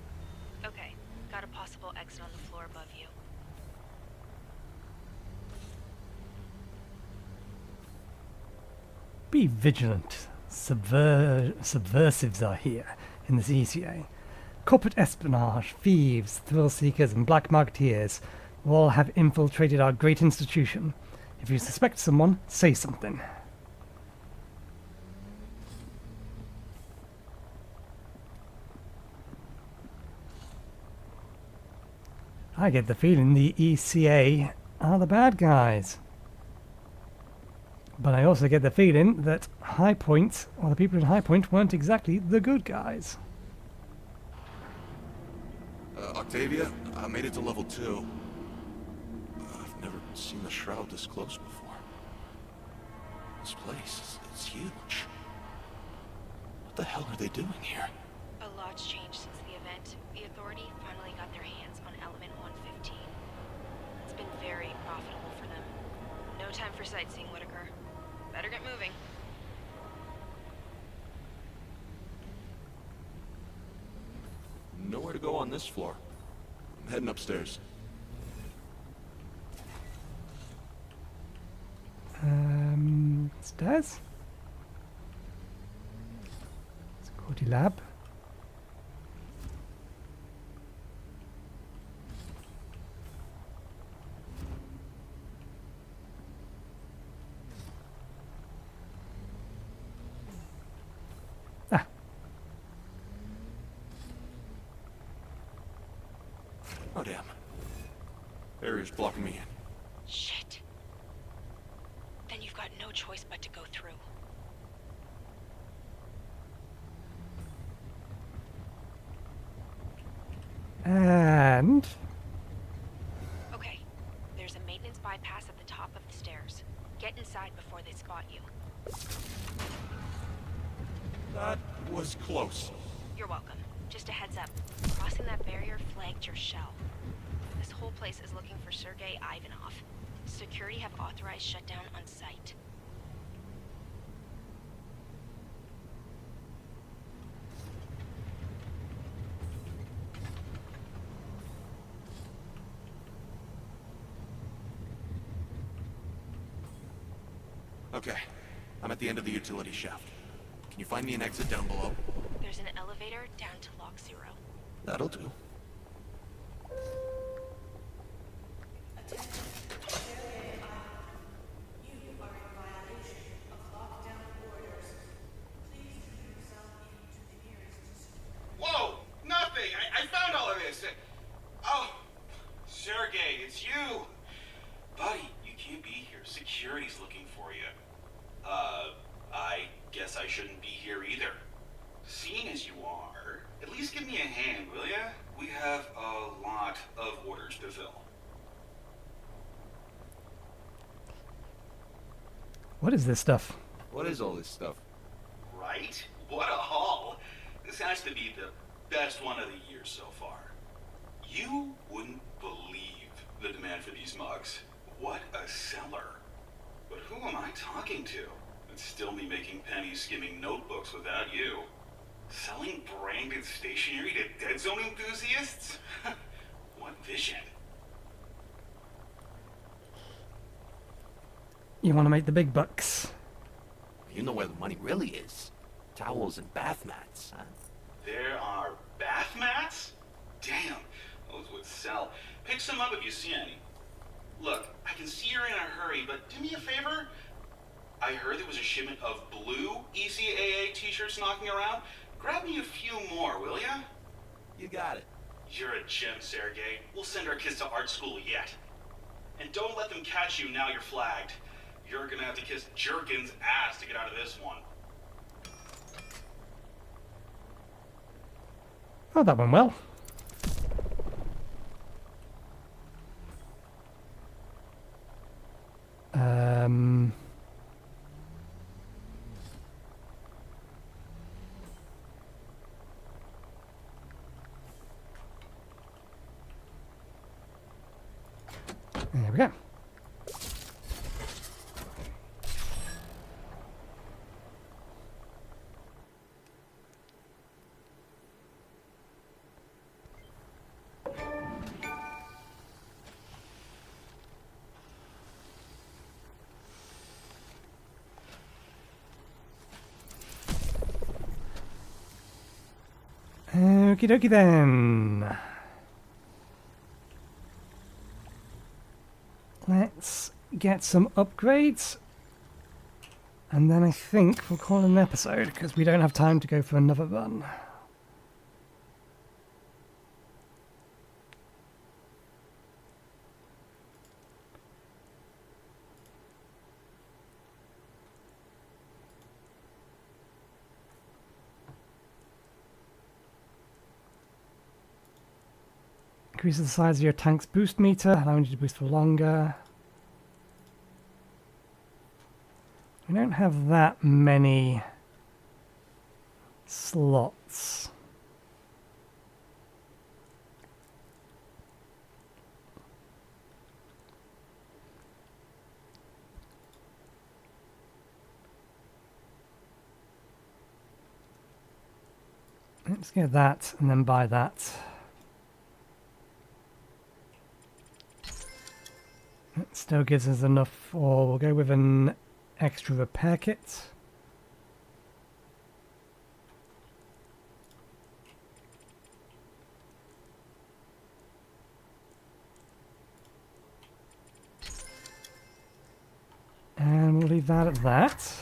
Okay, got a possible exit on the floor above you. Be vigilant. Subversives are here in this ECA. Corporate espionage, thieves, thrill seekers, and black marketeers all have infiltrated our great institution. If you suspect someone, say something. I get the feeling the ECA are the bad guys. But I also get the feeling that High Point, or the people in High Point, weren't exactly the good guys. Octavia, I made it to level 2. I've never seen the shroud this close before. This place is huge. What the hell are they doing here? A lot's changed since the event. The Authority finally got their hands on Element 115. It's been very profitable for them. No time for sightseeing, Whitaker. Better get moving. Nowhere to go on this floor. I'm heading upstairs. Stairs? Security lab. Oh, damn. Barrier's blocking me in. Shit. Then you've got no choice but to go through. And... Okay. There's a maintenance bypass at the top of the stairs. Get inside before they spot you. That was close. You're welcome. Just a heads up. Crossing that barrier flagged your shell. This whole place is looking for Sergei Ivanov. Security have authorized shutdown on site. Okay. I'm at the end of the utility shaft. Can you find me an exit down below? There's an elevator down to lock 0. That'll do. Whoa! Nothing! I found all of this! Oh! Sergei, it's you! Buddy, you can't be here. Security's looking for you. I guess I shouldn't be here either. Seeing as you are, at least give me a hand, will ya? We have a lot of orders to fill. What is this stuff? What is all this stuff? Right? What a haul! This has to be the best one of the year so far. You wouldn't believe the demand for these mugs. What a seller. But who am I talking to? It's still me making pennies skimming notebooks without you. Selling branded stationery to Dead Zone enthusiasts? What vision. You want to make the big bucks. You know where the money really is. Towels and bath mats, huh? There are bath mats? Damn, those would sell. Pick some up if you see any. Look, I can see you're in a hurry, but do me a favor. I heard there was a shipment of blue ECAA t-shirts knocking around. Grab me a few more, will ya? You got it. You're a gem, Sergei. We'll send our kids to art school yet. And don't let them catch you now you're flagged. You're gonna have to kiss Jerkin's ass to get out of this one. Oh, that went well. There we go. Okie dokie then. Let's get some upgrades. And then I think we'll call it an episode because we don't have time to go for another run. Increases the size of your tank's boost meter, allowing you to boost for longer. We don't have that many slots. Let's get that and then buy that. It still gives us enough for, we'll go with an extra repair kit. And we'll leave that at that.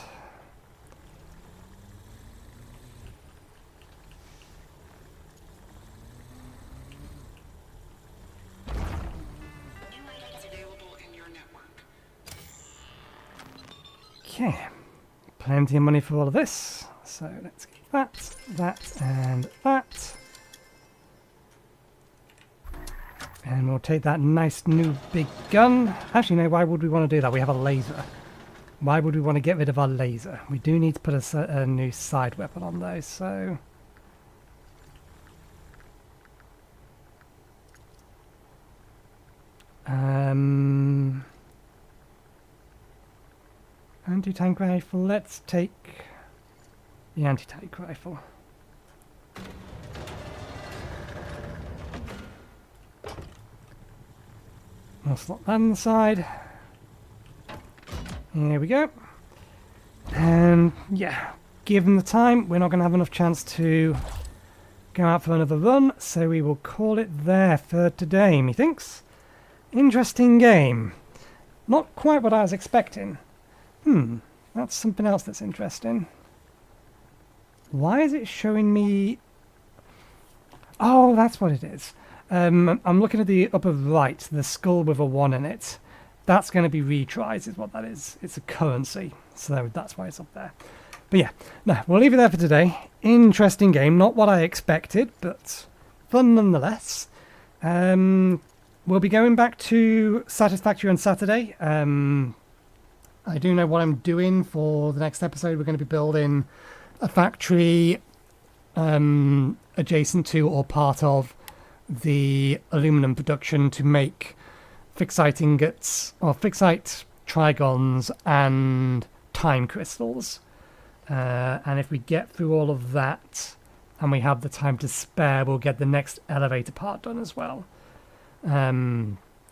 Okay, plenty of money for all of this. So let's get that, that, and that. And we'll take that nice new big gun. Actually, no, why would we want to do that? We have a laser. Why would we want to get rid of our laser? We do need to put a new side weapon on those, so... Anti-tank rifle, let's take the anti-tank rifle. I'll slot that on the side. Here we go. And yeah, given the time, we're not going to have enough chance to go out for another run, so we will call it there for today, methinks. Interesting game. Not quite what I was expecting. That's something else that's interesting. Why is it showing me... Oh, that's what it is. I'm looking at the upper right, the skull with a 1 in it. That's going to be retries, is what that is. It's a currency, so that's why it's up there. But yeah, no, we'll leave it there for today. Interesting game, not what I expected, but fun nonetheless. We'll be going back to Satisfactory on Saturday. I do know what I'm doing for the next episode. We're going to be building a factory adjacent to or part of the aluminum production to make fixite ingots or fixite trigons and time crystals. And if we get through all of that and we have the time to spare, we'll get the next elevator part done as well.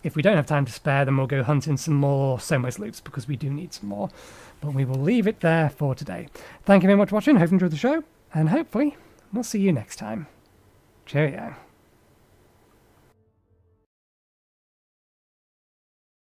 If we don't have time to spare, then we'll go hunting some more Somos loops because we do need some more. But we will leave it there for today. Thank you very much for watching. Hope you enjoyed the show. And hopefully, we'll see you next time. Cheerio.